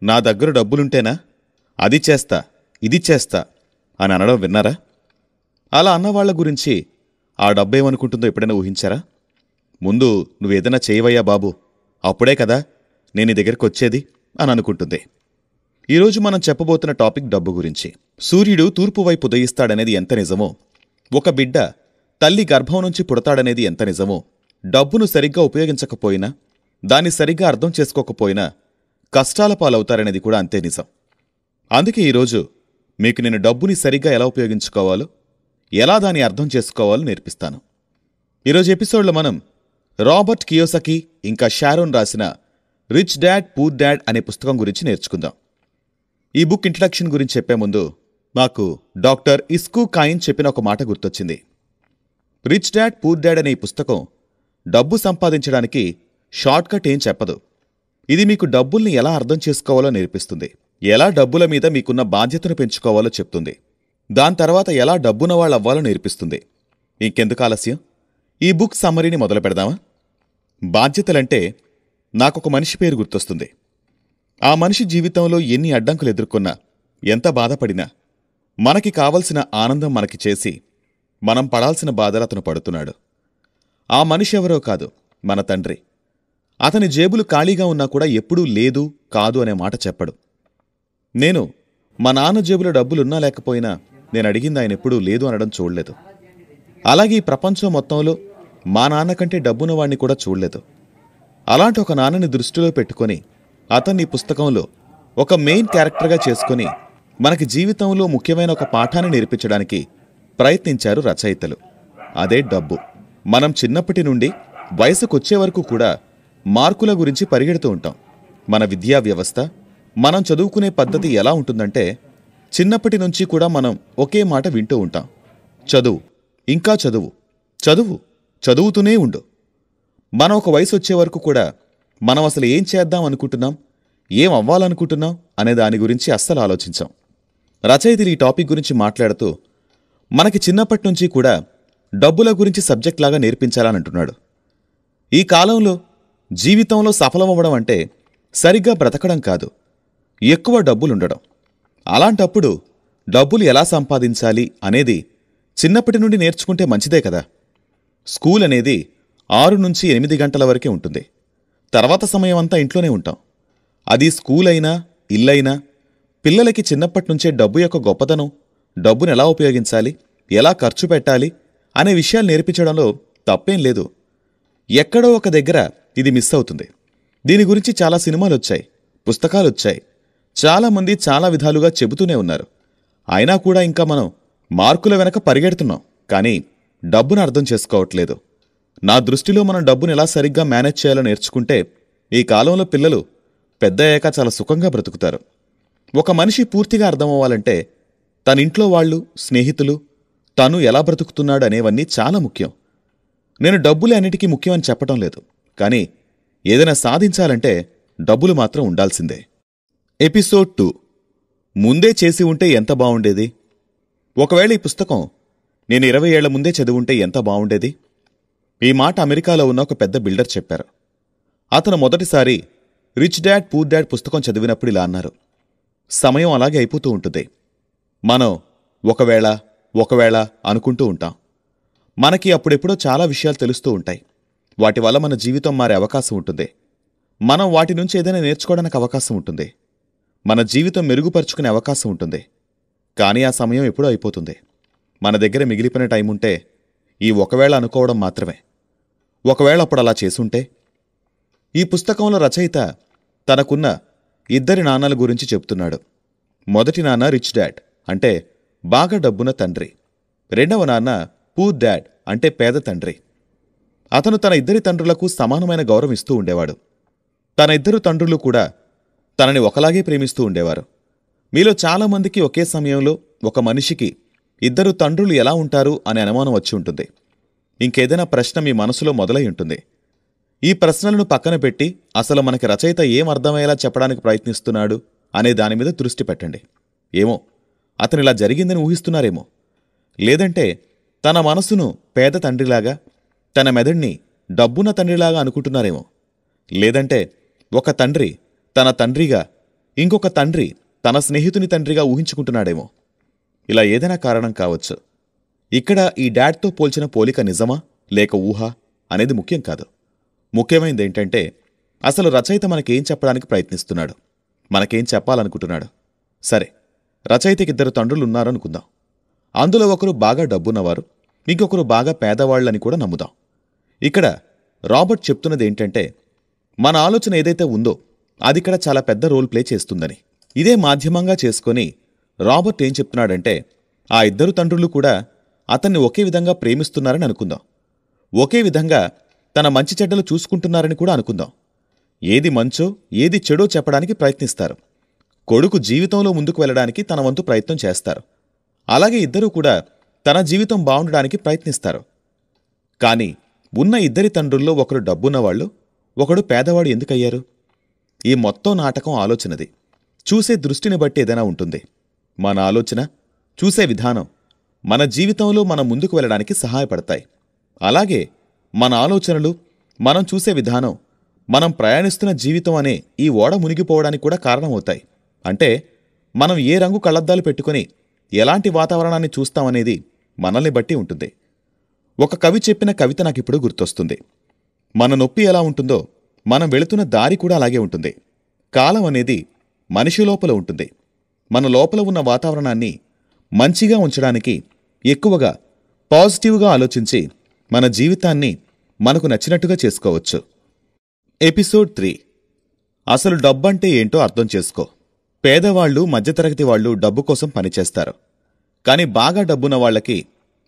నా దగ్గర డబ్బులుంటేనా అది చేస్తా ఇది చేస్తా అని అనడం విన్నారా? అలా అన్నవాళ్ల గురించి ఆ డబ్బేమనుకుంటుందో ఎప్పుడైనా ఊహించారా? ముందు నువ్వేదైనా చేయవయ్యా బాబు, అప్పుడే కదా నేను నీ దగ్గరికి వచ్చేది అని అనుకుంటుంది. ఈరోజు మనం చెప్పబోతున్న టాపిక్ డబ్బు గురించి. సూర్యుడు తూర్పువైపు ఉదయిస్తాడనేది ఎంత నిజమో, ఒక బిడ్డ తల్లి గర్భం నుంచి పుడతాడనేది ఎంత నిజమో, డబ్బును సరిగ్గా ఉపయోగించకపోయినా, దాన్ని సరిగ్గా అర్థం చేసుకోకపోయినా కష్టాల పాలవుతారనేది కూడా అంతే నిజం. అందుకే ఈరోజు మీకు నేను డబ్బుని సరిగ్గా ఎలా ఉపయోగించుకోవాలో, ఎలా దాన్ని అర్థం చేసుకోవాలో నేర్పిస్తాను. ఈరోజు ఎపిసోడ్లో మనం రాబర్ట్ కియోసకి ఇంకా షారోన్ రాసిన రిచ్ డాడ్ పూర్ డాడ్ అనే పుస్తకం గురించి నేర్చుకుందాం. ఈ బుక్ ఇంట్రడక్షన్ గురించి చెప్పే ముందు మాకు డాక్టర్ ఇస్కూ కాయిన్ చెప్పిన ఒక మాట గుర్తొచ్చింది. రిచ్ డాడ్ పూర్ డాడ్ అనే ఈ పుస్తకం డబ్బు సంపాదించడానికి షార్ట్కట్ ఏం చెప్పదు. ఇది మీకు డబ్బుల్ని ఎలా అర్థం చేసుకోవాలో నేర్పిస్తుంది, ఎలా డబ్బుల మీద మీకున్న బాధ్యతను పెంచుకోవాలో చెప్తుంది, దాని తర్వాత ఎలా డబ్బునవాళ్ళవ్వాలో నేర్పిస్తుంది. ఇంకెందుకు ఆలస్యం, ఈ బుక్ సమ్మరీని మొదలు పెడదామా? బాధ్యతలంటే నాకొక మనిషి పేరు గుర్తొస్తుంది. ఆ మనిషి జీవితంలో ఎన్ని అడ్డంకులు ఎదుర్కొన్నా, ఎంత బాధపడినా, మనకి కావలసిన ఆనందం మనకి చేసి మనం పడాల్సిన బాధలు అతను పడుతున్నాడు. ఆ మనిషి ఎవరో కాదు, మన తండ్రి. అతని జేబులు ఖాళీగా ఉన్నా కూడా ఎప్పుడూ లేదు కాదు అనే మాట చెప్పడు. నేను మా నాన్న జేబులో డబ్బులున్నా లేకపోయినా నేను అడిగింది ఆయన ఎప్పుడూ లేదు అనడం చూడలేదు. అలాగే ఈ ప్రపంచం మొత్తంలో మా నాన్న కంటే డబ్బున్నవాణ్ణి కూడా చూడలేదు. అలాంటి ఒక నాన్నని దృష్టిలో పెట్టుకొని అతన్ని పుస్తకంలో ఒక మెయిన్ క్యారెక్టర్గా చేసుకుని మనకి జీవితంలో ముఖ్యమైన ఒక పాఠాన్ని నేర్పించడానికి ప్రయత్నించారు రచయితలు. అదే డబ్బు. మనం చిన్నప్పటి నుండి వయసుకొచ్చే వరకు కూడా మార్కుల గురించి పరిగెడుతూ ఉంటాం. మన విద్యా వ్యవస్థ, మనం చదువుకునే పద్ధతి ఎలా ఉంటుందంటే, చిన్నప్పటి నుంచి కూడా మనం ఒకే మాట వింటూ ఉంటాం: చదువు, ఇంకా చదువు, చదువు, చదువుతూనే ఉండు. మనం ఒక వయసు వచ్చే వరకు కూడా మనం అసలు ఏం చేద్దాం అనుకుంటున్నాం, ఏం అవ్వాలనుకుంటున్నాం అనే దాని గురించి అస్సలు ఆలోచించాం. రచయితలు ఈ టాపిక్ గురించి మాట్లాడుతూ మనకి చిన్నప్పటి నుంచి కూడా డబ్బుల గురించి సబ్జెక్ట్ లాగా నేర్పించాలనంటున్నాడు. ఈ కాలంలో జీవితంలో సఫలమవ్వడం అంటే సరిగ్గా బ్రతకడం కాదు, ఎక్కువ డబ్బులుండడం. అలాంటప్పుడు డబ్బులు ఎలా సంపాదించాలి అనేది చిన్నప్పటి నుండి నేర్చుకుంటే మంచిదే కదా. స్కూల్ అనేది 6 నుంచి 8 గంటల వరకే ఉంటుంది. తర్వాత సమయం అంతా ఇంట్లోనే ఉంటాం. అది స్కూల్ అయినా ఇల్లైనా పిల్లలకి చిన్నప్పటి నుంచే డబ్బు యొక్క గొప్పతనం, డబ్బును ఎలా ఉపయోగించాలి, ఎలా ఖర్చు పెట్టాలి అనే విషయాలు నేర్పించడంలో తప్పేం లేదు. ఎక్కడో ఒక దగ్గర ఇది మిస్ అవుతుంది. దీని గురించి చాలా సినిమాలొచ్చాయి, పుస్తకాలొచ్చాయి, చాలామంది చాలా విధాలుగా చెబుతూనే ఉన్నారు. అయినా కూడా ఇంకా మనం మార్కుల వెనక పరిగెడుతున్నాం, కానీ డబ్బును అర్థం చేసుకోవట్లేదు. నా దృష్టిలో మనం డబ్బును ఎలా సరిగ్గా మేనేజ్ చేయాలో నేర్చుకుంటే ఈ కాలంలో పిల్లలు పెద్దయ్యాక చాలా సుఖంగా బ్రతుకుతారు. ఒక మనిషి పూర్తిగా అర్థమవ్వాలంటే తన ఇంట్లో వాళ్ళు, స్నేహితులు, తను ఎలా బ్రతుకుతున్నాడు అనేవన్నీ చాలా ముఖ్యం. నేను డబ్బులే అన్నిటికీ ముఖ్యమని చెప్పటం లేదు, కానీ ఏదైనా సాధించాలంటే డబ్బులు మాత్రం ఉండాల్సిందే. ఎపిసోడ్ 2, ముందే చేసి ఉంటే ఎంత బావుండేది. ఒకవేళ ఈ పుస్తకం నేను 20 ఏళ్ల ముందే చదివుంటే ఎంత బావుండేది. ఈ మాట అమెరికాలో ఉన్న ఒక పెద్ద బిల్డర్ చెప్పారు. అతను మొదటిసారి రిచ్ డాడ్ పూర్ డాడ్ పుస్తకం చదివినప్పుడు ఇలా అన్నారు: సమయం అలాగే అయిపోతూ ఉంటుంది. మనం ఒకవేళ అనుకుంటూ ఉంటాం. మనకి అప్పుడెప్పుడో చాలా విషయాలు తెలుస్తూ ఉంటాయి. వాటి వల్ల మన జీవితం మారే అవకాశం ఉంటుంది. మనం వాటి నుంచి ఏదైనా నేర్చుకోవడానికి అవకాశం ఉంటుంది. మన జీవితం మెరుగుపరుచుకునే అవకాశం ఉంటుంది. కానీ ఆ సమయం ఎప్పుడూ అయిపోతుంది. మన దగ్గర మిగిలిపోయిన టైం ఉంటే ఈ ఒకవేళ అనుకోవడం మాత్రమే. ఒకవేళ అప్పుడు అలా చేసుంటే. ఈ పుస్తకంలో రచయిత తనకున్న 2 నాన్నల గురించి చెప్తున్నాడు. మొదటి నాన్న రిచ్ డాడ్ అంటే బాగా డబ్బున్న తండ్రి. రెండవ నాన్న పూర్ డాడ్ అంటే పేద తండ్రి. అతను తన 2 తండ్రులకు సమానమైన గౌరవం ఇస్తూ ఉండేవాడు. తన 2 తండ్రులు కూడా తనని ఒకలాగే ప్రేమిస్తూ ఉండేవారు. మీలో చాలామందికి ఒకే సమయంలో ఒక మనిషికి 2 తండ్రులు ఎలా ఉంటారు అనే అనుమానం వచ్చి ఉంటుంది. ఇంకేదైనా ప్రశ్న మీ మనసులో మొదలై ఉంటుంది. ఈ ప్రశ్నలను పక్కన పెట్టి అసలు మనకి రచయిత ఏం అర్థమయ్యేలా చెప్పడానికి ప్రయత్నిస్తున్నాడు అనే దానిమీద దృష్టి పెట్టండి. ఏమో అతనిలా జరిగిందని ఊహిస్తున్నారేమో, లేదంటే తన మనసును పేద తండ్రిలాగా, తన మెదడిని డబ్బున్న తండ్రిలాగా అనుకుంటున్నారేమో, లేదంటే ఒక తండ్రి తన తండ్రిగా ఇంకొక తండ్రి తన స్నేహితుని తండ్రిగా ఊహించుకుంటున్నాడేమో. ఇలా ఏదైనా కారణం కావచ్చు. ఇక్కడ ఈ డాడ్తో పోల్చిన పోలిక నిజమా లేక ఊహ అనేది ముఖ్యం కాదు. ముఖ్యమైనదేంటంటే అసలు రచయిత మనకేం చెప్పడానికి ప్రయత్నిస్తున్నాడు, మనకేం చెప్పాలనుకుంటున్నాడు. సరే, రచయితకిద్దరు తండ్రులున్నారనుకుందాం. అందులో ఒకరు బాగా డబ్బున్నవారు, ఇంకొకరు బాగా పేదవాళ్ళని కూడా నమ్ముదాం. ఇక్కడ రాబర్ట్ చెప్తున్నదేంటంటే మన ఆలోచన ఏదైతే ఉందో అదిక్కడ చాలా పెద్ద రోల్ ప్లే చేస్తుందని. ఇదే మాధ్యమంగా చేసుకొని రాబర్ట్ ఏం చెప్తున్నాడంటే ఆ ఇద్దరు తండ్రులు కూడా అతన్ని ఒకే విధంగా ప్రేమిస్తున్నారని అనుకుందాం. ఒకే విధంగా తన మంచి చెడ్డలు చూసుకుంటున్నారని కూడా అనుకుందాం. ఏది మంచో ఏది చెడో చెప్పడానికి ప్రయత్నిస్తారు. కొడుకు జీవితంలో ముందుకు వెళ్ళడానికి తన వంతు ప్రయత్నం చేస్తారు. అలాగే ఇద్దరూ కూడా తన జీవితం బాగుండడానికి ప్రయత్నిస్తారు. కానీ ఉన్న ఇద్దరి తండ్రుల్లో ఒకరు డబ్బున్నవాళ్ళు, ఒకడు పేదవాడు ఎందుకయ్యారు? ఈ మొత్తం నాటకం ఆలోచనది. చూసే దృష్టిని బట్టి ఏదైనా ఉంటుంది. మన ఆలోచన, చూసే విధానం మన జీవితంలో మనం ముందుకు వెళ్ళడానికి సహాయపడతాయి. అలాగే మన ఆలోచనలు, మనం చూసే విధానం మనం ప్రయాణిస్తున్న జీవితం అనే ఈ ఓడ మునిగిపోవడానికి కూడా కారణమవుతాయి. అంటే మనం ఏ రంగు కళ్లద్దాలు పెట్టుకుని ఎలాంటి వాతావరణాన్ని చూస్తామనేది మనల్ని బట్టి ఉంటుంది. ఒక కవి చెప్పిన కవిత నాకిప్పుడు గుర్తొస్తుంది. మన నొప్పి ఎలా ఉంటుందో మనం వెళుతున్న దారి కూడా అలాగే ఉంటుంది. కాలం అనేది మనిషి లోపల ఉంటుంది. మన లోపల ఉన్న వాతావరణాన్ని మంచిగా ఉంచడానికి ఎక్కువగా పాజిటివ్గా ఆలోచించి మన జీవితాన్ని మనకు నచ్చినట్టుగా చేసుకోవచ్చు. ఎపిసోడ్ 3. అసలు డబ్బంటే ఏంటో అర్థం చేసుకో. పేదవాళ్లు, మధ్యతరగతి వాళ్లు డబ్బు కోసం పనిచేస్తారు. కాని బాగా డబ్బున్న వాళ్లకి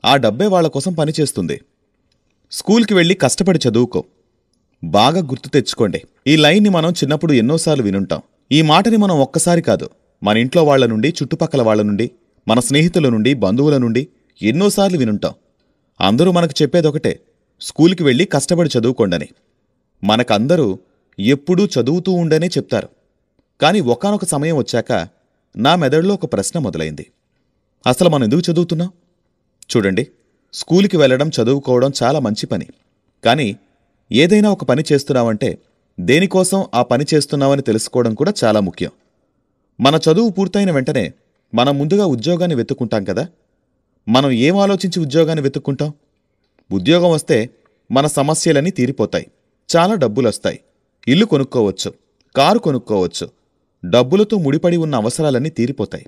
ఆ డబ్బే వాళ్ల కోసం పనిచేస్తుంది. స్కూల్కి వెళ్లి కష్టపడి చదువుకో. బాగా గుర్తు తెచ్చుకోండి. ఈ లైన్ని మనం చిన్నప్పుడు ఎన్నోసార్లు వినుంటాం. ఈ మాటని మనం ఒక్కసారి కాదు, మన ఇంట్లో వాళ్ల నుండి, చుట్టుపక్కల వాళ్ల నుండి, మన స్నేహితుల నుండి, బంధువుల నుండి ఎన్నోసార్లు వినుంటాం. అందరూ మనకు చెప్పేదొకటే, స్కూల్కి వెళ్లి కష్టపడి చదువుకోండని. మనకందరూ ఎప్పుడూ చదువుతూ ఉండనే చెప్తారు. కాని ఒకానొక సమయం వచ్చాక నా మెదడులో ఒక ప్రశ్న మొదలైంది. అసలు మనం ఎందుకు చదువుతున్నాం? చూడండి, స్కూల్కి వెళ్లడం, చదువుకోవడం చాలా మంచి పని. కాని ఏదైనా ఒక పని చేస్తున్నామంటే దేనికోసం ఆ పని చేస్తున్నామని తెలుసుకోవడం కూడా చాలా ముఖ్యం. మన చదువు పూర్తయిన వెంటనే మనం ముందుగా ఉద్యోగాన్ని వెతుక్కుంటాం కదా. మనం ఏం ఆలోచించి ఉద్యోగాన్ని వెతుక్కుంటాం? ఉద్యోగం వస్తే మన సమస్యలన్నీ తీరిపోతాయి, చాలా డబ్బులొస్తాయి, ఇల్లు కొనుక్కోవచ్చు, కారు కొనుక్కోవచ్చు, డబ్బులతో ముడిపడి ఉన్న అవసరాలన్నీ తీరిపోతాయి.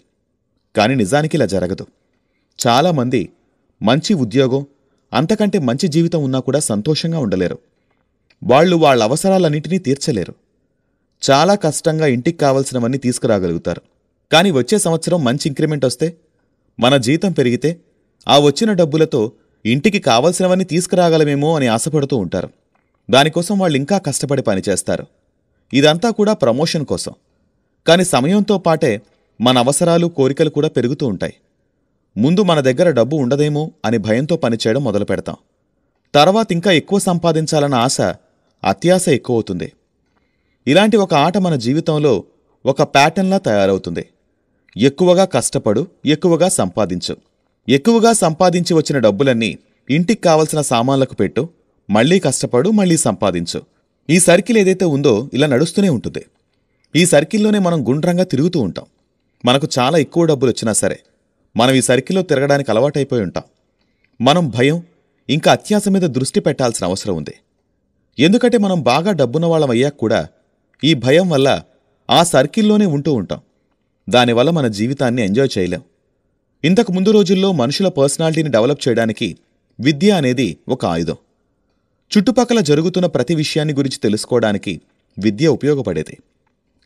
కాని నిజానికి ఇలా జరగదు. చాలామంది మంచి ఉద్యోగం, అంతకంటే మంచి జీవితం ఉన్నా కూడా సంతోషంగా ఉండలేరు. వాళ్లు వాళ్ళ అవసరాలన్నింటినీ తీర్చలేరు. చాలా కష్టంగా ఇంటికి కావలసినవన్నీ తీసుకురాగలుగుతారు. కాని వచ్చే సంవత్సరం మంచి ఇంక్రిమెంట్ వస్తే, మన జీతం పెరిగితే ఆ వచ్చిన డబ్బులతో ఇంటికి కావలసినవన్నీ తీసుకురాగలమేమో అని ఆశపడుతూ ఉంటారు. దానికోసం వాళ్ళింకా కష్టపడి పనిచేస్తారు. ఇదంతా కూడా ప్రమోషన్ కోసం. కాని సమయంతో పాటే మన అవసరాలు, కోరికలు కూడా పెరుగుతూ ఉంటాయి. ముందు మన దగ్గర డబ్బు ఉండదేమో అని భయంతో పనిచేయడం మొదలు పెడతాం. తర్వాత ఇంకా ఎక్కువ సంపాదించాలన్న ఆశ, అత్యాశ ఎక్కువవుతుంది. ఇలాంటి ఒక ఆట మన జీవితంలో ఒక ప్యాటర్న్లా తయారవుతుంది. ఎక్కువగా కష్టపడు, ఎక్కువగా సంపాదించు. ఎక్కువగా సంపాదించి వచ్చిన డబ్బులన్నీ ఇంటికి కావలసిన సామాన్లకు పెట్టు, మళ్లీ కష్టపడు, మళ్లీ సంపాదించు. ఈ సర్కిల్ ఏదైతే ఉందో ఇలా నడుస్తూనే ఉంటుంది. ఈ సర్కిల్లోనే మనం గుండ్రంగా తిరుగుతూ ఉంటాం. మనకు చాలా ఎక్కువ డబ్బులొచ్చినా సరే మనం ఈ సర్కిల్లో తిరగడానికి అలవాటైపోయి ఉంటాం. మనం భయం, ఇంకా అత్యాశ మీద దృష్టి పెట్టాల్సిన అవసరం ఉంది. ఎందుకంటే మనం బాగా డబ్బున్న వాళ్ళం అయ్యాక కూడా ఈ భయం వల్ల ఆ సర్కిల్లోనే ఉంటూ ఉంటాం. దానివల్ల మన జీవితాన్ని ఎంజాయ్ చేయలేం. ఇంతకు ముందు రోజుల్లో మనుషుల పర్సనాలిటీని డెవలప్ చేయడానికి విద్య అనేది ఒక ఆయుధం. చుట్టుపక్కల జరుగుతున్న ప్రతి విషయాన్ని గురించి తెలుసుకోవడానికి విద్య ఉపయోగపడేది.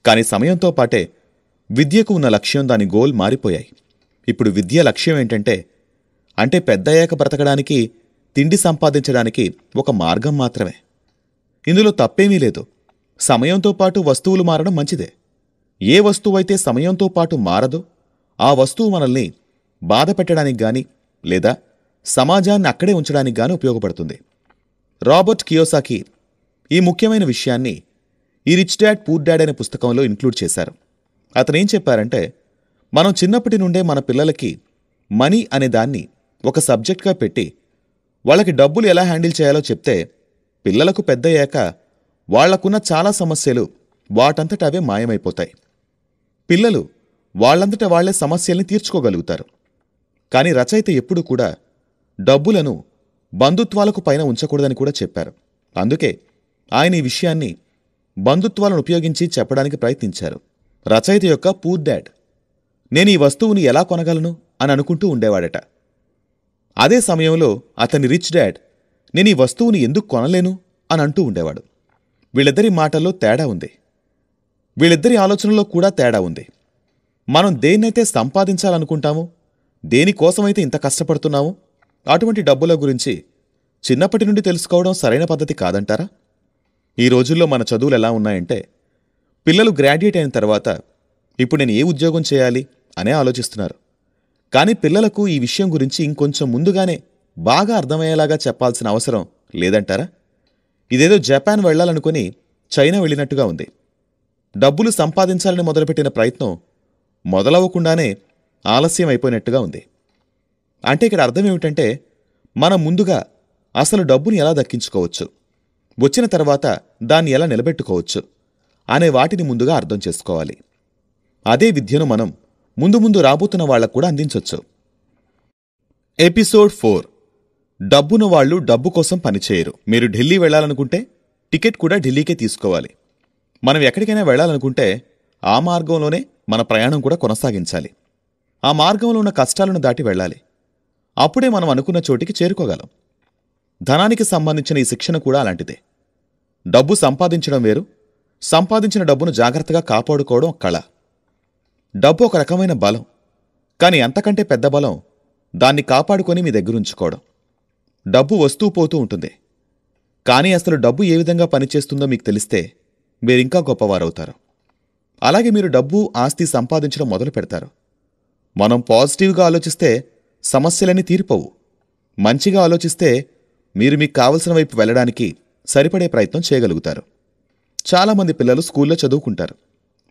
కాని సమయంతో పాటే విద్యకు ఉన్న లక్ష్యం, దాని గోల్ మారిపోయాయి. ఇప్పుడు విద్య లక్ష్యం ఏంటంటే, పెద్దయ్యాక బ్రతకడానికి, తిండి సంపాదించడానికి ఒక మార్గం మాత్రమే. ఇందులో తప్పేమీ లేదు. సమయంతో పాటు వస్తువులు మారడం మంచిదే. ఏ వస్తువైతే సమయంతో పాటు మారదో ఆ వస్తువు మనల్ని బాధ పెట్టడానికి గాని లేదా సమాజాన్ని అక్కడే ఉంచడానికి గాని ఉపయోగపడుతుంది. రాబర్ట్ కియోసాకి ఈ ముఖ్యమైన విషయాన్ని ఈ రిచ్ డాడ్ పూర్ డాడ్ అనే పుస్తకంలో ఇంక్లూడ్ చేశారు. అతనేం చెప్పారంటే, మనం చిన్నప్పటి నుండే మన పిల్లలకి మనీ అనే దాన్ని ఒక సబ్జెక్ట్గా పెట్టి వాళ్ళకి డబ్బులు ఎలా హ్యాండిల్ చేయాలో చెప్తే, పిల్లలకు పెద్దయ్యాక వాళ్లకున్న చాలా సమస్యలు వాటంతట అవే మాయమైపోతాయి. పిల్లలు వాళ్లంతట వాళ్లే సమస్యల్ని తీర్చుకోగలుగుతారు. కాని రచయిత ఎప్పుడూ కూడా డబ్బులను బంధుత్వాలకు పైన ఉంచకూడదని కూడా చెప్పారు. అందుకే ఆయన ఈ విషయాన్ని బంధుత్వాలను ఉపయోగించి చెప్పడానికి ప్రయత్నించారు. రచయిత యొక్క పూర్ డాడ్ నేను ఈ వస్తువుని ఎలా కొనగలను అని అనుకుంటూ ఉండేవాడట. అదే సమయంలో అతని రిచ్ డాడ్ నేను ఈ వస్తువుని ఎందుకు కొనలేను అని అంటూ ఉండేవాడు. వీళ్ళిద్దరి మాటల్లో తేడా ఉంది. వీళ్ళిద్దరి ఆలోచనలో కూడా తేడా ఉంది. మనం దేన్నైతే సంపాదించాలనుకుంటామో, దేనికోసమైతే ఇంత కష్టపడుతున్నామో అటువంటి డబ్బుల గురించి చిన్నప్పటి నుండి తెలుసుకోవడం సరైన పద్ధతి కాదంటారా? ఈ రోజుల్లో మన చదువులు ఎలా ఉన్నాయంటే, పిల్లలు గ్రాడ్యుయేట్ అయిన తర్వాత ఇప్పుడు నేను ఏ ఉద్యోగం చేయాలి అనే ఆలోచిస్తున్నారు. కానీ పిల్లలకు ఈ విషయం గురించి ఇంకొంచెం ముందుగానే బాగా అర్థమయ్యేలాగా చెప్పాల్సిన అవసరం లేదంటారా? ఇదేదో జపాన్ వెళ్లాలనుకుని చైనా వెళ్ళినట్టుగా ఉంది. డబ్బులు సంపాదించాలని మొదలుపెట్టిన ప్రయత్నం మొదలవ్వకుండానే ఆలస్యం అయిపోయినట్టుగా ఉంది. అంటే ఇక్కడ అర్థమేమిటంటే, మనం ముందుగా అసలు డబ్బుని ఎలా దక్కించుకోవచ్చు, వచ్చిన తర్వాత దాన్ని ఎలా నిలబెట్టుకోవచ్చు అనే వాటిని ముందుగా అర్థం చేసుకోవాలి. అదే విద్యను మనం ముందు ముందు రాబోతున్న వాళ్లకు కూడా అందించొచ్చు. ఎపిసోడ్ 4 డబ్బున వాళ్ళు డబ్బు కోసం పనిచేయరు. మీరు ఢిల్లీ వెళ్లాలనుకుంటే టికెట్ కూడా ఢిల్లీకే తీసుకోవాలి. మనం ఎక్కడికైనా వెళ్లాలనుకుంటే ఆ మార్గంలోనే మన ప్రయాణం కూడా కొనసాగించాలి. ఆ మార్గంలో ఉన్న కష్టాలను దాటి వెళ్ళాలి. అప్పుడే మనం అనుకున్న చోటికి చేరుకోగలం. ధనానికి సంబంధించిన ఈ శిక్షణ కూడా అలాంటిదే. డబ్బు సంపాదించడం వేరు, సంపాదించిన డబ్బును జాగ్రత్తగా కాపాడుకోవడం కళ. డబ్బు ఒక రకమైన బలం, కానీ అంతకంటే పెద్ద బలం దాన్ని కాపాడుకొని మీ దగ్గరుంచుకోవడం. డబ్బు వస్తూ పోతూ ఉంటుంది, కానీ అసలు డబ్బు ఏ విధంగా పనిచేస్తుందో మీకు తెలిస్తే మీరింకా గొప్పవారవుతారు. అలాగే మీరు డబ్బు ఆస్తి సంపాదించడం మొదలు పెడతారు. మనం పాజిటివ్గా ఆలోచిస్తే సమస్యలన్నీ తీరిపోవు. మంచిగా ఆలోచిస్తే మీరు మీకు కావలసిన వైపు వెళ్లడానికి సరిపడే ప్రయత్నం చేయగలుగుతారు. చాలామంది పిల్లలు స్కూల్లో చదువుకుంటారు,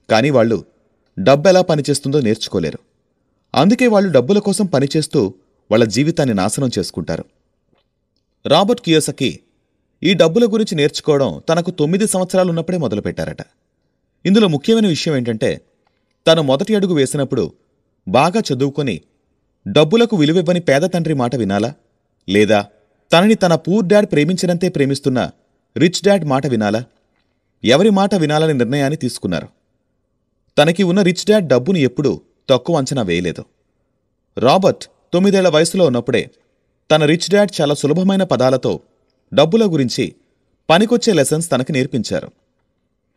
కానీ వాళ్ళు డబ్బు ఎలా పనిచేస్తుందో నేర్చుకోలేరు. అందుకే వాళ్ళు డబ్బుల కోసం పనిచేస్తూ వాళ్ళ జీవితాన్ని నాశనం చేసుకుంటారు. రాబర్ట్ కియోసకి ఈ డబ్బుల గురించి నేర్చుకోవడం తనకు 9 సంవత్సరాలున్నప్పుడే మొదలుపెట్టారట. ఇందులో ముఖ్యమైన విషయం ఏంటంటే, తను మొదటి అడుగు వేసినప్పుడు బాగా చదువుకొని డబ్బులకు విలువివ్వని పేద తండ్రి మాట వినాలా, లేదా తనని తన పూర్ డాడ్ ప్రేమించినంతే ప్రేమిస్తున్న రిచ్ డాడ్ మాట వినాలా? ఎవరి మాట వినాలని నిర్ణయాన్ని తీసుకున్నారు. తనకి ఉన్న రిచ్ డాడ్ డబ్బుని ఎప్పుడూ తక్కువ అంచనా వేయలేదు. రాబర్ట్ 9 ఏళ్ల వయసులో ఉన్నప్పుడే తన రిచ్ డాడ్ చాలా సులభమైన పదాలతో డబ్బుల గురించి పనికొచ్చే లెసన్స్ తనకి నేర్పించారు.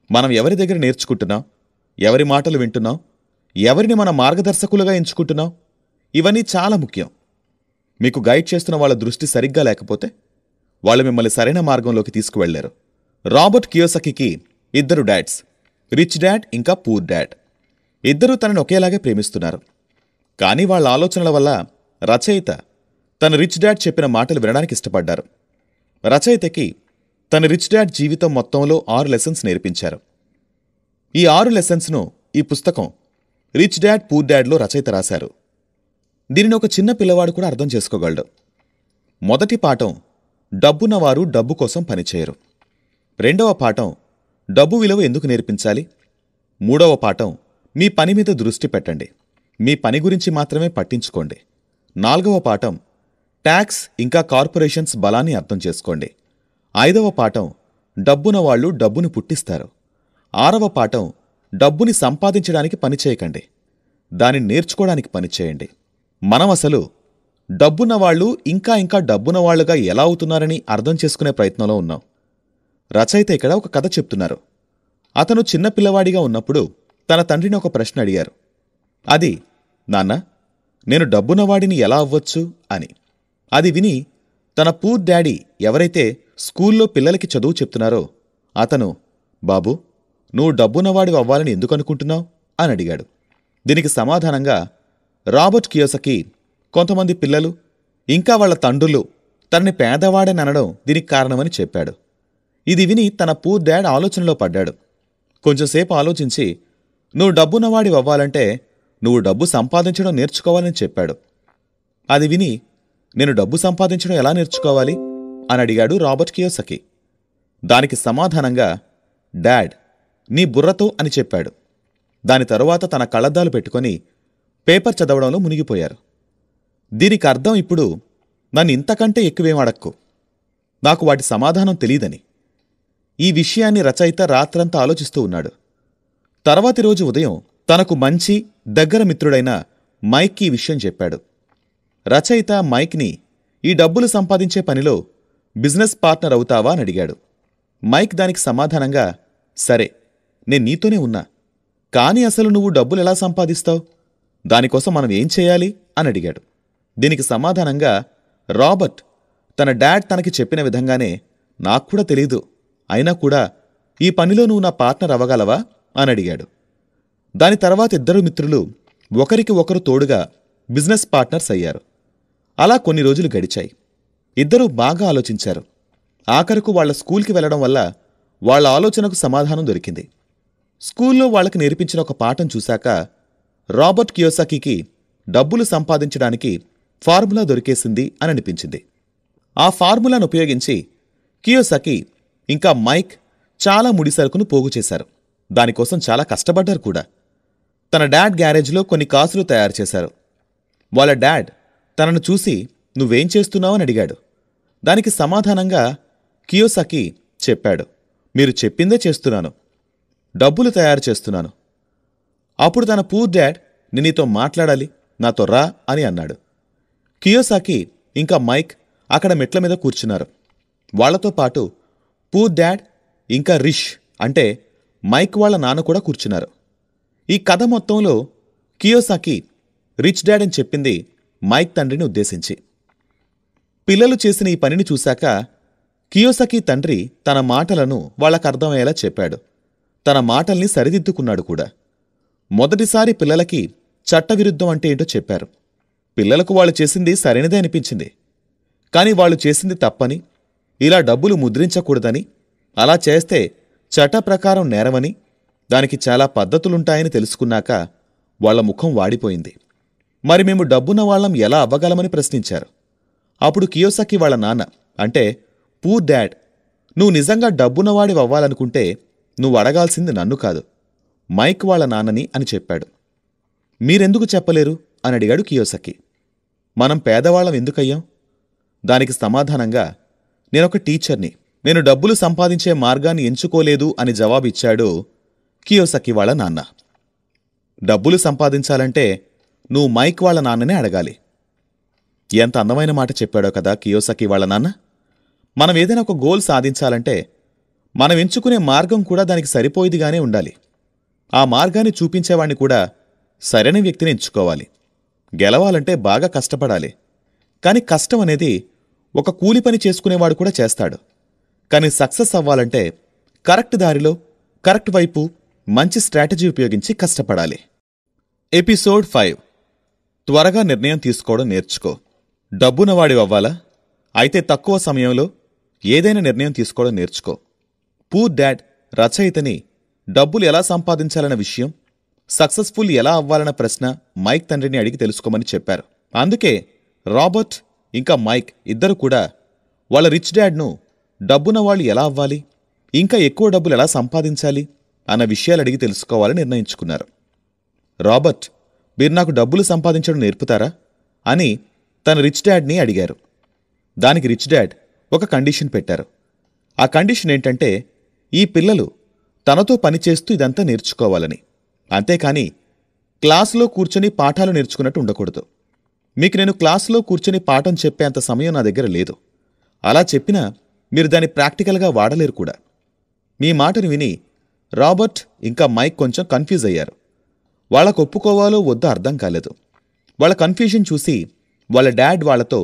మనం ఎవరి దగ్గర నేర్చుకుంటున్నాం, ఎవరి మాటలు వింటున్నాం, ఎవరిని మన మార్గదర్శకులుగా ఎంచుకుంటున్నాం, ఇవన్నీ చాలా ముఖ్యం. మీకు గైడ్ చేస్తున్న వాళ్ళ దృష్టి సరిగ్గా లేకపోతే వాళ్ళు మిమ్మల్ని సరైన మార్గంలోకి తీసుకువెళ్లారు. రాబర్ట్ కియోసకికి 2 డాడ్స్, రిచ్ డాడ్ ఇంకా పూర్ డాడ్. ఇద్దరూ తనని ఒకేలాగే ప్రేమిస్తున్నారు. కానీ వాళ్ళ ఆలోచనల వల్ల రచయిత తన రిచ్ డాడ్ చెప్పిన మాటలు వినడానికి ఇష్టపడ్డారు. రచయితకి తన రిచ్ డాడ్ జీవితం మొత్తంలో 6 లెసన్స్ నేర్పించారు. ఈ 6 లెసన్స్ను ఈ పుస్తకం రిచ్ డాడ్ పూర్ డాడ్లో రచయిత రాశారు. దీనిని ఒక చిన్న పిల్లవాడు కూడా అర్థం చేసుకోగలడు. మొదటి పాఠం డబ్బున్నవారు డబ్బు కోసం పనిచేయరు. 2వ పాఠం డబ్బు విలువ ఎందుకు నేర్పించాలి. 3వ పాఠం మీ పని మీద దృష్టి పెట్టండి, మీ పని గురించి మాత్రమే పట్టించుకోండి. 4వ పాఠం ట్యాక్స్ ఇంకా కార్పొరేషన్స్ బలాన్ని అర్థం చేసుకోండి. 5వ పాఠం డబ్బున వాళ్ళు డబ్బును పుట్టిస్తారు. 6వ పాఠం డబ్బుని సంపాదించడానికి పనిచేయకండి, దానిని నేర్చుకోవడానికి పనిచేయండి. మనం అసలు డబ్బున్నవాళ్లు ఇంకా ఇంకా డబ్బున్నవాళ్లుగా ఎలా అవుతున్నారని అర్థం చేసుకునే ప్రయత్నంలో ఉన్నాం. రచయిత ఇక్కడ ఒక కథ చెప్తున్నారు. అతను చిన్నపిల్లవాడిగా ఉన్నప్పుడు తన తండ్రిని ఒక ప్రశ్న అడిగారు. అది, నాన్న, నేను డబ్బున్నవాడిని ఎలా అవ్వచ్చు అని. అది విని తన పూర్ డాడీ ఎవరైతే స్కూల్లో పిల్లలకి చదువు చెప్తున్నారో అతను, బాబూ, నువ్వు డబ్బున్నవాడివి అవ్వాలని ఎందుకు అనుకుంటున్నావు అని అడిగాడు. దీనికి సమాధానంగా రాబర్ట్ కియోసకి కొంతమంది పిల్లలు ఇంకా వాళ్ల తండ్రులు తనని పేదవాడని అనడం దీనికి కారణమని చెప్పాడు. ఇది విని తన పూర్ డాడ్ ఆలోచనలో పడ్డాడు. కొంచెంసేపు ఆలోచించి, నువ్వు డబ్బున్నవాడివి అవ్వాలంటే నువ్వు డబ్బు సంపాదించడం నేర్చుకోవాలని చెప్పాడు. అది విని, నేను డబ్బు సంపాదించడం ఎలా నేర్చుకోవాలి అని అడిగాడు రాబర్ట్ కియోసకి. దానికి సమాధానంగా, డాడ్, నీ బుర్రతో అని చెప్పాడు. దాని తరువాత తన కళ్లద్దాలు పెట్టుకొని పేపర్ చదవడంలో మునిగిపోయారు. దీనికి అర్థం ఇప్పుడు నన్ను ఇంతకంటే ఎక్కువేం అడక్కు, నాకు వాటి సమాధానం తెలీదని. ఈ విషయాన్ని రచయిత రాత్రంతా ఆలోచిస్తూ ఉన్నాడు. తర్వాతి రోజు ఉదయం తనకు మంచి దగ్గర మిత్రుడైన మైక్కి ఈ విషయం చెప్పాడు. రచయిత మైక్ని ఈ డబ్బులు సంపాదించే పనిలో బిజినెస్ పార్ట్నర్ అవుతావా అని అడిగాడు. మైక్ దానికి సమాధానంగా, సరే, నేను నీతోనే ఉన్నా, కానీ అసలు నువ్వు డబ్బులు ఎలా సంపాదిస్తావు, దానికోసం మనం ఏం చేయాలి అని అడిగాడు. దీనికి సమాధానంగా రాబర్ట్ తన డాడ్ తనకి చెప్పిన విధంగానే, నాక్కూడా తెలీదు, అయినా కూడా ఈ పనిలో నువ్వు నా పార్ట్నర్ అవ్వగలవా అని అడిగాడు. దాని తర్వాత ఇద్దరు మిత్రులు ఒకరికి ఒకరు తోడుగా బిజినెస్ పార్ట్నర్స్ అయ్యారు. అలా కొన్ని రోజులు గడిచాయి. ఇద్దరూ బాగా ఆలోచించారు. ఆఖరకు వాళ్ల స్కూల్కి వెళ్లడం వల్ల వాళ్ల ఆలోచనకు సమాధానం దొరికింది. స్కూల్లో వాళ్లకు నేర్పించిన ఒక పాఠం చూశాక రాబర్ట్ కియోసాకికి డబ్బులు సంపాదించడానికి ఫార్ములా దొరికేసింది అని అనిపించింది. ఆ ఫార్ములాను ఉపయోగించి కియోసాకి ఇంకా మైక్ చాలా ముడి సరుకును పోగు చేశారు. దానికోసం చాలా కష్టపడ్డారు కూడా. తన డాడ్ గ్యారేజ్లో కొన్ని కాసులు తయారు చేశారు. వాళ్ళ డాడ్ తనను చూసి నువ్వేం చేస్తున్నావని అడిగాడు. దానికి సమాధానంగా కియోసాకి చెప్పాడు, మీరు చెప్పిందే చేస్తున్నాను, డబ్బులు తయారు చేస్తున్నాను. అప్పుడు తన పూర్ డాడ్, నేను నీతో మాట్లాడాలి, నాతో రా అని అన్నాడు. కియోసాకి ఇంకా మైక్ అక్కడ మెట్ల మీద కూర్చున్నారు. వాళ్లతో పాటు పూర్ డాడ్ ఇంకా రిష్ అంటే మైక్ వాళ్ల నాన్న కూడా కూర్చున్నారు. ఈ కథ మొత్తంలో కియోసాకి రిచ్ డాడ్ అని చెప్పింది మైక్ తండ్రిని ఉద్దేశించి. పిల్లలు చేసిన ఈ పనిని చూశాక కియోసాకి తండ్రి తన మాటలను వాళ్లకర్థమయ్యేలా చెప్పాడు. తన మాటల్ని సరిదిద్దుకున్నాడు కూడా. మొదటిసారి పిల్లలకి చట్టవిరుద్ధం అంటే ఏంటో చెప్పారు. పిల్లలకు వాళ్ళు చేసింది సరైనదే అనిపించింది. కాని వాళ్ళు చేసింది తప్పని, ఇలా డబ్బులు ముద్రించకూడదని, అలా చేస్తే చట్ట ప్రకారం నేరమని, దానికి చాలా పద్ధతులుంటాయని తెలుసుకున్నాక వాళ్ల ముఖం వాడిపోయింది. మరి మేము డబ్బున్న వాళ్ళం ఎలా అవ్వగలమని ప్రశ్నించారు. అప్పుడు కియోసాకి వాళ్ళ నాన్న అంటే పూర్ డాడ్, నువ్వు నిజంగా డబ్బున్నవాడివవ్వాలనుకుంటే నువ్వు అడగాల్సింది నన్ను కాదు, మైక్ వాళ్ళ నాన్నని అని చెప్పాడు. మీరెందుకు చెప్పలేరు అని అడిగాడు కియోసాకి. మనం పేదవాళ్లం ఎందుకయ్యాం? దానికి సమాధానంగా, నేనొక టీచర్ని, నేను డబ్బులు సంపాదించే మార్గాన్ని ఎంచుకోలేదు అని జవాబిచ్చాడు కియోసాకి వాళ్ళ నాన్న. డబ్బులు సంపాదించాలంటే నువ్వు మైక్ వాళ్ళ నాన్ననే అడగాలి. ఎంత అందమైన మాట చెప్పాడో కదా కియోసాకి వాళ్ళ నాన్న. మనం ఏదైనా ఒక గోల్ సాధించాలంటే మనం ఎంచుకునే మార్గం కూడా దానికి సరిపోయిదిగానే ఉండాలి. ఆ మార్గాన్ని చూపించేవాణ్ణి కూడా సరైన వ్యక్తిని ఎంచుకోవాలి. గెలవాలంటే బాగా కష్టపడాలి. కాని కష్టం అనేది ఒక కూలి పని చేసుకునేవాడు కూడా చేస్తాడు. కాని సక్సెస్ అవ్వాలంటే కరెక్ట్ దారిలో, కరెక్ట్ వైపు మంచి స్ట్రాటజీ ఉపయోగించి కష్టపడాలి. ఎపిసోడ్ 5. త్వరగా నిర్ణయం తీసుకోవడం నేర్చుకో. డబ్బునవాడివవ్వాలా? అయితే తక్కువ సమయంలో ఏదైనా నిర్ణయం తీసుకోవడం నేర్చుకో. పూర్ డాడ్ రచయితని డబ్బులు ఎలా సంపాదించాలన్న విషయం, సక్సెస్ఫుల్ ఎలా అవ్వాలన్న ప్రశ్న మైక్ తండ్రిని అడిగి తెలుసుకోమని చెప్పారు. అందుకే రాబర్ట్ ఇంకా మైక్ ఇద్దరు కూడా వాళ్ళ రిచ్ డాడ్ను డబ్బున్న వాళ్ళు ఎలా అవ్వాలి, ఇంకా ఎక్కువ డబ్బులు ఎలా సంపాదించాలి అన్న విషయాలు అడిగి తెలుసుకోవాలని నిర్ణయించుకున్నారు. రాబర్ట్, మీరు నాకు డబ్బులు సంపాదించడం నేర్పుతారా అని తన రిచ్ డాడ్ని అడిగారు. దానికి రిచ్ డాడ్ ఒక కండిషన్ పెట్టారు. ఆ కండిషన్ ఏంటంటే ఈ పిల్లలు తనతో పనిచేస్తూ ఇదంతా నేర్చుకోవాలని, అంతేకాని క్లాసులో కూర్చొని పాఠాలు నేర్చుకున్నట్టు ఉండకూడదు. మీకు నేను క్లాసులో కూర్చొని పాఠం చెప్పేంత సమయం నా దగ్గర లేదు. అలా చెప్పినా మీరు దాన్ని ప్రాక్టికల్గా వాడలేరు కూడా. మీ మాటను విని రాబర్ట్ ఇంకా మైక్ కొంచెం కన్ఫ్యూజ్ అయ్యారు. వాళ్ళకు ఒప్పుకోవాలో వద్దో అర్థం కాలేదు. వాళ్ళ కన్ఫ్యూజన్ చూసి వాళ్ళ డాడ్ వాళ్లతో,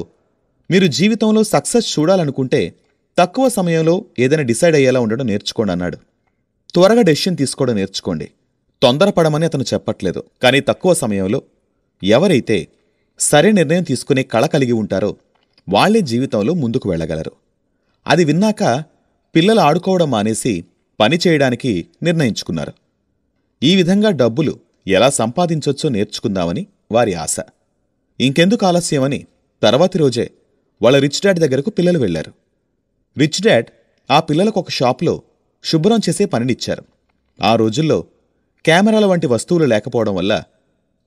మీరు జీవితంలో సక్సెస్ చూడాలనుకుంటే తక్కువ సమయంలో ఏదైనా డిసైడ్ అయ్యేలా ఉండడం నేర్చుకోండి అన్నాడు. త్వరగా డెసిషన్ తీసుకోవడం నేర్చుకోండి. తొందరపడమని అతను చెప్పట్లేదు. కానీ తక్కువ సమయంలో ఎవరైతే సరే నిర్ణయం తీసుకునే కళ కలిగి ఉంటారో వాళ్లే జీవితంలో ముందుకు వెళ్లగలరు. అది విన్నాక పిల్లలు ఆడుకోవడం మానేసి పని చేయడానికి నిర్ణయించుకున్నారు. ఈ విధంగా డబ్బులు ఎలా సంపాదించొచ్చో నేర్చుకుందామని వారి ఆశ. ఇంకెందుకు ఆలస్యమని తర్వాతి రోజే వాళ్ళ రిచ్ డాడ్ దగ్గరకు పిల్లలు వెళ్లారు. రిచ్ డాడ్ ఆ పిల్లలకు ఒక షాప్లో శుభ్రం చేసే పనినిచ్చారు. ఆ రోజుల్లో కెమెరాల వంటి వస్తువులు లేకపోవడం వల్ల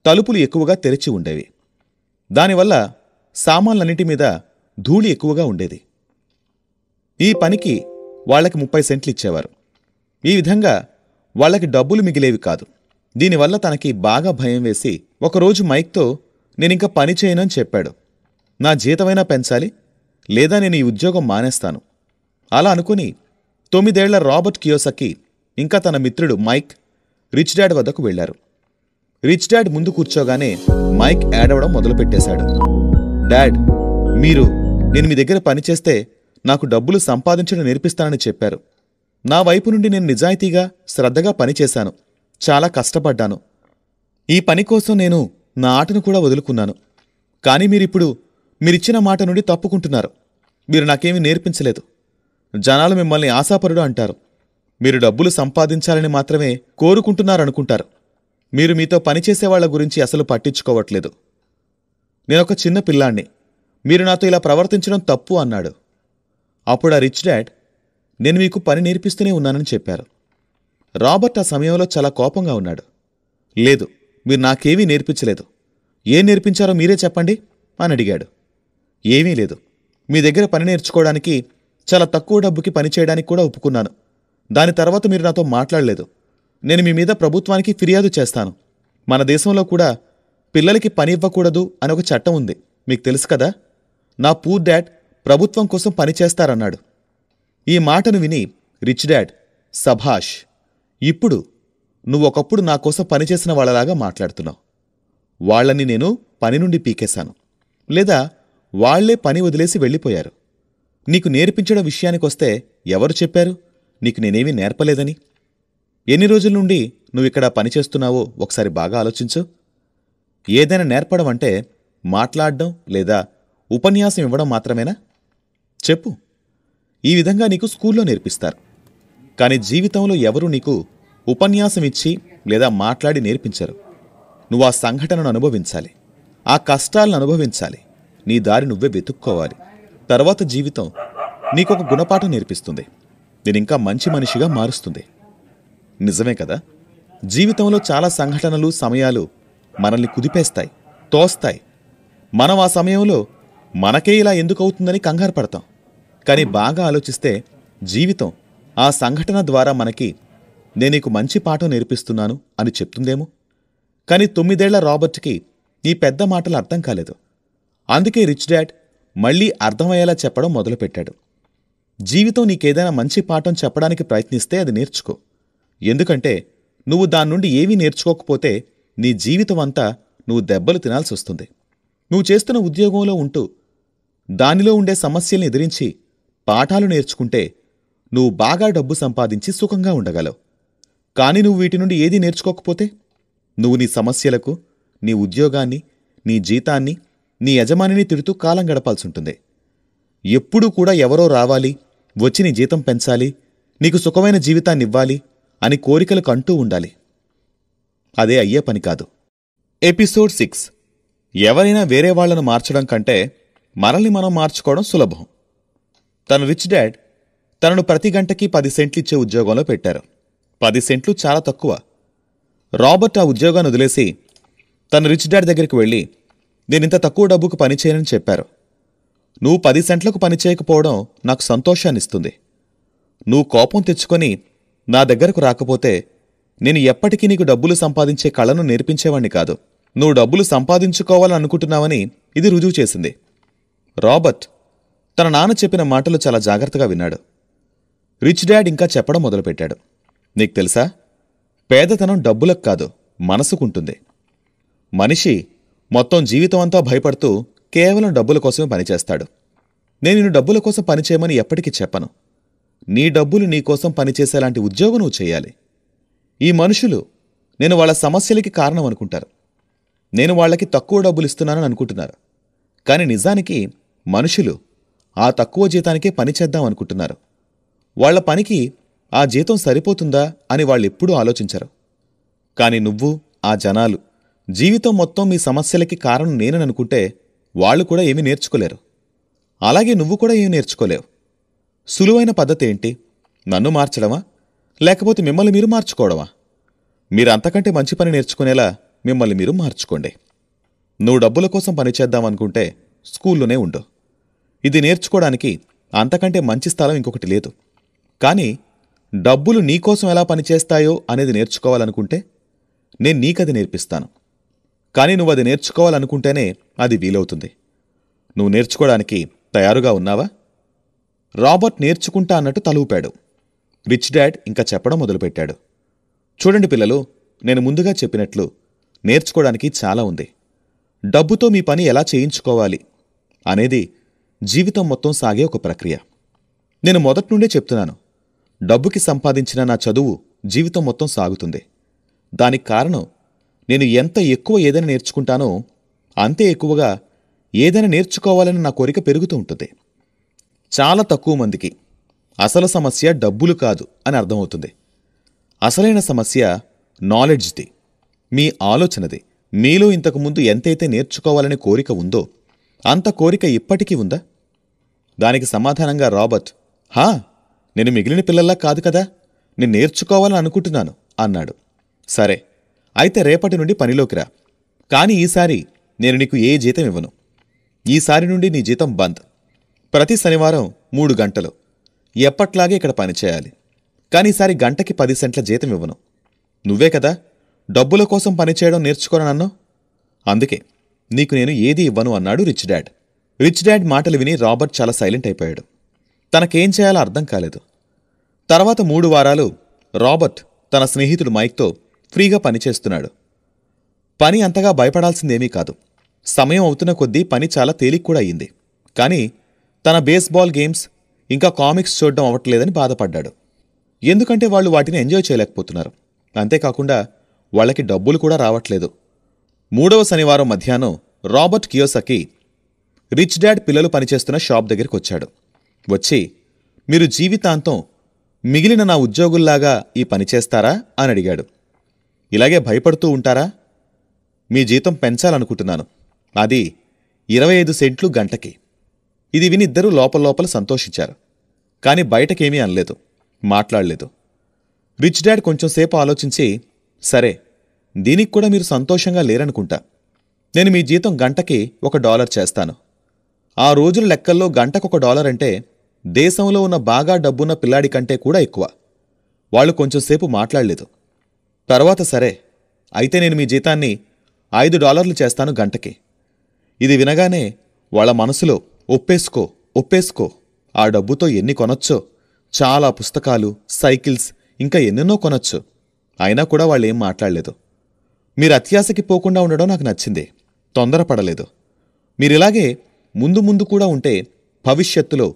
తలుపులు ఎక్కువగా తెరిచి ఉండేవి. దానివల్ల సామాన్లన్నిటి మీద ధూళి ఎక్కువగా ఉండేది. ఈ పనికి వాళ్లకి 30 సెంట్లు ఇచ్చేవారు. ఈ విధంగా వాళ్లకి డబ్బులు మిగిలేవి కాదు. దీనివల్ల తనకి బాగా భయం వేసి ఒకరోజు మైక్తో నేనింక పని చేయనని చెప్పాడు. నా జీతమైనా పెంచాలి, లేదా నేను ఈ ఉద్యోగం మానేస్తాను. అలా అనుకుని 9 ఏళ్ల రాబర్ట్ కియోసకి ఇంకా తన మిత్రుడు మైక్ రిచ్ డాడ్ వద్దకు వెళ్లారు. రిచ్ డాడ్ ముందు కూర్చోగానే మైక్ ఏడవడం మొదలుపెట్టేశాడు. డాడ్, నేను మీ దగ్గర పనిచేస్తే నాకు డబ్బులు సంపాదించడం నేర్పిస్తానని చెప్పారు. నా వైపు నుండి నేను నిజాయితీగా శ్రద్ధగా పనిచేశాను. చాలా కష్టపడ్డాను. ఈ పని కోసం నేను నా ఆటను కూడా వదులుకున్నాను. కానీ మీరిచ్చిన మాట నుండి తప్పుకుంటున్నారు. మీరు నాకేమీ నేర్పించలేదు. జనాలు మిమ్మల్ని ఆశాపరుడు అంటారు. మీరు డబ్బులు సంపాదించాలని మాత్రమే కోరుకుంటున్నారనుకుంటారు. మీరు మీతో పనిచేసేవాళ్ల గురించి అసలు పట్టించుకోవట్లేదు. నేనొక చిన్న పిల్లాణ్ణి. మీరు నాతో ఇలా ప్రవర్తించడం తప్పు అన్నాడు. అప్పుడు ఆ రిచ్ డాడ్, నేను మీకు పని నేర్పిస్తూనే ఉన్నానని చెప్పారు. రాబర్ట్ ఆ సమయంలో చాలా కోపంగా ఉన్నాడు. లేదు, మీరు నాకేమీ నేర్పించలేదు. ఏం నేర్పించారో మీరే చెప్పండి అని అడిగాడు. ఏమీ లేదు. మీ దగ్గర పని నేర్చుకోవడానికి చాలా తక్కువ డబ్బుకి పనిచేయడానికి కూడా ఒప్పుకున్నాను. దాని తర్వాత మీరు నాతో మాట్లాడలేదు. నేను మీ మీద ప్రభుత్వానికి ఫిర్యాదు చేస్తాను. మన దేశంలో కూడా పిల్లలకి పని ఇవ్వకూడదు అని ఒక చట్టం ఉంది. మీకు తెలుసు కదా. నా పూర్ డాడ్ ప్రభుత్వం కోసం పనిచేస్తారన్నాడు. ఈ మాటను విని రిచ్ డాడ్, సభాష్, ఇప్పుడు నువ్వొకప్పుడు నా కోసం పనిచేసిన వాళ్ళలాగా మాట్లాడుతున్నావు. వాళ్లని నేను పని నుండి పీకేశాను, లేదా వాళ్లే పని వదిలేసి వెళ్ళిపోయారు. నీకు నేర్పించడం విషయానికొస్తే ఎవరు చెప్పారు నీకు నేనేమీ నేర్పలేదని? ఎన్ని రోజుల నుండి నువ్విక్కడ పనిచేస్తున్నావో ఒకసారి బాగా ఆలోచించు. ఏదైనా నేర్పడం అంటే మాట్లాడడం లేదా ఉపన్యాసం ఇవ్వడం మాత్రమేనా? చెప్పు. ఈ విధంగా నీకు స్కూల్లో నేర్పిస్తారు. కానీ జీవితంలో ఎవరూ నీకు ఉపన్యాసం ఇచ్చి లేదా మాట్లాడి నేర్పించరు. నువ్వు ఆ సంఘటనను అనుభవించాలి, ఆ కష్టాలను అనుభవించాలి, నీ దారి నువ్వే వెతుక్కోవాలి. తర్వాత జీవితం నీకొక గుణపాఠం నేర్పిస్తుంది. నేనింకా మంచి మనిషిగా మారుస్తుంది. నిజమే కదా. జీవితంలో చాలా సంఘటనలు, సమయాలు మనల్ని కుదిపేస్తాయి, తోస్తాయి. మనం ఆ సమయంలో మనకే ఇలా ఎందుకవుతుందని కంగారు పడతాం. కానీ బాగా ఆలోచిస్తే జీవితం ఆ సంఘటన ద్వారా మనకి నేనీకు మంచి పాఠం నేర్పిస్తున్నాను అని చెప్తుందేమో. కానీ 9 ఏళ్ల రాబర్ట్కి ఈ పెద్ద మాటలు అర్థం కాలేదు. అందుకే రిచ్ డాడ్ మళ్లీ అర్థమయ్యేలా చెప్పడం మొదలుపెట్టాడు. జీవితం నీకేదైనా మంచి పాఠం చెప్పడానికి ప్రయత్నిస్తే అది నేర్చుకో. ఎందుకంటే నువ్వు దాని నుండి ఏమీ నేర్చుకోకపోతే నీ జీవితం అంతా నువ్వు దెబ్బలు తినాల్సి వస్తుంది. నువ్వు చేస్తున్న ఉద్యోగంలో ఉంటూ దానిలో ఉండే సమస్యల్ని ఎదిరించి పాఠాలు నేర్చుకుంటే నువ్వు బాగా డబ్బు సంపాదించి సుఖంగా ఉండగలవు. కానీ నువ్వు వీటి నుండి ఏదీ నేర్చుకోకపోతే నువ్వు నీ సమస్యలకు, నీ ఉద్యోగాన్ని, నీ జీతాన్ని, నీ యజమానిని తిడుతూ కాలం గడపాల్సుంటుంది. ఎప్పుడూ కూడా ఎవరో రావాలి, వచ్చి నీ జీతం పెంచాలి, నీకు సుఖమైన జీవితాన్నివ్వాలి అని కోరికలు కంటూ ఉండాలి. అదే అయ్యే పని కాదు. ఎపిసోడ్ 6. ఎవరైనా వేరే వాళ్లను మార్చడం కంటే మనల్ని మనం మార్చుకోవడం సులభం. తన రిచ్ డాడ్ తనను ప్రతి గంటకి 10 సెంట్లు ఇచ్చే ఉద్యోగంలో పెట్టారు. 10 సెంట్లు చాలా తక్కువ. రాబర్ట్ ఆ ఉద్యోగాన్ని వదిలేసి తన రిచ్ డాడ్ దగ్గరికి వెళ్ళి, నేనింత తక్కువ డబ్బుకు పనిచేయనని చెప్పారు. నువ్వు 10 సెంట్లకు పనిచేయకపోవడం నాకు సంతోషాన్నిస్తుంది. నువ్వు కోపం తెచ్చుకొని నా దగ్గరకు రాకపోతే నేను ఎప్పటికీ నీకు డబ్బులు సంపాదించే కళను నేర్పించేవాణ్ణి కాదు. నువ్వు డబ్బులు సంపాదించుకోవాలనుకుంటున్నావని ఇది రుజువు చేసింది. రాబర్ట్ తన నాన్న చెప్పిన మాటలు చాలా జాగ్రత్తగా విన్నాడు. రిచ్ డాడ్ ఇంకా చెప్పడం మొదలుపెట్టాడు. నీకు తెలుసా, పేదతనం డబ్బులకు కాదు, మనసుకుంటుంది. మనిషి మొత్తం జీవితమంతా భయపడుతూ కేవలం డబ్బుల కోసమే పనిచేస్తాడు. నేను నిన్ను డబ్బుల కోసం పనిచేయమని ఎప్పటికీ చెప్పను. నీ డబ్బులు నీకోసం పనిచేసేలాంటి ఉద్యోగం నువ్వు చేయాలి. ఈ మనుషులు నేను వాళ్ళ సమస్యలకి కారణం అనుకుంటారు. నేను వాళ్లకి తక్కువ డబ్బులు ఇస్తున్నానని అనుకుంటున్నారు. కానీ నిజానికి మనుషులు ఆ తక్కువ జీతానికే పనిచేద్దాం అనుకుంటున్నారు. వాళ్ల పనికి ఆ జీతం సరిపోతుందా అని వాళ్ళెప్పుడూ ఆలోచించరు. కాని నువ్వు, ఆ జనాలు జీవితం మొత్తం మీ సమస్యలకి కారణం నేనని అనుకుంటే వాళ్లు కూడా ఏమీ నేర్చుకోలేరు. అలాగే నువ్వు కూడా ఏమీ నేర్చుకోలేవు. సులువైన పద్ధతి ఏంటి? నన్ను మార్చడమా, లేకపోతే మిమ్మల్ని మీరు మార్చుకోవడమా? మీరంతకంటే మంచి పని నేర్చుకునేలా మిమ్మల్ని మీరు మార్చుకోండి. నువ్వు డబ్బుల కోసం పనిచేద్దామనుకుంటే స్కూల్లోనే ఉండు. ఇది నేర్చుకోవడానికి అంతకంటే మంచి స్థలం ఇంకొకటి లేదు. కానీ డబ్బులు నీకోసం ఎలా పనిచేస్తాయో అనేది నేర్చుకోవాలనుకుంటే నేను నీకది నేర్పిస్తాను. కానీ నువ్వది నేర్చుకోవాలనుకుంటేనే అది వీలవుతుంది. నువ్వు నేర్చుకోవడానికి తయారుగా ఉన్నావా? రాబర్ట్ నేర్చుకుంటా అన్నట్టు తల ఊపాడు. రిచ్ డాడ్ ఇంకా చెప్పడం మొదలుపెట్టాడు. చూడండి పిల్లలు, నేను ముందుగా చెప్పినట్లు నేర్చుకోవడానికి చాలా ఉంది. డబ్బుతో మీ పని ఎలా చేయించుకోవాలి అనేది జీవితం మొత్తం సాగే ఒక ప్రక్రియ. నేను మొదటి నుండే చెప్తున్నాను, డబ్బుకి సంపాదించిన నా చదువు జీవితం మొత్తం సాగుతుంది. దానికి కారణం నేను ఎంత ఎక్కువ ఏదైనా నేర్చుకుంటానో అంతే ఎక్కువగా ఏదైనా నేర్చుకోవాలని నా కోరిక పెరుగుతూ ఉంటుంది. చాలా తక్కువ మందికి అసలు సమస్య డబ్బులు కాదు అని అర్థమవుతుంది. అసలైన సమస్య నాలెడ్జ్ది, మీ ఆలోచనది. మీలో ఇంతకుముందు ఎంతైతే నేర్చుకోవాలనే కోరిక ఉందో అంత కోరిక ఇప్పటికీ ఉందా? దానికి సమాధానంగా రాబర్ట్, నేను మిగిలిన పిల్లల్లా కాదు కదా, నేను నేర్చుకోవాలని అనుకుంటున్నాను అన్నాడు. సరే, అయితే రేపటి నుండి పనిలోకి రా. కానీ ఈసారి నేను నీకు ఏ జీతం ఇవ్వను. ఈసారి నుండి నీ జీతం బంద్. ప్రతి శనివారం 3 గంటలు ఎప్పట్లాగే ఇక్కడ పనిచేయాలి. కానీ ఈసారి గంటకి 10 సెంట్ల జీతం ఇవ్వను. నువ్వే కదా డబ్బుల కోసం పనిచేయడం నేర్చుకోనన్నావు, అందుకే నీకు నేను ఏదీ ఇవ్వను అన్నాడు రిచ్ డాడ్. రిచ్ డాడ్ మాటలు విని రాబర్ట్ చాలా సైలెంట్ అయిపోయాడు. తనకేం చేయాలో అర్థం కాలేదు. తర్వాత 3 వారాలు రాబర్ట్ తన స్నేహితుడు మైక్తో ఫ్రీగా పనిచేస్తున్నాడు. పని అంతగా భయపడాల్సిందేమీ కాదు. సమయం అవుతున్న కొద్దీ పని చాలా తేలిక కూడా అయింది. కానీ తన బేస్బాల్ గేమ్స్ ఇంకా కామిక్స్ చూడడం అవ్వట్లేదని బాధపడ్డాడు. ఎందుకంటే వాళ్ళు వాటిని ఎంజాయ్ చేయలేకపోతున్నారు. అంతేకాకుండా వాళ్ళకి డబ్బులు కూడా రావట్లేదు. 3వ శనివారం మధ్యాహ్నం రాబర్ట్ కియోసకి రిచ్ డాడ్ పిల్లలు పనిచేస్తున్న షాప్ దగ్గరికి వచ్చాడు. వచ్చి, మీరు జీవితాంతం మిగిలిన నా ఉద్యోగుల్లాగా ఈ పని చేస్తారా అని అడిగాడు. ఇలాగే భయపడుతూ ఉంటారా? మీ జీతం పెంచాలనుకుంటున్నాను. అది 25 సెంట్లు గంటకి. ఇది విని ఇద్దరూ లోపల సంతోషించారు. కాని బయటకేమీ అనలేదు, మాట్లాడలేదు. రిచ్ డాడ్ కొంచెంసేపు ఆలోచించి, సరే, దీనికి కూడా మీరు సంతోషంగా లేరనుకుంటా. నేను మీ జీతం గంటకి $1 చేస్తాను. ఆ రోజుల లెక్కల్లో గంటకు $1 అంటే దేశంలో ఉన్న బాగా డబ్బున్న పిల్లాడి కంటే కూడా ఎక్కువ. వాళ్ళు కొంచెంసేపు మాట్లాడలేదు. తర్వాత సరే, అయితే నేను మీ జీతాన్ని $5 చేస్తాను గంటకి. ఇది వినగానే వాళ్ళ మనసులో ఒప్పేసుకో, ఆ డబ్బుతో ఎన్ని కొనొచ్చో, చాలా పుస్తకాలు, సైకిల్స్, ఇంకా ఎన్నెన్నో కొనొచ్చు. అయినా కూడా వాళ్ళేం మాట్లాడలేదు. మీరు అత్యాశకి పోకుండా ఉండడం నాకు నచ్చింది. తొందరపడలేదు. మీరిలాగే ముందు కూడా ఉంటే భవిష్యత్తులో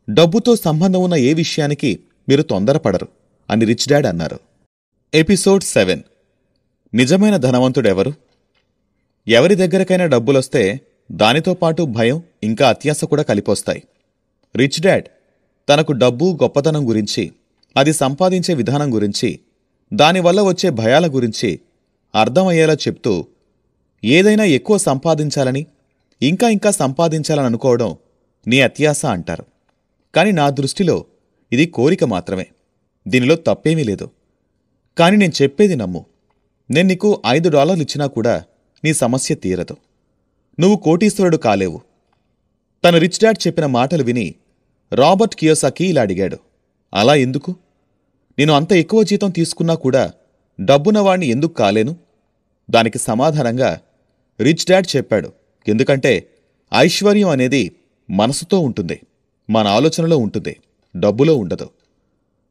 డబ్బుతో సంబంధం ఉన్న ఏ విషయానికి మీరు తొందరపడరు అని రిచ్ డాడ్ అన్నారు. ఎపిసోడ్ 7. నిజమైన ధనవంతుడెవరు? ఎవరి దగ్గరకైనా డబ్బులొస్తే దానితో పాటు భయం ఇంకా అత్యాశ కూడా కలిపొస్తాయి. రిచ్ డాడ్ తనకు డబ్బు గొప్పతనం గురించి, అది సంపాదించే విధానం గురించి, దానివల్ల వచ్చే భయాల గురించి అర్థమయ్యేలా చెప్తూ, ఏదైనా ఎక్కువ సంపాదించాలని, ఇంకా సంపాదించాలని అనుకోవడం నీ అత్యాశ అంటారు. కాని నా దృష్టిలో ఇది కోరిక మాత్రమే. దీనిలో తప్పేమీ లేదు. కాని నేను చెప్పేది నమ్ము. నేను నీకు $5 ఇచ్చినా కూడా నీ సమస్య తీరదు. నువ్వు కోటీశ్వరుడు కాలేవు. తన రిచ్ డాడ్ చెప్పిన మాటలు విని రాబర్ట్ కియోసాకి ఇలా అడిగాడు, అలా ఎందుకు? నేను అంత ఎక్కువ జీతం తీసుకున్నా కూడా డబ్బున్నవాణ్ణి ఎందుకు కాలేను? దానికి సమాధానంగా రిచ్ డాడ్ చెప్పాడు, ఎందుకంటే ఐశ్వర్యం అనేది మనసుతో ఉంటుంది, మన ఆలోచనలో ఉంటుంది, డబ్బులో ఉండదు.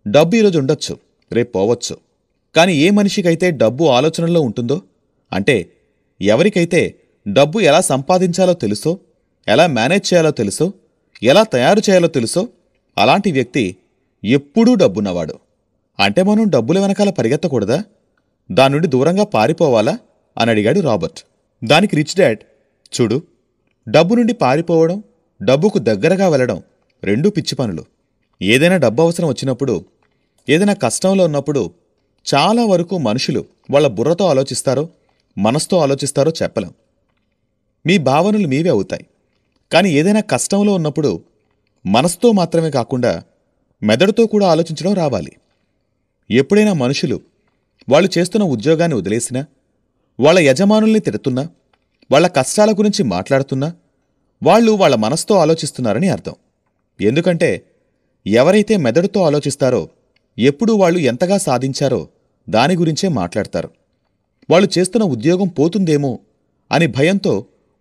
డబ్బు ఈరోజు ఉండొచ్చు, రేపు పోవచ్చు. కాని ఏ మనిషికైతే డబ్బు ఆలోచనలో ఉంటుందో, అంటే ఎవరికైతే డబ్బు ఎలా సంపాదించాలో తెలుసో, ఎలా మేనేజ్ చేయాలో తెలుసో, ఎలా తయారు చేయాలో తెలుసో, అలాంటి వ్యక్తి ఎప్పుడూ డబ్బున్నవాడు. అంటే మనం డబ్బుల వెనకాల పరిగెత్తకూడదా? దాని నుండి దూరంగా పారిపోవాలా అని అడిగాడు రాబర్ట్. దానికి రిచ్ డాడ్, చూడు, డబ్బు నుండి పారిపోవడం, డబ్బుకు దగ్గరగా వెళ్లడం రెండూ పిచ్చి పనులు. ఏదైనా డబ్బు అవసరం వచ్చినప్పుడు, ఏదైనా కష్టంలో ఉన్నప్పుడు చాలా వరకు మనుషులు వాళ్ళ బుర్రతో ఆలోచిస్తారో మనసుతో ఆలోచిస్తారో చెప్పలేం. మీ భావనలు మీవే అవుతాయి. కానీ ఏదైనా కష్టంలో ఉన్నప్పుడు మనసుతో మాత్రమే కాకుండా మెదడుతో కూడా ఆలోచించడం రావాలి. ఎప్పుడైనా మనుషులు వాళ్ళు చేస్తున్న ఉద్యోగాన్ని వదిలేసినా, వాళ్ళ యజమానుల్ని తిడుతున్నా, వాళ్ళ కష్టాల గురించి మాట్లాడుతున్నా వాళ్ళు వాళ్ళ మనసుతో ఆలోచిస్తున్నారని అర్థం. ఎందుకంటే ఎవరైతే మెదడుతో ఆలోచిస్తారో ఎప్పుడూ వాళ్ళు ఎంతగా సాధించారో దాని గురించే మాట్లాడతారు. వాళ్ళు చేస్తున్న ఉద్యోగం పోతుందేమో అని భయంతో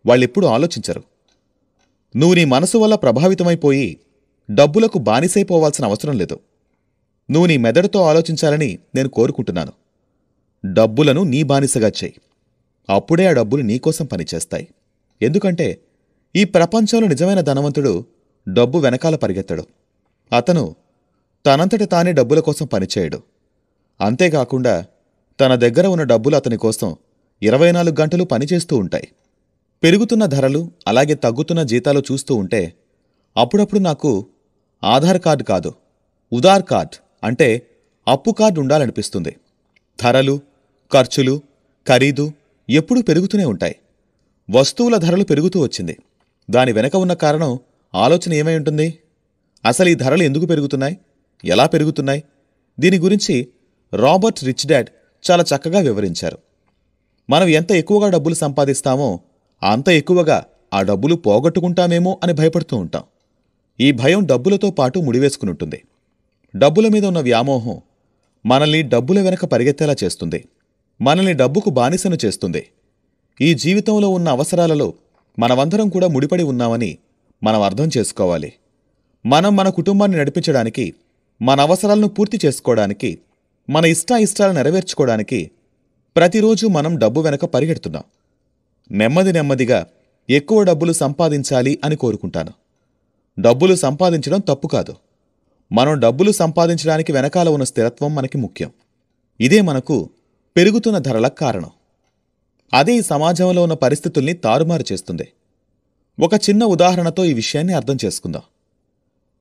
వాళ్ళెప్పుడూ ఆలోచించరు. నువ్వు నీ మనసు వల్ల ప్రభావితమైపోయి డబ్బులకు బానిసైపోవాల్సిన అవసరం లేదు. నువ్వు నీ మెదడుతో ఆలోచించాలని నేను కోరుకుంటున్నాను. డబ్బులను నీ బానిసగా చెయ్యి. అప్పుడే ఆ డబ్బులు నీకోసం పనిచేస్తాయి. ఎందుకంటే ఈ ప్రపంచంలో నిజమైన ధనవంతుడు డబ్బు వెనకాల పరిగెత్తడు. అతను తనంతట తానే డబ్బుల కోసం పనిచేయడు. అంతేకాకుండా తన దగ్గర ఉన్న డబ్బులు అతని కోసం 24 గంటలు పనిచేస్తూ ఉంటాయి. పెరుగుతున్న ధరలు అలాగే తగ్గుతున్న జీతాలు చూస్తూ ఉంటే అప్పుడప్పుడు నాకు ఆధార్ కార్డు కాదు, ఉదార్ కార్డ్ అంటే అప్పు కార్డు ఉండాలనిపిస్తుంది. ధరలు, ఖర్చులు, ఖరీదు ఎప్పుడూ పెరుగుతూనే ఉంటాయి. వస్తువుల ధరలు పెరుగుతూ వచ్చింది. దాని వెనక ఉన్న కారణం ఆలోచన ఏమై ఉంటుంది? అసలు ఈ ధరలు ఎందుకు పెరుగుతున్నాయి, ఎలా పెరుగుతున్నాయి? దీని గురించి రాబర్ట్ రిచ్ డాడ్ చాలా చక్కగా వివరించారు. మనం ఎంత ఎక్కువగా డబ్బులు సంపాదిస్తామో అంత ఎక్కువగా ఆ డబ్బులు పోగొట్టుకుంటామేమో అని భయపడుతూ ఉంటాం. ఈ భయం డబ్బులతో పాటు ముడివేసుకునుంటుంది. డబ్బుల మీద ఉన్న వ్యామోహం మనల్ని డబ్బుల వెనక పరిగెత్తేలా చేస్తుంది. మనల్ని డబ్బుకు బానిసను చేస్తుంది. ఈ జీవితంలో ఉన్న అవసరాలలో మనమందరం కూడా ముడిపడి ఉన్నామని మనం అర్థం చేసుకోవాలి. మనం మన కుటుంబాన్ని నడిపించడానికి, మన అవసరాలను పూర్తి చేసుకోవడానికి, మన ఇష్టాలు నెరవేర్చుకోవడానికి ప్రతిరోజు మనం డబ్బు వెనక పరిగెడుతున్నాం. నెమ్మదిగా ఎక్కువ డబ్బులు సంపాదించాలి అని కోరుకుంటాను. డబ్బులు సంపాదించడం తప్పు కాదు. మనం డబ్బులు సంపాదించడానికి వెనకాల ఉన్న స్థిరత్వం మనకి ముఖ్యం. ఇదే మనకు పెరుగుతున్న ధరల కారణం. అదే ఈ సమాజంలో ఉన్న పరిస్థితుల్ని తారుమారు చేస్తుంది. ఒక చిన్న ఉదాహరణతో ఈ విషయాన్ని అర్థం చేసుకుందాం.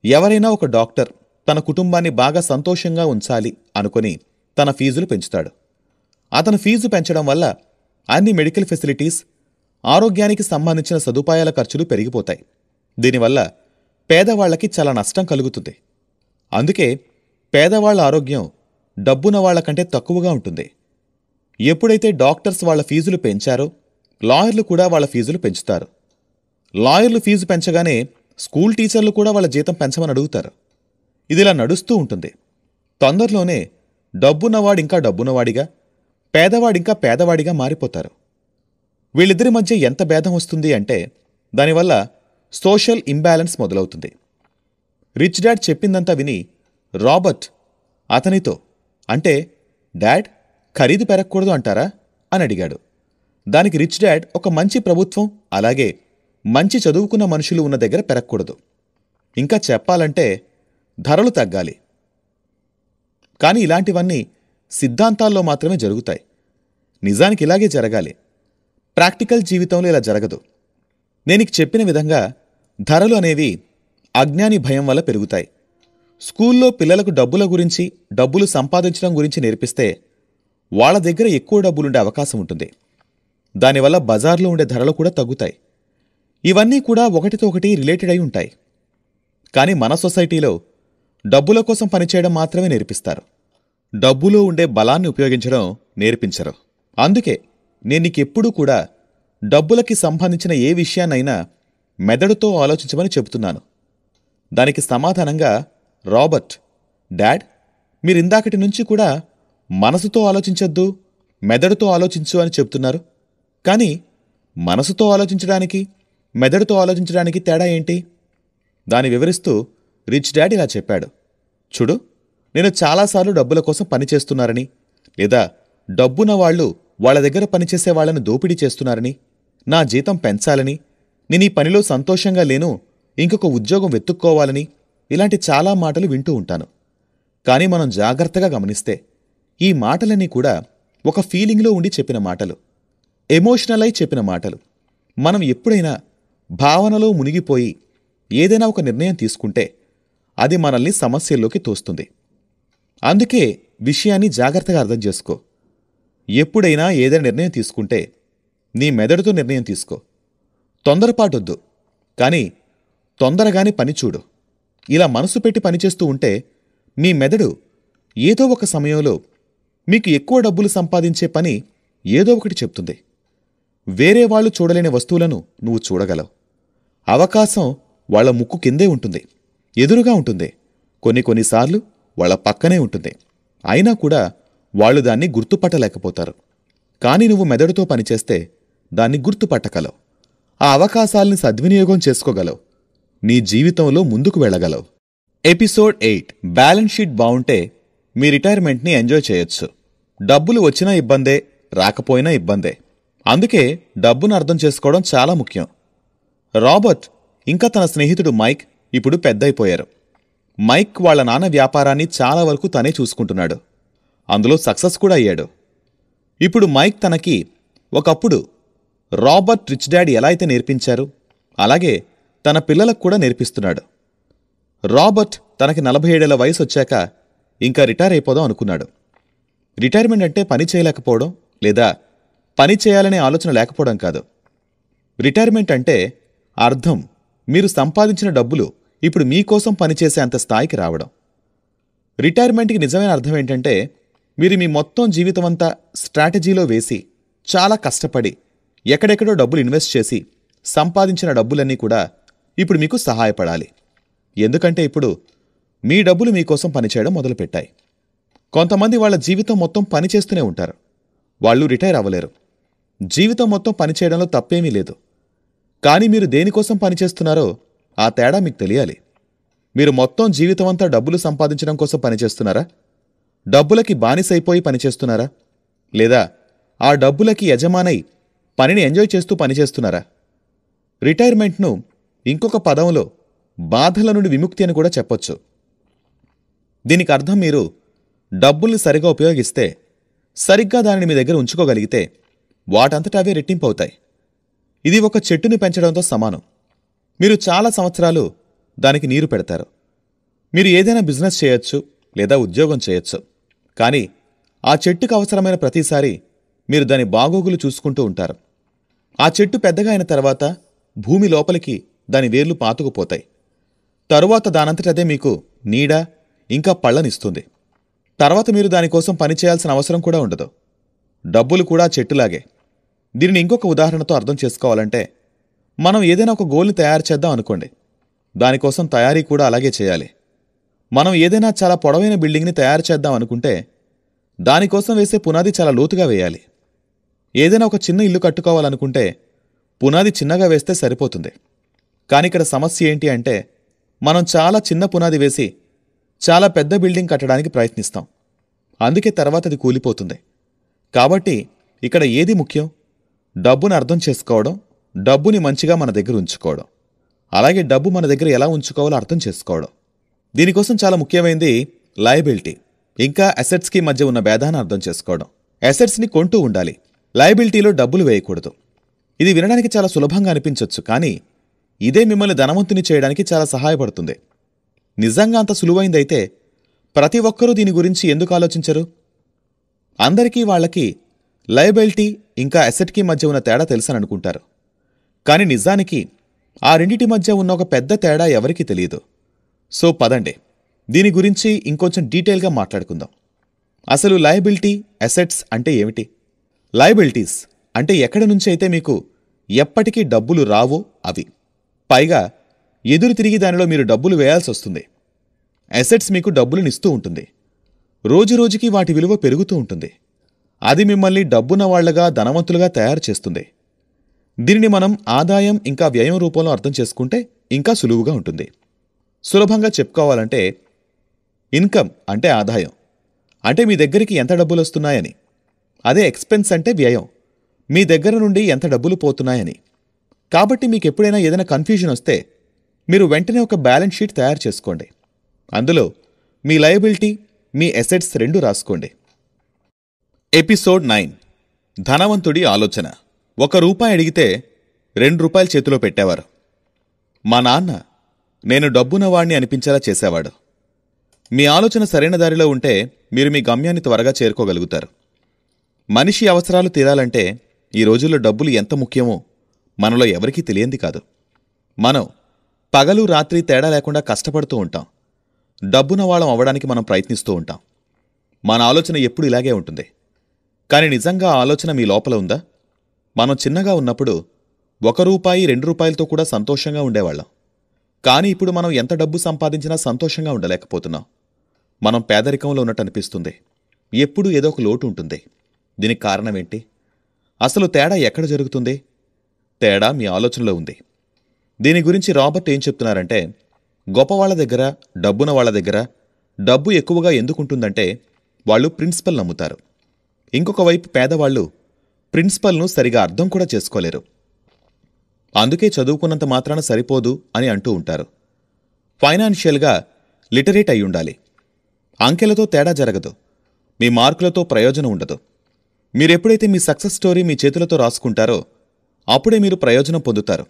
ఎవరైనా ఒక డాక్టర్ తన కుటుంబాన్ని బాగా సంతోషంగా ఉంచాలి అనుకుని తన ఫీజులు పెంచుతాడు. అతను ఫీజు పెంచడం వల్ల అన్ని మెడికల్ ఫెసిలిటీస్, ఆరోగ్యానికి సంబంధించిన సదుపాయాల ఖర్చులు పెరిగిపోతాయి. దీనివల్ల పేదవాళ్లకి చాలా నష్టం కలుగుతుంది. అందుకే పేదవాళ్ల ఆరోగ్యం డబ్బున్న వాళ్లకంటే తక్కువగా ఉంటుంది. ఎప్పుడైతే డాక్టర్స్ వాళ్ల ఫీజులు పెంచారో లాయర్లు కూడా వాళ్ల ఫీజులు పెంచుతారు. లాయర్లు ఫీజు పెంచగానే స్కూల్ టీచర్లు కూడా వాళ్ళ జీతం పెంచమని అడుగుతారు. ఇదిలా నడుస్తూ ఉంటుంది. తొందరలోనే డబ్బున్నవాడింకా డబ్బున్నవాడిగా, పేదవాడింకా పేదవాడిగా మారిపోతారు. వీళ్ళిద్దరి మధ్య ఎంత భేదం వస్తుంది అంటే దానివల్ల సోషల్ ఇంబ్యాలెన్స్ మొదలవుతుంది. రిచ్ డాడ్ చెప్పిందంతా విని రాబర్ట్ అతనితో, అంటే డాడ్, ఖరీదు పెరగకూడదు అంటారా అని అడిగాడు. దానికి రిచ్ డాడ్, ఒక మంచి ప్రభుత్వం అలాగే మంచి చదువుకున్న మనుషులు ఉన్న దగ్గర పెరగకూడదు. ఇంకా చెప్పాలంటే ధరలు తగ్గాలి. కానీ ఇలాంటివన్నీ సిద్ధాంతాల్లో మాత్రమే జరుగుతాయి. నిజానికి ఇలాగే జరగాలి. ప్రాక్టికల్ జీవితంలో ఇలా జరగదు. నేనికి చెప్పిన విధంగా ధరలు అనేవి అజ్ఞాని భయం వల్ల పెరుగుతాయి. స్కూల్లో పిల్లలకు డబ్బుల గురించి, డబ్బులు సంపాదించడం గురించి నేర్పిస్తే వాళ్ళ దగ్గర ఎక్కువ డబ్బులుండే అవకాశం ఉంటుంది. దానివల్ల బజార్లో ఉండే ధరలు కూడా తగ్గుతాయి. ఇవన్నీ కూడా ఒకటితో ఒకటి రిలేటెడ్ అయి ఉంటాయి. కానీ మన సొసైటీలో డబ్బుల కోసం పనిచేయడం మాత్రమే నేర్పిస్తారు. డబ్బులో ఉండే బలాన్ని ఉపయోగించడం నేర్పించరు. అందుకే నేను నీకెప్పుడూ కూడా డబ్బులకి సంబంధించిన ఏ విషయాన్నైనా మెదడుతో ఆలోచించమని చెబుతున్నాను. దానికి సమాధానంగా రాబర్ట్, డాడ్, మీరిందాకటి నుంచి కూడా మనసుతో ఆలోచించొద్దు, మెదడుతో ఆలోచించు అని చెప్తున్నారు. కానీ మనసుతో ఆలోచించడానికి, మెదడుతో ఆలోచించడానికి తేడా ఏంటి? దాన్ని వివరిస్తూ రిచ్ డాడ్ ఇలా చెప్పాడు. చూడు, నేను చాలాసార్లు డబ్బుల కోసం పనిచేస్తున్నారని, లేదా డబ్బున్న వాళ్ళు వాళ్ల దగ్గర పనిచేసే వాళ్లను దోపిడీ చేస్తున్నారని, నా జీతం పెంచాలని, నేను ఈ పనిలో సంతోషంగా లేను, ఇంకొక ఉద్యోగం వెతుక్కోవాలని ఇలాంటి చాలా మాటలు వింటూ ఉంటాను. కానీ మనం జాగ్రత్తగా గమనిస్తే ఈ మాటలన్నీ కూడా ఒక ఫీలింగ్లో ఉండి చెప్పిన మాటలు, ఎమోషనల్ అయి చెప్పిన మాటలు. మనం ఎప్పుడైనా భావనలో మునిగిపోయి ఏదైనా ఒక నిర్ణయం తీసుకుంటే అది మనల్ని సమస్యల్లోకి తోస్తుంది. అందుకే విషయాన్ని జాగ్రత్తగా అర్థం చేసుకో. ఎప్పుడైనా ఏదైనా నిర్ణయం తీసుకుంటే నీ మెదడుతో నిర్ణయం తీసుకో. తొందరపాటొద్దు, కానీ తొందరగానే పనిచూడు. ఇలా మనసు పెట్టి పనిచేస్తూ ఉంటే మీ మెదడు ఏదో ఒక సమయంలో మీకు ఎక్కువ డబ్బులు సంపాదించే పని ఏదో ఒకటి చెప్తుంది. వేరే వాళ్ళు చూడలేని వస్తువులను నువ్వు చూడగలవు. అవకాశం వాళ్ల ముక్కు కిందే ఉంటుంది, ఎదురుగా ఉంటుంది, కొన్నిసార్లు వాళ్ల పక్కనే ఉంటుంది. అయినా కూడా వాళ్ళు దాన్ని గుర్తుపట్టలేకపోతారు. కాని నువ్వు మెదడుతో పనిచేస్తే దాన్ని గుర్తుపట్టగలవు. ఆ అవకాశాల్ని సద్వినియోగం చేసుకోగలవు. నీ జీవితంలో ముందుకు వెళ్ళగలవు. ఎపిసోడ్ 8 బ్యాలెన్స్ షీట్ బావుంటే మీ రిటైర్మెంట్ని ఎంజాయ్ చేయొచ్చు. డబ్బులు వచ్చినా ఇబ్బందే, రాకపోయినా ఇబ్బందే. అందుకే డబ్బును అర్థం చేసుకోవడం చాలా ముఖ్యం. రాబర్ట్ ఇంకా తన స్నేహితుడు మైక్ ఇప్పుడు పెద్దయిపోయారు. మైక్ వాళ్ల నాన్న వ్యాపారాన్ని చాలా వరకు తనే చూసుకుంటున్నాడు. అందులో సక్సెస్ కూడా అయ్యాడు. ఇప్పుడు మైక్ తనకి ఒకప్పుడు రాబర్ట్ రిచ్ డాడ్ ఎలా అయితే నేర్పించారు అలాగే తన పిల్లలకు కూడా నేర్పిస్తున్నాడు. రాబర్ట్ తనకి 47 ఏళ్ల వయసు వచ్చాక ఇంకా రిటైర్ అయిపోదాం అనుకున్నాడు. రిటైర్మెంట్ అంటే పని చేయలేకపోవడం లేదా పని చేయాలనే ఆలోచన లేకపోవడం కాదు. రిటైర్మెంట్ అంటే అర్థం మీరు సంపాదించిన డబ్బులు ఇప్పుడు మీకోసం పనిచేసే అంత స్థాయికి రావడం. రిటైర్మెంట్కి నిజమైన అర్థం ఏంటంటే మీరు మీ మొత్తం జీవితమంతా స్ట్రాటజీలో వేసి చాలా కష్టపడి ఎక్కడెక్కడో డబ్బులు ఇన్వెస్ట్ చేసి సంపాదించిన డబ్బులన్నీ కూడా ఇప్పుడు మీకు సహాయపడాలి. ఎందుకంటే ఇప్పుడు మీ డబ్బులు మీకోసం పనిచేయడం మొదలుపెట్టాయి. కొంతమంది వాళ్ల జీవితం మొత్తం పనిచేస్తూనే ఉంటారు. వాళ్ళు రిటైర్ అవ్వలేరు. జీవితం మొత్తం పనిచేయడంలో తప్పేమీ లేదు. కానీ మీరు దేనికోసం పనిచేస్తున్నారో ఆ తేడా మీకు తెలియాలి. మీరు మొత్తం జీవితమంతా డబ్బులు సంపాదించడం కోసం పనిచేస్తున్నారా? డబ్బులకి బానిసైపోయి పనిచేస్తున్నారా? లేదా ఆ డబ్బులకి యజమానై పనిని ఎంజాయ్ చేస్తూ పనిచేస్తున్నారా? రిటైర్మెంట్ను ఇంకొక పదంలో బాధల నుండి విముక్తి అని కూడా చెప్పొచ్చు. దీనికి అర్థం మీరు డబ్బుల్ని సరిగా ఉపయోగిస్తే, సరిగ్గా దానిని మీ దగ్గర ఉంచుకోగలిగితే వాటంతటా అవే రెట్టింపవుతాయి. ఇది ఒక చెట్టుని పెంచడంతో సమానం. మీరు చాలా సంవత్సరాలు దానికి నీరు పెడతారు. మీరు ఏదైనా బిజినెస్ చేయొచ్చు లేదా ఉద్యోగం చేయొచ్చు. కానీ ఆ చెట్టుకు అవసరమైన ప్రతిసారి మీరు దాని బాగోగులు చూసుకుంటూ ఉంటారు. ఆ చెట్టు పెద్దగా అయిన తర్వాత భూమి లోపలికి దాని వేర్లు పాతుకుపోతాయి. తరువాత దానంతటదే మీకు నీడ ఇంకా పళ్ళనిస్తుంది. తర్వాత మీరు దానికోసం పనిచేయాల్సిన అవసరం కూడా ఉండదు. డబ్బులు కూడా చెట్టులాగే. దీనిని ఇంకొక ఉదాహరణతో అర్థం చేసుకోవాలంటే, మనం ఏదైనా ఒక గోల్ని తయారు చేద్దాం అనుకోండి. దానికోసం తయారీ కూడా అలాగే చేయాలి. మనం ఏదైనా చాలా పొడవైన బిల్డింగ్ని తయారు చేద్దాం అనుకుంటే దానికోసం వేసే పునాది చాలా లోతుగా వేయాలి. ఏదైనా ఒక చిన్న ఇల్లు కట్టుకోవాలనుకుంటే పునాది చిన్నగా వేస్తే సరిపోతుంది. కానిక్కడ సమస్య ఏంటి అంటే, మనం చాలా చిన్న పునాది వేసి చాలా పెద్ద బిల్డింగ్ కట్టడానికి ప్రయత్నిస్తాం. అందుకే తర్వాత అది కూలిపోతుంది. కాబట్టి ఇక్కడ ఏది ముఖ్యం? డబ్బును అర్థం చేసుకోవడం, డబ్బుని మంచిగా మన దగ్గర ఉంచుకోవడం, అలాగే డబ్బు మన దగ్గర ఎలా ఉంచుకోవాలో అర్థం చేసుకోవడం. దీనికోసం చాలా ముఖ్యమైనది లయబిలిటీ ఇంకా అసెట్స్కి మధ్య ఉన్న భేదాన్ని అర్థం చేసుకోవడం. అసెట్స్ని కొంటూ ఉండాలి, లయబిలిటీలో డబ్బులు వేయకూడదు. ఇది వినడానికి చాలా సులభంగా అనిపించవచ్చు, కానీ ఇదే మిమ్మల్ని ధనవంతుని చేయడానికి చాలా సహాయపడుతుంది. నిజంగా అంత సులువైందైతే ప్రతి ఒక్కరూ దీని గురించి ఎందుకు ఆలోచించరు? అందరికీ వాళ్లకి లయబిలిటీ ఇంకా అసెట్కి మధ్య ఉన్న తేడా తెలుసని అనుకుంటారు. కానీ నిజానికి ఆ రెండిటి మధ్య ఉన్న ఒక పెద్ద తేడా ఎవరికీ తెలియదు. సో పదండి దీని గురించి ఇంకొంచెం డీటెయిల్గా మాట్లాడుకుందాం. అసలు లయబిలిటీ, అసెట్స్ అంటే ఏమిటి? లయబిలిటీస్ అంటే ఎక్కడి నుంచి అయితే మీకు ఎప్పటికీ డబ్బులు రావో అవి. పైగా ఎదురు తిరిగి దానిలో మీరు డబ్బులు వేయాల్సి వస్తుంది. అసెట్స్ మీకు డబ్బులనిస్తూ ఉంటుంది. రోజురోజుకి వాటి విలువ పెరుగుతూ ఉంటుంది. అది మిమ్మల్ని డబ్బున్నవాళ్లగా, ధనవంతులుగా తయారు చేస్తుంది. దీనిని మనం ఆదాయం ఇంకా వ్యయం రూపంలో అర్థం చేసుకుంటే ఇంకా సులువుగా ఉంటుంది. సులభంగా చెప్పుకోవాలంటే ఇన్కమ్ అంటే ఆదాయం, అంటే మీ దగ్గరికి ఎంత డబ్బులు వస్తున్నాయని. అదే ఎక్స్పెన్స్ అంటే వ్యయం, మీ దగ్గర నుండి ఎంత డబ్బులు పోతున్నాయని. కాబట్టి మీకు ఎప్పుడైనా ఏదైనా కన్ఫ్యూజన్ వస్తే మీరు వెంటనే ఒక బ్యాలెన్స్ షీట్ తయారు చేసుకోండి. అందులో మీ లయబిలిటీ, మీ అసెట్స్ రెండూ రాసుకోండి. ఎపిసోడ్ 9 ధనవంతుడి ఆలోచన. ₹1 అడిగితే ₹2 చేతిలో పెట్టేవారు. మా నాన్న నేను డబ్బున్నవాణ్ణి అనిపించేలా చేసేవాడు. మీ ఆలోచన సరైన దారిలో ఉంటే మీరు మీ గమ్యాన్ని త్వరగా చేరుకోగలుగుతారు. మనిషి అవసరాలు తీరాలంటే ఈ రోజుల్లో డబ్బులు ఎంత ముఖ్యమో మనలో ఎవరికీ తెలియంది కాదు. మనం పగలు రాత్రి తేడా లేకుండా కష్టపడుతూ ఉంటాం. డబ్బున్నవాళ్ళం అవ్వడానికి మనం ప్రయత్నిస్తూ ఉంటాం. మన ఆలోచన ఎప్పుడు ఇలాగే ఉంటుంది. కానీ నిజంగా ఆ ఆలోచన మీ లోపల ఉందా? మనం చిన్నగా ఉన్నప్పుడు ₹1, ₹2తో కూడా సంతోషంగా ఉండేవాళ్ళం. కానీ ఇప్పుడు మనం ఎంత డబ్బు సంపాదించినా సంతోషంగా ఉండలేకపోతున్నాం. మనం పేదరికంలో ఉన్నట్టు అనిపిస్తుంది. ఎప్పుడూ ఏదో ఒక లోటు ఉంటుంది. దీనికి కారణమేంటి? అసలు తేడా ఎక్కడ జరుగుతుంది? తేడా మీ ఆలోచనలో ఉంది. దీని గురించి రాబర్ట్ ఏం చెప్తున్నారంటే, గొప్పవాళ్ల దగ్గర, డబ్బున వాళ్ల దగ్గర డబ్బు ఎక్కువగా ఎందుకుంటుందంటే వాళ్ళు ప్రిన్సిపల్ నమ్ముతారు. ఇంకొక వైపు పేదవాళ్లు ప్రిన్సిపల్ను సరిగా అర్థం కూడా చేసుకోలేరు. అందుకే చదువుకున్నంత మాత్రాన సరిపోదు అని అంటూ ఉంటారు. ఫైనాన్షియల్గా లిటరేట్ అయ్యుండాలి. అంకెలతో తేడా జరగదు. మీ మార్కులతో ప్రయోజనం ఉండదు. మీరెప్పుడైతే మీ సక్సెస్ స్టోరీ మీ చేతులతో రాసుకుంటారో అప్పుడే మీరు ప్రయోజనం పొందుతారు.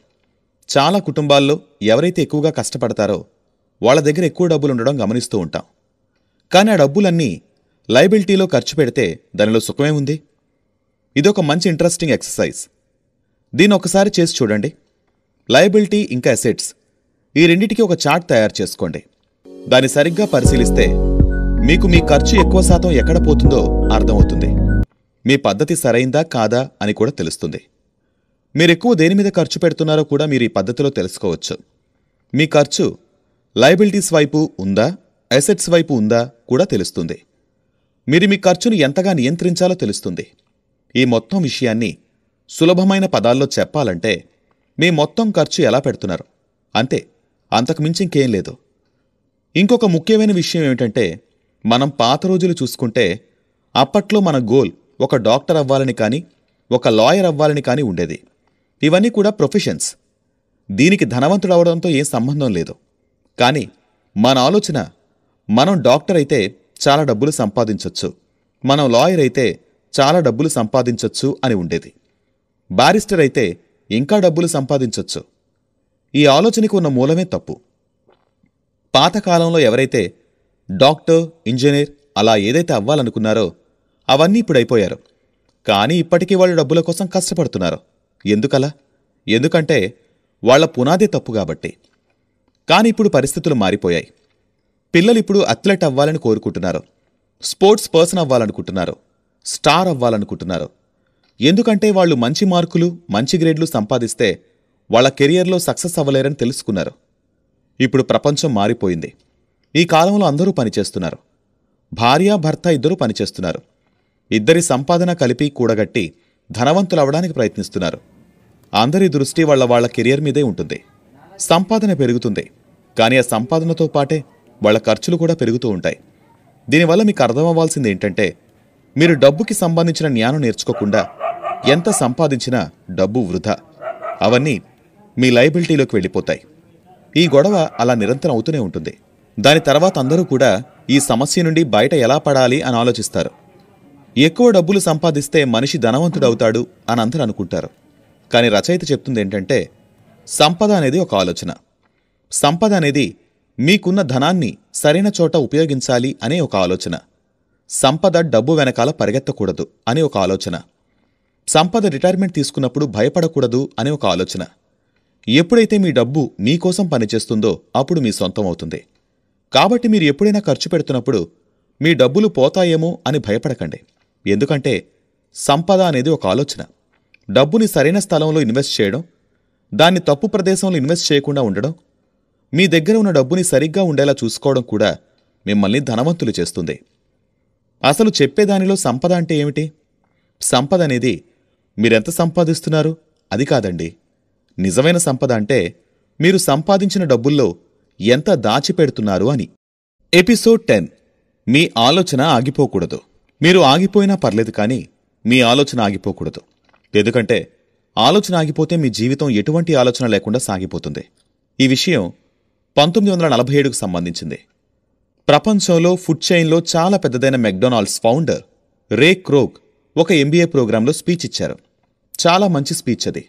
చాలా కుటుంబాల్లో ఎవరైతే ఎక్కువగా కష్టపడతారో వాళ్ల దగ్గర ఎక్కువ డబ్బులుండడం గమనిస్తూ ఉంటాం. కానీ ఆ డబ్బులన్నీ లయబిలిటీలో ఖర్చు పెడితే దానిలో సుఖమే ఉంది? ఇదొక మంచి ఇంట్రెస్టింగ్ ఎక్సర్సైజ్. దీన్ని ఒకసారి చేసి చూడండి. లయబిలిటీ ఇంకా అసెట్స్ ఈ రెండిటికి ఒక చార్ట్ తయారు చేసుకోండి. దాన్ని సరిగ్గా పరిశీలిస్తే మీకు మీ ఖర్చు ఎక్కువ శాతం ఎక్కడ పోతుందో అర్థమవుతుంది. మీ పద్ధతి సరైందా కాదా అని కూడా తెలుస్తుంది. మీరెక్కువ దేని మీద ఖర్చు పెడుతున్నారో కూడా మీరు ఈ పద్ధతిలో తెలుసుకోవచ్చు. మీ ఖర్చు లయబిలిటీస్ వైపు ఉందా, అసెట్స్ వైపు ఉందా కూడా తెలుస్తుంది. మీరు మీ ఖర్చును ఎంతగా నియంత్రించాలో తెలుస్తుంది. ఈ మొత్తం విషయాన్ని సులభమైన పదాల్లో చెప్పాలంటే మీ మొత్తం ఖర్చు ఎలా పెడుతున్నారు అంతే, అంతకుమించి ఇంకేం లేదు. ఇంకొక ముఖ్యమైన విషయం ఏమిటంటే, మనం పాత రోజులు చూసుకుంటే అప్పట్లో మన గోల్ ఒక డాక్టర్ అవ్వాలని కానీ ఒక లాయర్ అవ్వాలని కానీ ఉండేది. ఇవన్నీ కూడా ప్రొఫెషన్స్. దీనికి ధనవంతుడవడంతో ఏం సంబంధం లేదు. కానీ మన ఆలోచన, మనం డాక్టర్ అయితే చాలా డబ్బులు సంపాదించొచ్చు, మనం లాయర్ అయితే చాలా డబ్బులు సంపాదించొచ్చు అని ఉండేది. బారిస్టర్ అయితే ఇంకా డబ్బులు సంపాదించొచ్చు. ఈ ఆలోచనకు ఉన్న మూలమే తప్పు. పాతకాలంలో ఎవరైతే డాక్టర్, ఇంజనీర్ అలా ఏదైతే అవ్వాలనుకున్నారో అవన్నీ ఇప్పుడు అయిపోయారు. కానీ ఇప్పటికీ వాళ్ళు డబ్బుల కోసం కష్టపడుతున్నారు. ఎందుకలా? ఎందుకంటే వాళ్ల పునాదే తప్పు కాబట్టి. కానీ ఇప్పుడు పరిస్థితులు మారిపోయాయి. పిల్లలిప్పుడు అథ్లెట్ అవ్వాలని కోరుకుంటున్నారు, స్పోర్ట్స్ పర్సన్ అవ్వాలనుకుంటున్నారు, స్టార్ అవ్వాలనుకుంటున్నారు. ఎందుకంటే వాళ్ళు మంచి మార్కులు, మంచి గ్రేడ్లు సంపాదిస్తే వాళ్ల కెరియర్లో సక్సెస్ అవ్వలేరని తెలుసుకున్నారు. ఇప్పుడు ప్రపంచం మారిపోయింది. ఈ కాలంలో అందరూ పనిచేస్తున్నారు. భార్యాభర్త ఇద్దరూ పనిచేస్తున్నారు. ఇద్దరి సంపాదన కలిపి కూడగట్టి ధనవంతులవడానికి ప్రయత్నిస్తున్నారు. అందరి దృష్టి వాళ్ళ కెరియర్ మీదే ఉంటుంది. సంపాదన పెరుగుతుంది, కానీ ఆ సంపాదనతో పాటే వాళ్ల ఖర్చులు కూడా పెరుగుతూ ఉంటాయి. దీనివల్ల మీకు అర్థమవ్వాల్సింది ఏంటంటే, మీరు డబ్బుకి సంబంధించిన జ్ఞానం నేర్చుకోకుండా ఎంత సంపాదించినా డబ్బు వృధా. అవన్నీ మీ లయబిలిటీలోకి వెళ్ళిపోతాయి. ఈ గొడవ అలా నిరంతరం అవుతూనే ఉంటుంది. దాని తర్వాత అందరూ కూడా ఈ సమస్య నుండి బయట ఎలా పడాలి అని ఆలోచిస్తారు. ఎక్కువ డబ్బులు సంపాదిస్తే మనిషి ధనవంతుడవుతాడు అని అందరూ అనుకుంటారు. కానీ రచయిత చెప్తుంది ఏంటంటే, సంపద అనేది ఒక ఆలోచన. సంపద అనేది మీకున్న ధనాన్ని సరైన చోట ఉపయోగించాలి అనే ఒక ఆలోచన. సంపద డబ్బు వెనకాల పరిగెత్తకూడదు అనే ఒక ఆలోచన. సంపద రిటైర్మెంట్ తీసుకున్నప్పుడు భయపడకూడదు అనే ఒక ఆలోచన. ఎప్పుడైతే మీ డబ్బు మీకోసం పనిచేస్తుందో అప్పుడు మీ సొంతం అవుతుంది. కాబట్టి మీరు ఎప్పుడైనా ఖర్చు పెడుతున్నప్పుడు మీ డబ్బులు పోతాయేమో అని భయపడకండి. ఎందుకంటే సంపద అనేది ఒక ఆలోచన. డబ్బుని సరైన స్థలంలో ఇన్వెస్ట్ చేయడం, దాన్ని తప్పు ప్రదేశంలో ఇన్వెస్ట్ చేయకుండా ఉండడం, మీ దగ్గర ఉన్న డబ్బుని సరిగ్గా ఉండేలా చూసుకోవడం కూడా మిమ్మల్ని ధనవంతులు చేస్తుంది. అసలు చెప్పేదానిలో సంపద అంటే ఏమిటి? సంపద అనేది మీరెంత సంపాదిస్తున్నారు అది కాదండి. నిజమైన సంపద అంటే మీరు సంపాదించిన డబ్బుల్లో ఎంత దాచిపెడుతున్నారు అని. ఎపిసోడ్ 10. మీ ఆలోచన ఆగిపోకూడదు. మీరు ఆగిపోయినా పర్లేదు, కానీ మీ ఆలోచన ఆగిపోకూడదు. ఎందుకంటే ఆలోచన ఆగిపోతే మీ జీవితం ఎటువంటి ఆలోచన లేకుండా సాగిపోతుంది. ఈ విషయం 1947కు సంబంధించింది. ప్రపంచంలో ఫుడ్ చైన్లో చాలా పెద్దదైన మెక్డొనాల్డ్స్ ఫౌండర్ రే క్రోక్ ఒక MBA ప్రోగ్రాంలో స్పీచ్ ఇచ్చారు. చాలా మంచి స్పీచ్ అది.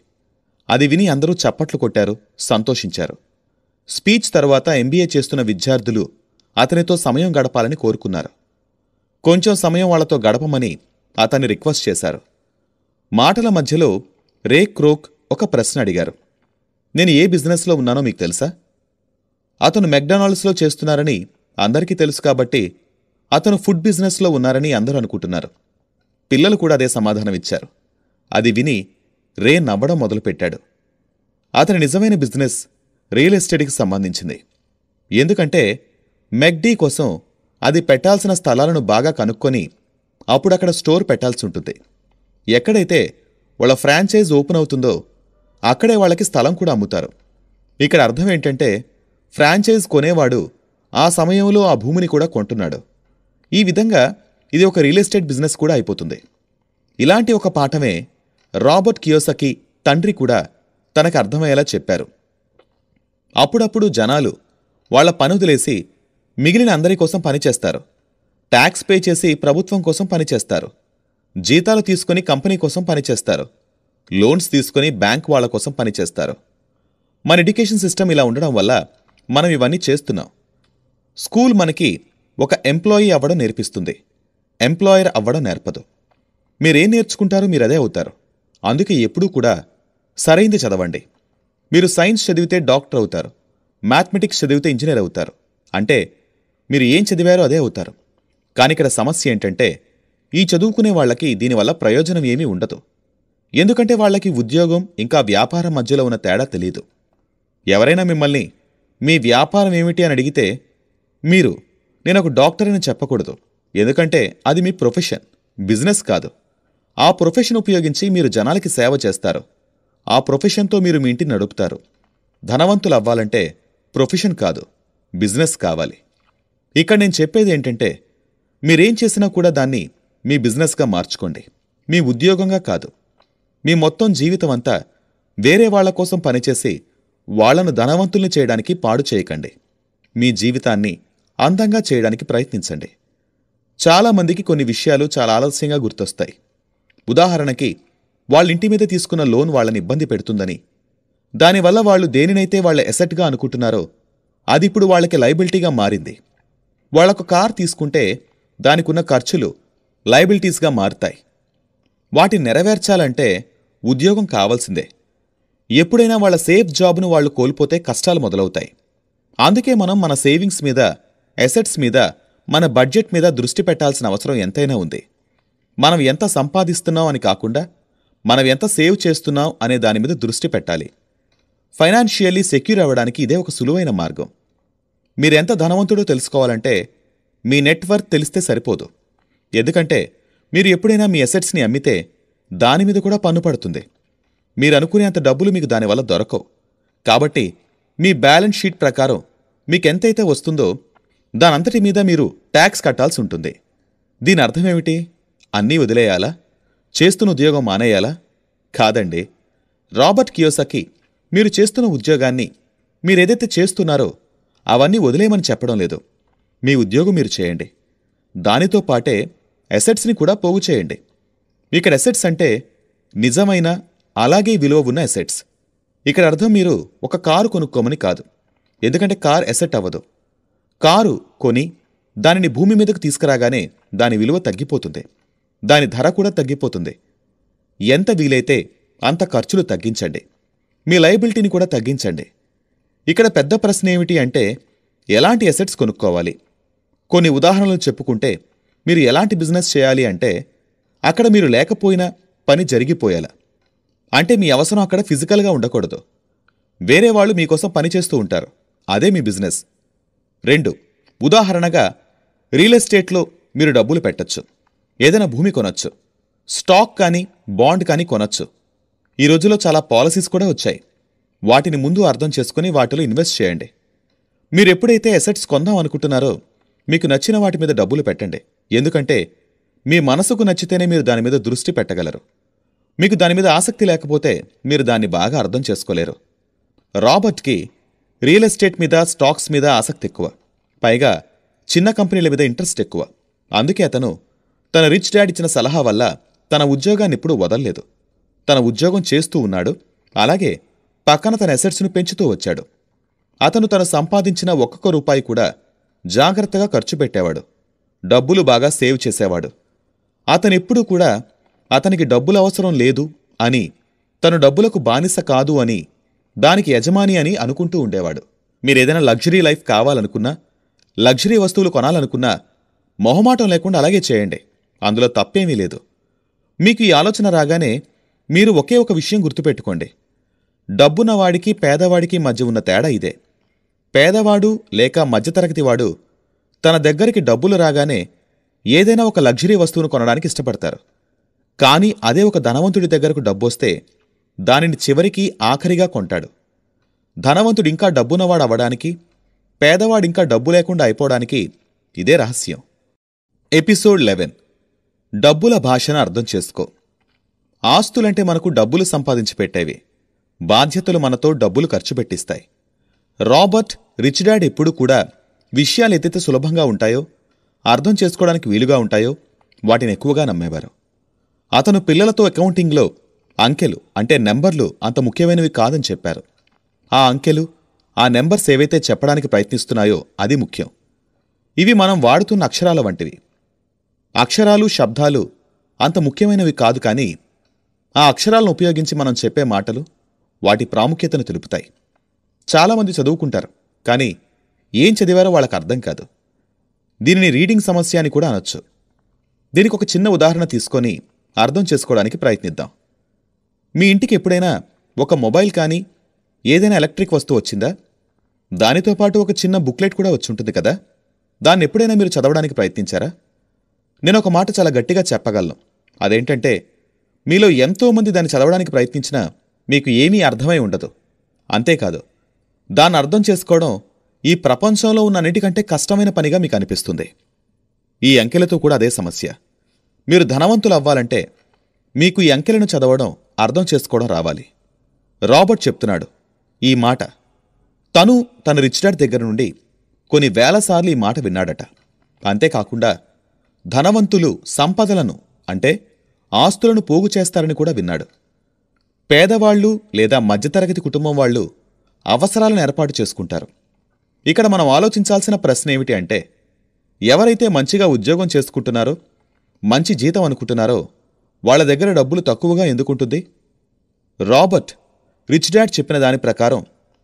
అది విని అందరూ చప్పట్లు కొట్టారు, సంతోషించారు. స్పీచ్ తర్వాత MBA చేస్తున్న విద్యార్థులు అతనితో సమయం గడపాలని కోరుకున్నారు. కొంచెం సమయం వాళ్లతో గడపమని అతన్ని రిక్వెస్ట్ చేశారు. మాటల మధ్యలో రే క్రోక్ ఒక ప్రశ్న అడిగారు. నేను ఏ బిజినెస్లో ఉన్నానో మీకు తెలుసా? అతను మెక్డొనాల్డ్స్లో చేస్తున్నారని అందరికీ తెలుసు కాబట్టి అతను ఫుడ్ బిజినెస్లో ఉన్నారని అందరూ అనుకుంటున్నారు. పిల్లలు కూడా అదే సమాధానం ఇచ్చారు. అది విని రే నవ్వడం మొదలుపెట్టాడు. అతని నిజమైన బిజినెస్ రియల్ ఎస్టేట్కి సంబంధించింది. ఎందుకంటే మెక్డీ కోసం అది పెట్టాల్సిన స్థలాలను బాగా కనుక్కొని అప్పుడక్కడ స్టోర్ పెట్టాల్సి ఉంటుంది. ఎక్కడైతే వాళ్ళ ఫ్రాంచైజ్ ఓపెన్ అవుతుందో అక్కడే వాళ్ళకి స్థలం కూడా అమ్ముతారు. ఇక్కడ అర్థం ఏంటంటే ఫ్రాంచైజ్ కొనేవాడు ఆ సమయంలో ఆ భూమిని కూడా కొంటున్నాడు. ఈ విధంగా ఇది ఒక రియల్ ఎస్టేట్ బిజినెస్ కూడా అయిపోతుంది. ఇలాంటి ఒక పాఠమే రాబర్ట్ కియోసకి తండ్రి కూడా తనకు అర్థమయ్యేలా చెప్పారు. అప్పుడప్పుడు జనాలు వాళ్ల పనుదిలేసి మిగిలిన అందరి కోసం పనిచేస్తారు. ట్యాక్స్ పే చేసి ప్రభుత్వం కోసం పనిచేస్తారు. జీతాలు తీసుకుని కంపెనీ కోసం పనిచేస్తారు. లోన్స్ తీసుకుని బ్యాంక్ వాళ్ల కోసం పనిచేస్తారు. మన ఎడ్యుకేషన్ సిస్టమ్ ఇలా ఉండడం వల్ల మనం ఇవన్నీ చేస్తున్నాం. స్కూల్ మనకి ఒక ఎంప్లాయీ అవ్వడం నేర్పిస్తుంది, ఎంప్లాయర్ అవ్వడం నేర్పదు. మీరేం నేర్చుకుంటారో మీరదే అవుతారు. అందుకే ఎప్పుడూ కూడా సరైంది చదవండి. మీరు సైన్స్ చదివితే డాక్టర్ అవుతారు, మ్యాథమెటిక్స్ చదివితే ఇంజనీర్ అవుతారు. అంటే మీరు ఏం చదివారో అదే అవుతారు. కానీ ఇక్కడ సమస్య ఏంటంటే ఈ చదువుకునే వాళ్లకి దీనివల్ల ప్రయోజనం ఏమీ ఉండదు. ఎందుకంటే వాళ్లకి ఉద్యోగం ఇంకా వ్యాపారం మధ్యలో ఉన్న తేడా తెలీదు. ఎవరైనా మిమ్మల్ని మీ వ్యాపారం ఏమిటి అని అడిగితే మీరు నేనొక డాక్టర్ అని చెప్పకూడదు. ఎందుకంటే అది మీ ప్రొఫెషన్, బిజినెస్ కాదు. ఆ ప్రొఫెషన్ ఉపయోగించి మీరు జనాలకి సేవ చేస్తారు. ఆ ప్రొఫెషన్తో మీరు మీ ఇంటిని నడుపుతారు. ధనవంతులు అవ్వాలంటే ప్రొఫెషన్ కాదు, బిజినెస్ కావాలి. ఇక్కడ నేను చెప్పేది ఏంటంటే మీరేం చేసినా కూడా దాన్ని మీ బిజినెస్గా మార్చుకోండి, మీ ఉద్యోగంగా కాదు. మీ మొత్తం జీవితం అంతా వేరే వాళ్ల కోసం పనిచేసి వాళ్లను ధనవంతుల్ని చేయడానికి పాడు చేయకండి. మీ జీవితాన్ని అందంగా చేయడానికి ప్రయత్నించండి. చాలామందికి కొన్ని విషయాలు చాలా ఆలస్యంగా గుర్తొస్తాయి. ఉదాహరణకి వాళ్ళింటి మీద తీసుకున్న లోన్ వాళ్ళని ఇబ్బంది పెడుతుందని, దానివల్ల వాళ్ళు దేనినైతే వాళ్ళ ఎసెట్గా అనుకుంటున్నారో అది ఇప్పుడు వాళ్ళకి లయబిలిటీగా మారింది. వాళ్ళొక కార్ తీసుకుంటే దానికున్న ఖర్చులు లయబిలిటీస్గా మారుతాయి. వాటిని నెరవేర్చాలంటే ఉద్యోగం కావాల్సిందే. ఎప్పుడైనా వాళ్ళ సేఫ్ జాబ్ను వాళ్ళు కోల్పోతే కష్టాలు మొదలవుతాయి. అందుకే మనం మన సేవింగ్స్ మీద, ఎసెట్స్ మీద, మన బడ్జెట్ మీద దృష్టి పెట్టాల్సిన అవసరం ఎంతైనా ఉంది. మనం ఎంత సంపాదిస్తున్నాం అని కాకుండా మనం ఎంత సేవ్ చేస్తున్నాం అనే దాని మీద దృష్టి పెట్టాలి. ఫైనాన్షియల్లీ సెక్యూర్ అవ్వడానికి ఇదే ఒక సులువైన మార్గం. మీరెంత ధనవంతుడో తెలుసుకోవాలంటే మీ నెట్వర్త్ తెలిస్తే సరిపోదు. ఎందుకంటే మీరు ఎప్పుడైనా మీ ఎసెట్స్ని అమ్మితే దానిమీద కూడా పన్ను పడుతుంది. మీరు అనుకునేంత డబ్బులు మీకు దానివల్ల దొరకవు. కాబట్టి మీ బ్యాలెన్స్ షీట్ ప్రకారం మీకెంతైతే వస్తుందో దానంతటి మీద మీరు ట్యాక్స్ కట్టాల్సి ఉంటుంది. దీని అర్థమేమిటి? అన్నీ వదిలేయాలా? చేస్తున్న ఉద్యోగం మానేయాలా? కాదండి. రాబర్ట్ కియోసకి మీరు చేస్తున్న ఉద్యోగాన్ని, మీరేదైతే చేస్తున్నారో అవన్నీ వదిలేయమని చెప్పడం లేదు. మీ ఉద్యోగం మీరు చేయండి, దానితో పాటే ఎసెట్స్ని కూడా పోగు చేయండి. ఇక్కడ ఎసెట్స్ అంటే నిజమైన అలాగే విలువ ఉన్న ఎసెట్స్. ఇక్కడ అర్థం మీరు ఒక కారు కొనుక్కోమని కాదు. ఎందుకంటే కార్ ఎసెట్ అవ్వదు. కారు కొని దానిని భూమి మీదకు తీసుకురాగానే దాని విలువ తగ్గిపోతుంది, దాని ధర కూడా తగ్గిపోతుంది. ఎంత వీలైతే అంత ఖర్చులు తగ్గించండి, మీ లయబిలిటీని కూడా తగ్గించండి. ఇక్కడ పెద్ద ప్రశ్న ఏమిటి అంటే ఎలాంటి ఎసెట్స్ కొనుక్కోవాలి? కొన్ని ఉదాహరణలు చెప్పుకుంటే మీరు ఎలాంటి బిజినెస్ చేయాలి అంటే అక్కడ మీరు లేకపోయినా పని జరిగిపోయేలా. అంటే మీ అవసరం అక్కడ ఫిజికల్గా ఉండకూడదు. వేరే వాళ్ళు మీకోసం పనిచేస్తూ ఉంటారు, అదే మీ బిజినెస్. 2, ఉదాహరణగా రియల్ ఎస్టేట్లో మీరు డబ్బులు పెట్టొచ్చు, ఏదైనా భూమి కొనొచ్చు, స్టాక్ కానీ బాండ్ కానీ కొనొచ్చు. ఈ రోజుల్లో చాలా పాలసీస్ కూడా వచ్చాయి. వాటిని ముందు అర్థం చేసుకుని వాటిలో ఇన్వెస్ట్ చేయండి. మీరెప్పుడైతే ఎసెట్స్ కొందాం అనుకుంటున్నారో మీకు నచ్చిన వాటి మీద డబ్బులు పెట్టండి. ఎందుకంటే మీ మనసుకు నచ్చితేనే మీరు దాని మీద దృష్టి పెట్టగలరు. మీకు దాని మీద ఆసక్తి లేకపోతే మీరు దాన్ని బాగా అర్థం చేసుకోలేరు. రాబర్ట్కి రియల్ ఎస్టేట్ మీద, స్టాక్స్ మీద ఆసక్తి ఎక్కువ. పైగా చిన్న కంపెనీల మీద ఇంట్రెస్ట్ ఎక్కువ. అందుకే అతను తన రిచ్ డాడ్ ఇచ్చిన సలహా వల్ల తన ఉద్యోగాన్ని ఎప్పుడూ వదల్లేదు. తన ఉద్యోగం చేస్తూ ఉన్నాడు, అలాగే పక్కన తన ఎసెట్స్ను పెంచుతూ వచ్చాడు. అతను తను సంపాదించిన ఒక్కొక్క రూపాయి కూడా జాగ్రత్తగా ఖర్చు పెట్టేవాడు, డబ్బులు బాగా సేవ్ చేసేవాడు. అతనెప్పుడూ కూడా అతనికి డబ్బులు అవసరం లేదు అని, తను డబ్బులకు బానిస కాదు అని, దానికి యజమాని అని అనుకుంటూ ఉండేవాడు. మీరేదైనా లగ్జరీ లైఫ్ కావాలనుకున్నా, లగ్జరీ వస్తువులు కొనాలనుకున్నా మొహమాటం లేకుండా అలాగే చేయండి. అందులో తప్పేమీ లేదు. మీకు ఈ ఆలోచన రాగానే మీరు ఒకే ఒక విషయం గుర్తుపెట్టుకోండి. డబ్బున్నవాడికి పేదవాడికి మధ్య ఉన్న తేడా ఇదే. పేదవాడు లేక మధ్యతరగతివాడు తన దగ్గరికి డబ్బులు రాగానే ఏదైనా ఒక లగ్జరీ వస్తువును కొనడానికి ఇష్టపడతారు. కానీ అదే ఒక ధనవంతుడి దగ్గరకు డబ్బొస్తే దానిని చివరికి ఆఖరిగా కొంటాడు. ధనవంతుడింకా డబ్బున్నవాడు అవ్వడానికి, పేదవాడింకా డబ్బు లేకుండా అయిపోవడానికి ఇదే రహస్యం. ఎపిసోడ్ 11. డబ్బుల భాషను అర్థం చేసుకో. ఆస్తులంటే మనకు డబ్బులు సంపాదించి పెట్టేవి. బాధ్యతలు మనతో డబ్బులు ఖర్చు పెట్టిస్తాయి. రాబర్ట్ రిచ్ డాడ్ ఎప్పుడూ కూడా విషయాలు ఎత్తితే సులభంగా ఉంటాయో, అర్థం చేసుకోవడానికి వీలుగా ఉంటాయో వాటిని ఎక్కువగా నమ్మేవారు. అతను పిల్లలతో అకౌంటింగ్లో అంకెలు అంటే నెంబర్లు అంత ముఖ్యమైనవి కాదని చెప్పారు. ఆ అంకెలు, ఆ నెంబర్స్ ఏవైతే చెప్పడానికి ప్రయత్నిస్తున్నాయో అది ముఖ్యం. ఇవి మనం వాడుతున్న అక్షరాల వంటివి. అక్షరాలు, శబ్దాలు అంత ముఖ్యమైనవి కాదు, కానీ ఆ అక్షరాలను ఉపయోగించి మనం చెప్పే మాటలు వాటి ప్రాముఖ్యతను తెలుపుతాయి. చాలామంది చదువుకుంటారు, కానీ ఏం చదివారో వాళ్ళకు అర్థం కాదు. దీనిని రీడింగ్ సమస్య అని కూడా అనొచ్చు. దీనికి ఒక చిన్న ఉదాహరణ తీసుకొని అర్థం చేసుకోవడానికి ప్రయత్నిద్దాం. మీ ఇంటికి ఎప్పుడైనా ఒక మొబైల్ కానీ ఏదైనా ఎలక్ట్రిక్ వస్తువు వచ్చిందా? దానితో పాటు ఒక చిన్న బుక్లెట్ కూడా వచ్చుంటుంది కదా. దాన్ని ఎప్పుడైనా మీరు చదవడానికి ప్రయత్నించారా? నేను ఒక మాట చాలా గట్టిగా చెప్పగలను. అదేంటంటే, మీలో ఎంతోమంది దాన్ని చదవడానికి ప్రయత్నించినా మీకు ఏమీ అర్థమై ఉండదు. అంతేకాదు, దాన్ని అర్థం చేసుకోవడం ఈ ప్రపంచంలో ఉన్న అన్నిటికంటే కష్టమైన పనిగా మీకు అనిపిస్తుంది. ఈ అంకెలతో కూడా అదే సమస్య. మీరు ధనవంతులు అవ్వాలంటే మీకు ఈ అంకెలను చదవడం, అర్థం చేసుకోవడం రావాలి. రాబర్ట్ చెప్తున్నాడు ఈ మాట. తను తన రిచ్ డాడ్ దగ్గర నుండి కొన్ని వేలసార్లు ఈ మాట విన్నాడట. అంతేకాకుండా ధనవంతులు సంపదలను అంటే ఆస్తులను పోగు చేస్తారని కూడా విన్నాడు. పేదవాళ్లు లేదా మధ్యతరగతి కుటుంబం వాళ్ళు అవసరాలను ఏర్పాటు చేసుకుంటారు. ఇక్కడ మనం ఆలోచించాల్సిన ప్రశ్న ఏమిటి అంటే, ఎవరైతే మంచిగా ఉద్యోగం చేసుకుంటున్నారో, మంచి జీతం అనుకుంటున్నారో వాళ్ల దగ్గర డబ్బులు తక్కువగా ఎందుకుంటుంది? రాబర్ట్ రిచ్ డాడ్ చెప్పిన దాని ప్రకారం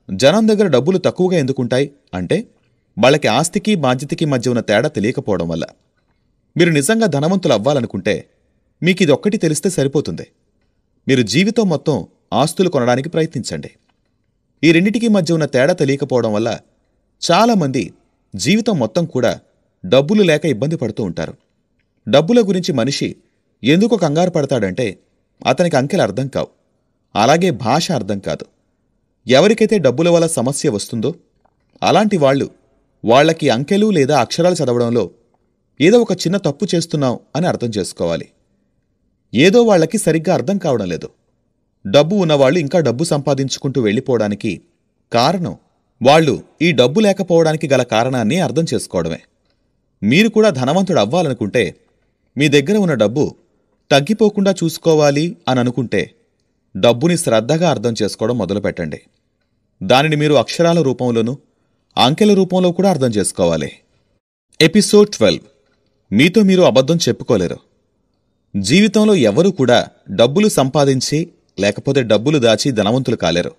జనం దగ్గర డబ్బులు తక్కువగా ఎందుకుంటాయి అంటే, వాళ్ళకి ఆస్తికి బాధ్యతకి మధ్య ఉన్న తేడా తెలియకపోవడం వల్ల. మీరు నిజంగా ధనవంతులు అవ్వాలనుకుంటే మీకిదొక్కటి తెలిస్తే సరిపోతుంది. మీరు జీవితం మొత్తం ఆస్తులు కొనడానికి ప్రయత్నించండి. ఈ రెండిటికీ మధ్య ఉన్న తేడా తెలియకపోవడం వల్ల చాలామంది జీవితం మొత్తం కూడా డబ్బులు లేక ఇబ్బంది పడుతూ ఉంటారు. డబ్బుల గురించి మనిషి ఎందుకు కంగారు పడతాడంటే, అతనికి అంకెలు అర్థం కావు, అలాగే భాష అర్థం కాదు. ఎవరికైతే డబ్బుల వల్ల సమస్య వస్తుందో అలాంటి వాళ్ళు వాళ్లకి అంకెలు లేదా అక్షరాలు చదవడంలో ఏదో ఒక చిన్న తప్పు చేస్తున్నాం అని అర్థం చేసుకోవాలి. ఏదో వాళ్లకి సరిగ్గా అర్థం కావడం లేదు. డబ్బు ఉన్నవాళ్లు ఇంకా డబ్బు సంపాదించుకుంటూ వెళ్ళిపోవడానికి కారణం వాళ్ళు ఈ డబ్బు లేకపోవడానికి గల కారణాన్ని అర్థం చేసుకోవడమే. మీరు కూడా ధనవంతుడు అవ్వాలనుకుంటే మీ దగ్గర ఉన్న డబ్బు తగ్గిపోకుండా చూసుకోవాలి అని అనుకుంటే డబ్బుని శ్రద్ధగా అర్థం చేసుకోవడం మొదలుపెట్టండి. దానిని మీరు అక్షరాల రూపంలోనూ అంకెల రూపంలో కూడా అర్థం చేసుకోవాలి. ఎపిసోడ్ 12. మీతో మీరు అబద్ధం చెప్పుకోలేరు. జీవితంలో ఎవరూ కూడా డబ్బులు సంపాదించి లేకపోతే డబ్బులు దాచి ధనవంతులు కాలేరు.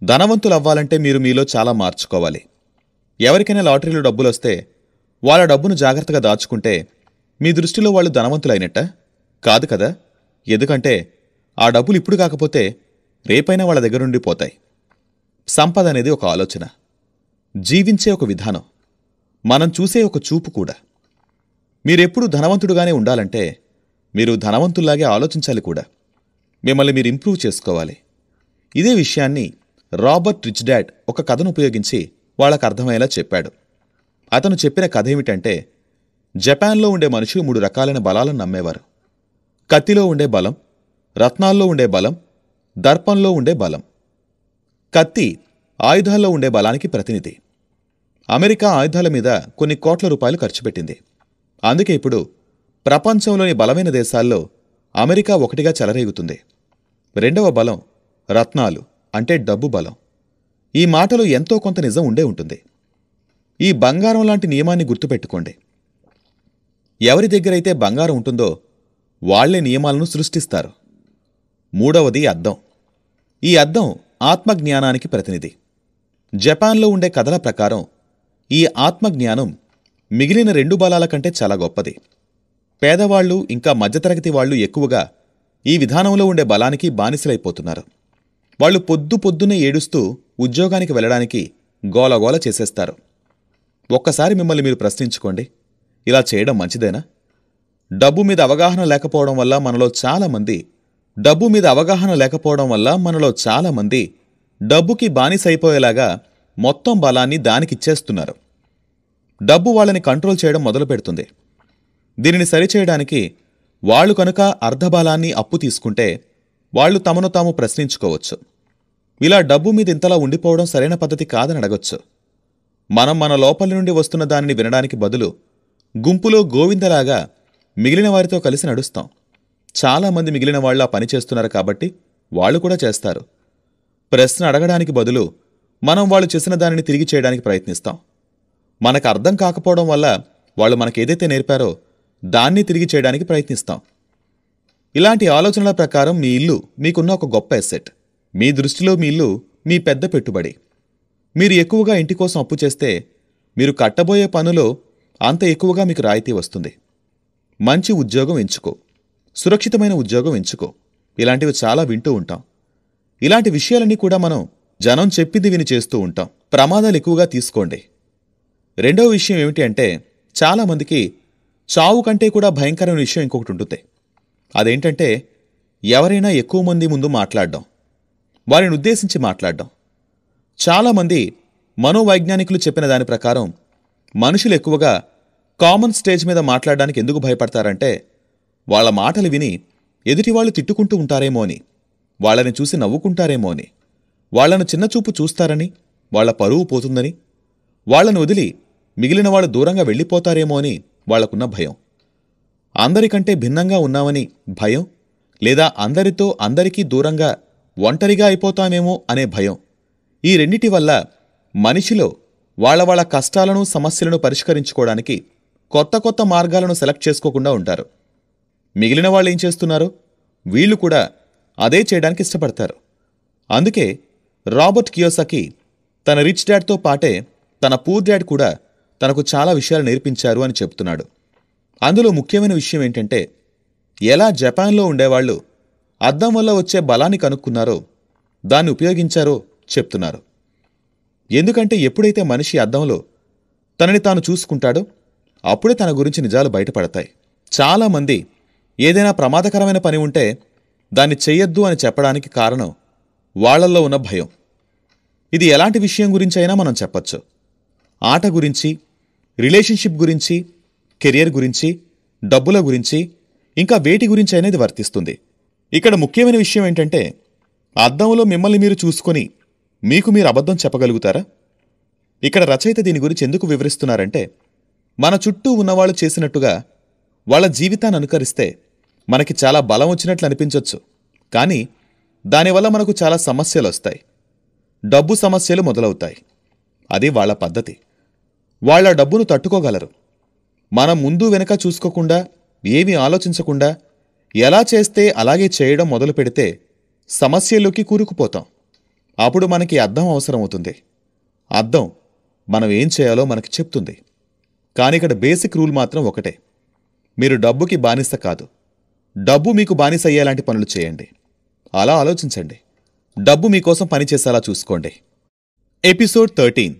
ధనవంతులు అవ్వాలంటే మీరు మీలో చాలా మార్చుకోవాలి. ఎవరికైనా లాటరీలో డబ్బులొస్తే వాళ్ళ డబ్బును జాగ్రత్తగా దాచుకుంటే మీ దృష్టిలో వాళ్ళు ధనవంతులైనట్ట? కాదు కదా. ఎందుకంటే ఆ డబ్బులు ఇప్పుడు కాకపోతే రేపైనా వాళ్ళ దగ్గర నుండి పోతాయి. సంపద అనేది ఒక ఆలోచన, జీవించే ఒక విధానం, మనం చూసే ఒక చూపు కూడా. మీరెప్పుడూ ధనవంతుడుగానే ఉండాలంటే మీరు ధనవంతుల్లాగే ఆలోచించాలి కూడా. మిమ్మల్ని మీరు ఇంప్రూవ్ చేసుకోవాలి. ఇదే విషయాన్ని రాబర్ట్ రిచ్ డాడ్ ఒక కథను ఉపయోగించి వాళ్ళకు అర్థమయ్యేలా చెప్పాడు. అతను చెప్పిన కథ ఏమిటంటే, జపాన్లో ఉండే మనుషులు 3 రకాలైన బలాలను నమ్మేవారు. కత్తిలో ఉండే బలం, రత్నాల్లో ఉండే బలం, దర్పంలో ఉండే బలం. కత్తి ఆయుధాల్లో ఉండే బలానికి ప్రతినిధి. అమెరికా ఆయుధాల మీద కొన్ని కోట్ల రూపాయలు ఖర్చు పెట్టింది. అందుకే ఇప్పుడు ప్రపంచంలోని బలమైన దేశాల్లో అమెరికా ఒకటిగా చెలరేగుతుంది. రెండవ బలం రత్నాలు అంటే డబ్బు బలం. ఈ మాటలో ఎంతో కొంత నిజం ఉండే ఉంటుంది. ఈ బంగారం లాంటి నియమాన్ని గుర్తుపెట్టుకోండి. ఎవరి దగ్గరైతే బంగారం ఉంటుందో వాళ్లే నియమాలను సృష్టిస్తారు. మూడవది అద్దం. ఈ అద్దం ఆత్మజ్ఞానానికి ప్రతినిధి. జపాన్లో ఉండే కథల ప్రకారం ఈ ఆత్మజ్ఞానం మిగిలిన 2 బలాల కంటే చాలా గొప్పది. పేదవాళ్లు ఇంకా మధ్యతరగతి వాళ్లు ఎక్కువగా ఈ విధానంలో ఉండే బలానికి బానిసలైపోతున్నారు. వాళ్లు పొద్దున్నే ఏడుస్తూ ఉద్యోగానికి వెళ్లడానికి గోలగోల చేసేస్తారు. ఒక్కసారి మిమ్మల్ని మీరు ప్రశ్నించుకోండి, ఇలా చేయడం మంచిదేనా? డబ్బు మీద అవగాహన లేకపోవడం వల్ల మనలో చాలామంది డబ్బుకి బానిసైపోయేలాగా మొత్తం బలాన్ని దానికిచ్చేస్తున్నారు. డబ్బు వాళ్ళని కంట్రోల్ చేయడం మొదలు పెడుతుంది. దీనిని సరిచేయడానికి వాళ్లు కనుక అర్ధబలాన్ని అప్పు తీసుకుంటే వాళ్లు తమను తాము ప్రశ్నించుకోవచ్చు. ఇలా డబ్బు మీద ఇంతలా ఉండిపోవడం సరైన పద్ధతి కాదని అడగొచ్చు. మనం మన లోపలి నుండి వస్తున్న దానిని వినడానికి బదులు గుంపులో గోవిందలాగా మిగిలిన వారితో కలిసి నడుస్తాం. చాలామంది మిగిలిన వాళ్ళు ఆ పని చేస్తున్నారు కాబట్టి వాళ్ళు కూడా చేస్తారు. ప్రశ్న అడగడానికి బదులు మనం వాళ్ళు చేసిన దానిని తిరిగి చేయడానికి ప్రయత్నిస్తాం. మనకు అర్థం కాకపోవడం వల్ల వాళ్ళు మనకేదైతే నేర్పారో దాన్ని తిరిగి చేయడానికి ప్రయత్నిస్తాం. ఇలాంటి ఆలోచనల ప్రకారం మీ ఇల్లు మీకున్న ఒక గొప్ప ఎసెట్. మీ దృష్టిలో మీ ఇల్లు మీ పెద్ద పెట్టుబడి. మీరు ఎక్కువగా ఇంటి కోసం అప్పు చేస్తే మీరు కట్టబోయే పనులో అంత ఎక్కువగా మీకు రాయితీ వస్తుంది. మంచి ఉద్యోగం ఎంచుకో, సురక్షితమైన ఉద్యోగం ఎంచుకో. ఇలాంటివి చాలా వింటూ ఉంటాం. ఇలాంటి విషయాలన్నీ కూడా మనం జనం చెప్పింది విని చేస్తూ ఉంటాం. ప్రమాదాలు ఎక్కువగా తీసుకోండి. రెండవ విషయం ఏమిటి అంటే, చాలామందికి చావు కంటే కూడా భయంకరమైన విషయం ఇంకొకటి ఉంటుంది. అదేంటంటే, ఎవరైనా ఎక్కువ మంది ముందు మాట్లాడడం, వారిని ఉద్దేశించి మాట్లాడడం. చాలామంది మనోవైజ్ఞానికులు చెప్పిన దాని ప్రకారం మనుషులు ఎక్కువగా కామన్ స్టేజ్ మీద మాట్లాడడానికి ఎందుకు భయపడతారంటే, వాళ్ల మాటలు విని ఎదుటివాళ్లు తిట్టుకుంటూ ఉంటారేమో అని, వాళ్లని చూసి నవ్వుకుంటారేమో అని, వాళ్లను చిన్నచూపు చూస్తారని, వాళ్ల పరువు పోతుందని, వాళ్లను వదిలి మిగిలిన వాళ్ళు దూరంగా వెళ్ళిపోతారేమో అని వాళ్లకున్న భయం. అందరికంటే భిన్నంగా ఉన్నామని భయం, లేదా అందరికీ దూరంగా ఒంటరిగా అయిపోతామేమో అనే భయం. ఈ రెండిటి వల్ల మనిషిలో వాళ్ళ కష్టాలను సమస్యలను పరిష్కరించుకోవడానికి కొత్త మార్గాలను సెలెక్ట్ చేసుకోకుండా ఉంటారు. మిగిలిన వాళ్ళు ఏం చేస్తున్నారో వీళ్లు కూడా అదే చేయడానికి ఇష్టపడతారు. అందుకే రాబర్ట్ కియోసాకి తన రిచ్ డాడ్తో పాటే తన పూర్ డాడ్ కూడా తనకు చాలా విషయాలు నేర్పించారు అని చెప్తున్నాడు. అందులో ముఖ్యమైన విషయం ఏంటంటే, ఎలా జపాన్లో ఉండేవాళ్లు అద్దం వల్ల వచ్చే బలాన్ని కనుక్కున్నారో దాన్ని ఉపయోగించారో చెప్తున్నారు. ఎందుకంటే ఎప్పుడైతే మనిషి అద్దంలో తనని తాను చూసుకుంటాడో అప్పుడే తన గురించి నిజాలు బయటపడతాయి. చాలామంది ఏదైనా ప్రమాదకరమైన పని ఉంటే దాన్ని చెయ్యొద్దు అని చెప్పడానికి కారణం వాళ్లల్లో ఉన్న భయం. ఇది ఎలాంటి విషయం గురించైనా మనం చెప్పచ్చు. ఆట గురించి, రిలేషన్షిప్ గురించి, కెరియర్ గురించి, డబ్బుల గురించి, ఇంకా వేటి గురించి అనేది వర్తిస్తుంది. ఇక్కడ ముఖ్యమైన విషయం ఏంటంటే, అద్దంలో మిమ్మల్ని మీరు చూసుకొని మీకు మీరు అబద్ధం చెప్పగలుగుతారా? ఇక్కడ రచయిత దీని గురించి ఎందుకు వివరిస్తున్నారంటే, మన చుట్టూ ఉన్నవాళ్లు చేసినట్టుగా వాళ్ల జీవితాన్ని అనుకరిస్తే మనకి చాలా బలం వచ్చినట్లు అనిపించొచ్చు. కానీ దానివల్ల మనకు చాలా సమస్యలు వస్తాయి. డబ్బు సమస్యలు మొదలవుతాయి. అది వాళ్ల పద్ధతి. వాళ్ల డబ్బును తట్టుకోగలరు. మనం ముందు వెనక చూసుకోకుండా, ఏమీ ఆలోచించకుండా ఎలా చేస్తే అలాగే చేయడం మొదలు పెడితే సమస్యల్లోకి కూరుకుపోతాం. అప్పుడు మనకి అద్దం అవసరమవుతుంది. అద్దం మనం ఏం చేయాలో మనకి చెప్తుంది. కానీ ఇక్కడ బేసిక్ రూల్ మాత్రం ఒకటే: మీరు డబ్బుకి బానిస కాదు, డబ్బు మీకు బానిస అయ్యేలాంటి పనులు చేయండి. అలా ఆలోచించండి. డబ్బు మీకోసం పనిచేసేలా చూసుకోండి. ఎపిసోడ్ 13,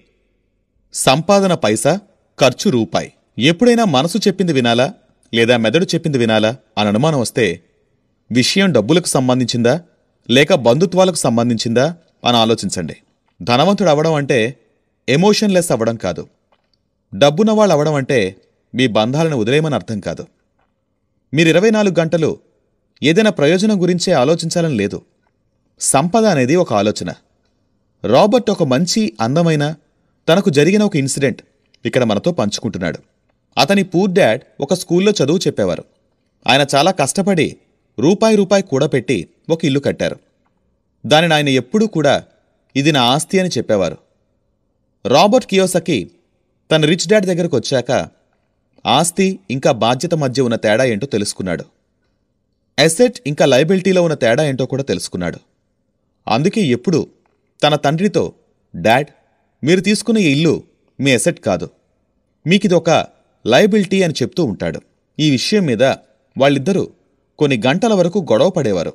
సంపాదన పైసా, ఖర్చు రూపాయి. ఎప్పుడైనా మనసు చెప్పింది వినాలా లేదా మెదడు చెప్పింది వినాలా అని అనుమానం వస్తే, విషయం డబ్బులకు సంబంధించిందా లేక బంధుత్వాలకు సంబంధించిందా అని ఆలోచించండి. ధనవంతుడు అవడం అంటే ఎమోషన్లెస్ అవ్వడం కాదు. డబ్బున్నవాళ్ళు అవడం అంటే మీ బంధాలను వదిలేయమని అర్థం కాదు. మీరు 24 గంటలు ఏదైనా ప్రయోజనం గురించే ఆలోచించాలని లేదు. సంపద అనేది ఒక ఆలోచన. రాబర్ట్ ఒక మంచి, అందమైన, తనకు జరిగిన ఒక ఇన్సిడెంట్ ఇక్కడ మనతో పంచుకుంటున్నాడు. అతని పూర్ డాడ్ ఒక స్కూల్లో చదువు చెప్పేవారు. ఆయన చాలా కష్టపడి రూపాయి కూడబెట్టి ఒక ఇల్లు కట్టారు. దానిని ఆయన ఎప్పుడూ కూడా ఇది నా ఆస్తి అని చెప్పేవారు. రాబర్ట్ కియోసాకి తన రిచ్ డాడ్ దగ్గరకు వచ్చాక ఆస్తి ఇంకా బాధ్యత మధ్య ఉన్న తేడా ఏంటో తెలుసుకున్నాడు. అసెట్ ఇంకా లయబిలిటీలో ఉన్న తేడా ఏంటో కూడా తెలుసుకున్నాడు. అందుకే ఎప్పుడూ తన తండ్రితో, డాడ్, మీరు తీసుకున్న ఈ ఇల్లు మీ అసెట్ కాదు, మీకిదొక లయబిలిటీ అని చెప్తూ ఉంటాడు. ఈ విషయం మీద వాళ్ళిద్దరూ కొన్ని గంటల వరకు గొడవ పడేవారు.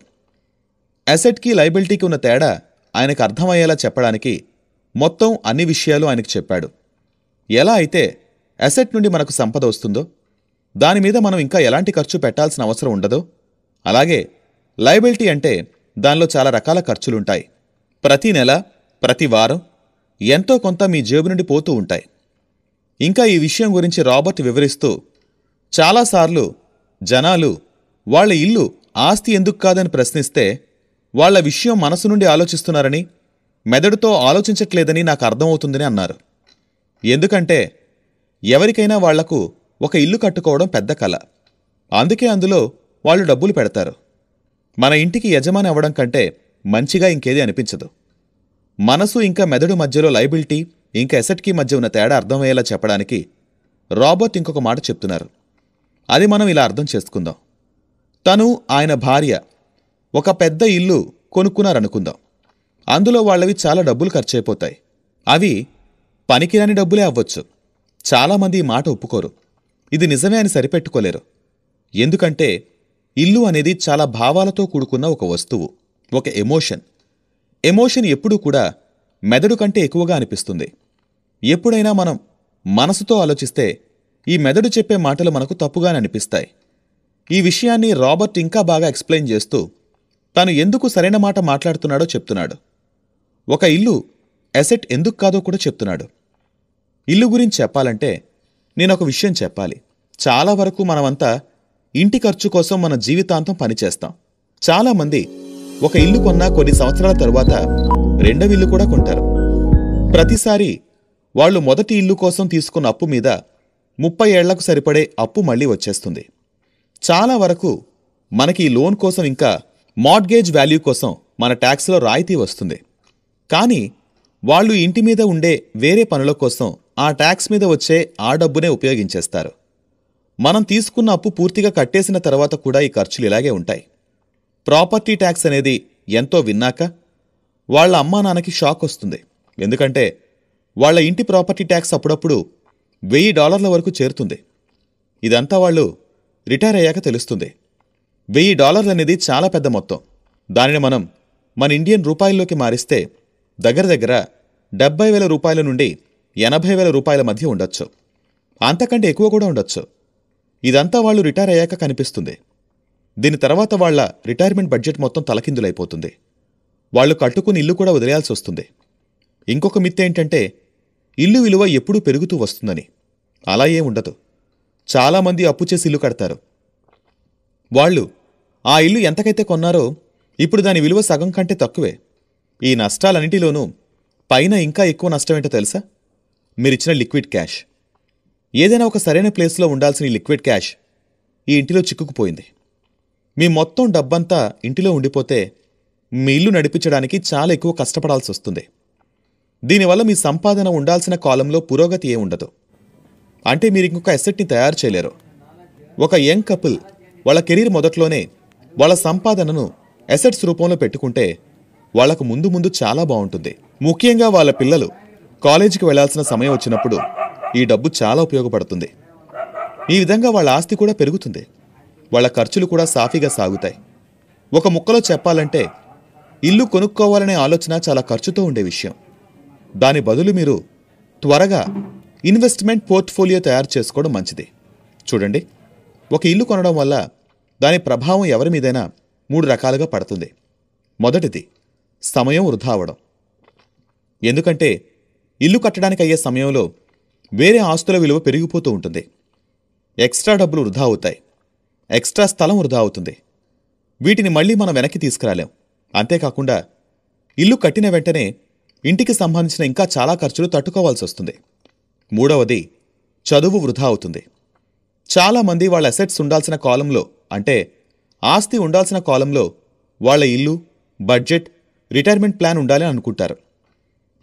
అసెట్కి లయబిలిటీకి ఉన్న తేడా ఆయనకు అర్థమయ్యేలా చెప్పడానికి మొత్తం అన్ని విషయాలు ఆయనకు చెప్పాడు. ఎలా అయితే అసెట్ నుండి మనకు సంపద వస్తుందో, దానిమీద మనం ఇంకా ఎలాంటి ఖర్చు పెట్టాల్సిన అవసరం ఉండదో, అలాగే లయబిలిటీ అంటే దానిలో చాలా రకాల ఖర్చులుంటాయి. ప్రతి నెల, ప్రతి వారం ఎంతో కొంత మీ జేబు నుండి పోతూ ఉంటాయి. ఇంకా ఈ విషయం గురించి రాబర్ట్ వివరిస్తూ, చాలాసార్లు జనాలు వాళ్ల ఇల్లు ఆస్తి ఎందుకు కాదని ప్రశ్నిస్తే వాళ్ల విషయం మనసు నుండి ఆలోచిస్తున్నారని, మెదడుతో ఆలోచించట్లేదని నాకు అర్థమవుతుందని అన్నారు. ఎందుకంటే ఎవరికైనా వాళ్లకు ఒక ఇల్లు కట్టుకోవడం పెద్ద కల. అందుకే అందులో వాళ్ళు డబ్బులు పెడతారు. మన ఇంటికి యజమాని అవ్వడం కంటే మంచిగా ఇంకేది అనిపించదు. మనసు ఇంకా మెదడు మధ్యలో లయబిలిటీ ఇంకా అసెట్కి మధ్య ఉన్న తేడా అర్థమయ్యేలా చెప్పడానికి రాబర్ట్ ఇంకొక మాట చెప్తున్నారు. అది మనం ఇలా అర్థం చేసుకుందాం. తను, ఆయన భార్య ఒక పెద్ద ఇల్లు కొనుక్కున్నారనుకుందాం. అందులో వాళ్ళవి చాలా డబ్బులు ఖర్చయిపోతాయి. అవి పనికిరాని డబ్బులే అవ్వచ్చు. చాలామంది ఈ మాట ఒప్పుకోరు. ఇది నిజమే అని సరిపెట్టుకోలేరు. ఎందుకంటే ఇల్లు అనేది చాలా భావాలతో కూడుకున్న ఒక వస్తువు, ఒక ఎమోషన్. ఎమోషన్ ఎప్పుడూ కూడా మెదడు కంటే ఎక్కువగా అనిపిస్తుంది. ఎప్పుడైనా మనం మనసుతో ఆలోచిస్తే ఈ మెదడు చెప్పే మాటలు మనకు తప్పుగానే అనిపిస్తాయి. ఈ విషయాన్ని రాబర్ట్ ఇంకా బాగా ఎక్స్ప్లెయిన్ చేస్తూ తను ఎందుకు సరైన మాట మాట్లాడుతున్నాడో చెప్తున్నాడు. ఒక ఇల్లు అసెట్ ఎందుకు కాదో కూడా చెప్తున్నాడు. ఇల్లు గురించి చెప్పాలంటే నేనొక విషయం చెప్పాలి. చాలా వరకు మనమంతా ఇంటి ఖర్చు కోసం మన జీవితాంతం పనిచేస్తాం. చాలామంది ఒక ఇల్లు కొన్నా కొన్ని సంవత్సరాల తరువాత రెండవ ఇల్లు కూడా కొంటారు. ప్రతిసారి వాళ్ళు మొదటి ఇల్లు కోసం తీసుకున్న అప్పు మీద 30 ఏళ్లకు సరిపడే అప్పు మళ్లీ వచ్చేస్తుంది. చాలా వరకు మనకి ఈ లోన్ కోసం ఇంకా మార్ట్గేజ్ వాల్యూ కోసం మన ట్యాక్స్లో రాయితీ వస్తుంది. కానీ వాళ్ళు ఇంటి మీద ఉండే వేరే పనుల కోసం ఆ ట్యాక్స్ మీద వచ్చే ఆ డబ్బునే ఉపయోగించేస్తారు. మనం తీసుకున్న అప్పు పూర్తిగా కట్టేసిన తర్వాత కూడా ఈ ఖర్చులు ఇలాగే ఉంటాయి. ప్రాపర్టీ ట్యాక్స్ అనేది ఎంతో విన్నాక వాళ్ల అమ్మా నాన్నకి షాక్ వస్తుంది. ఎందుకంటే వాళ్ల ఇంటి ప్రాపర్టీ ట్యాక్స్ అప్పుడప్పుడు $1000 వరకు చేరుతుంది. ఇదంతా వాళ్ళు రిటైర్ అయ్యాక తెలుస్తుంది. $1000 అనేది చాలా పెద్ద మొత్తం. దానిని మనం మన ఇండియన్ రూపాయల్లోకి మారిస్తే దగ్గర దగ్గర 70,000 రూపాయల నుండి 80,000 రూపాయల మధ్య ఉండొచ్చు. అంతకంటే ఎక్కువ కూడా ఉండొచ్చు. ఇదంతా వాళ్ళు రిటైర్ అయ్యాక కనిపిస్తుంది. దీని తర్వాత వాళ్ల రిటైర్మెంట్ బడ్జెట్ మొత్తం తలకిందులైపోతుంది. వాళ్లు కట్టుకుని ఇల్లు కూడా వదిలేయాల్సి వస్తుంది. ఇంకొక మిత్ ఏంటంటే ఇల్లు విలువ ఎప్పుడూ పెరుగుతూ వస్తుందని. అలా ఏం ఉండదు. చాలామంది అప్పు చేసి ఇల్లు కడతారు. వాళ్ళు ఆ ఇల్లు ఎంతకైతే కొన్నారో ఇప్పుడు దాని విలువ సగం కంటే తక్కువే. ఈ నష్టాలన్నింటిలోనూ పైన ఇంకా ఎక్కువ నష్టమేంటో తెలుసా? మీరిచ్చిన లిక్విడ్ క్యాష్. ఏదైనా ఒక సరైన ప్లేస్లో ఉండాల్సిన ఈ లిక్విడ్ క్యాష్ ఈ ఇంటిలో చిక్కుకుపోయింది. మీ మొత్తం డబ్బంతా ఇంటిలో ఉండిపోతే మీ ఇల్లు నడిపించడానికి చాలా ఎక్కువ కష్టపడాల్సి వస్తుంది. దీనివల్ల మీ సంపాదన ఉండాల్సిన కాలంలో పురోగతి ఏముండదు. అంటే మీరు ఇంకొక అసెట్ని తయారు చేయలేరు. ఒక యంగ్ కపుల్ వాళ్ళ కెరీర్ మొదట్లోనే వాళ్ళ సంపాదనను అసెట్స్ రూపంలో పెట్టుకుంటే వాళ్లకు ముందు ముందు చాలా బాగుంటుంది. ముఖ్యంగా వాళ్ళ పిల్లలు కాలేజీకి వెళ్లాల్సిన సమయం వచ్చినప్పుడు ఈ డబ్బు చాలా ఉపయోగపడుతుంది. ఈ విధంగా వాళ్ళ ఆస్తి కూడా పెరుగుతుంది. వాళ్ళ ఖర్చులు కూడా సాఫీగా సాగుతాయి. ఒక ముక్కలో చెప్పాలంటే ఇల్లు కొనుక్కోవాలనే ఆలోచన చాలా ఖర్చుతో ఉండే విషయం. దాని బదులు మీరు త్వరగా ఇన్వెస్ట్మెంట్ పోర్ట్ఫోలియో తయారు చేసుకోవడం మంచిది. చూడండి, ఒక ఇల్లు కొనడం వల్ల దాని ప్రభావం ఎవరి మీదైనా 3 రకాలుగా పడుతుంది. మొదటిది సమయం వృధా అవడం. ఎందుకంటే ఇల్లు కట్టడానికి అయ్యే సమయంలో వేరే ఆస్తుల విలువ పెరిగిపోతూ ఉంటుంది. ఎక్స్ట్రా డబ్బులు వృధా అవుతాయి. ఎక్స్ట్రా స్థలం వృధా అవుతుంది. వీటిని మళ్లీ మనం వెనక్కి తీసుకురాలేం. అంతేకాకుండా ఇల్లు కట్టిన వెంటనే ఇంటికి సంబంధించిన ఇంకా చాలా ఖర్చులు తట్టుకోవాల్సి వస్తుంది. మూడవది చదువు వృధా అవుతుంది. చాలామంది వాళ్ళ అసెట్స్ ఉండాల్సిన కాలంలో, అంటే ఆస్తి ఉండాల్సిన కాలంలో వాళ్ళ ఇల్లు, బడ్జెట్, రిటైర్మెంట్ ప్లాన్ ఉండాలని అనుకుంటారు.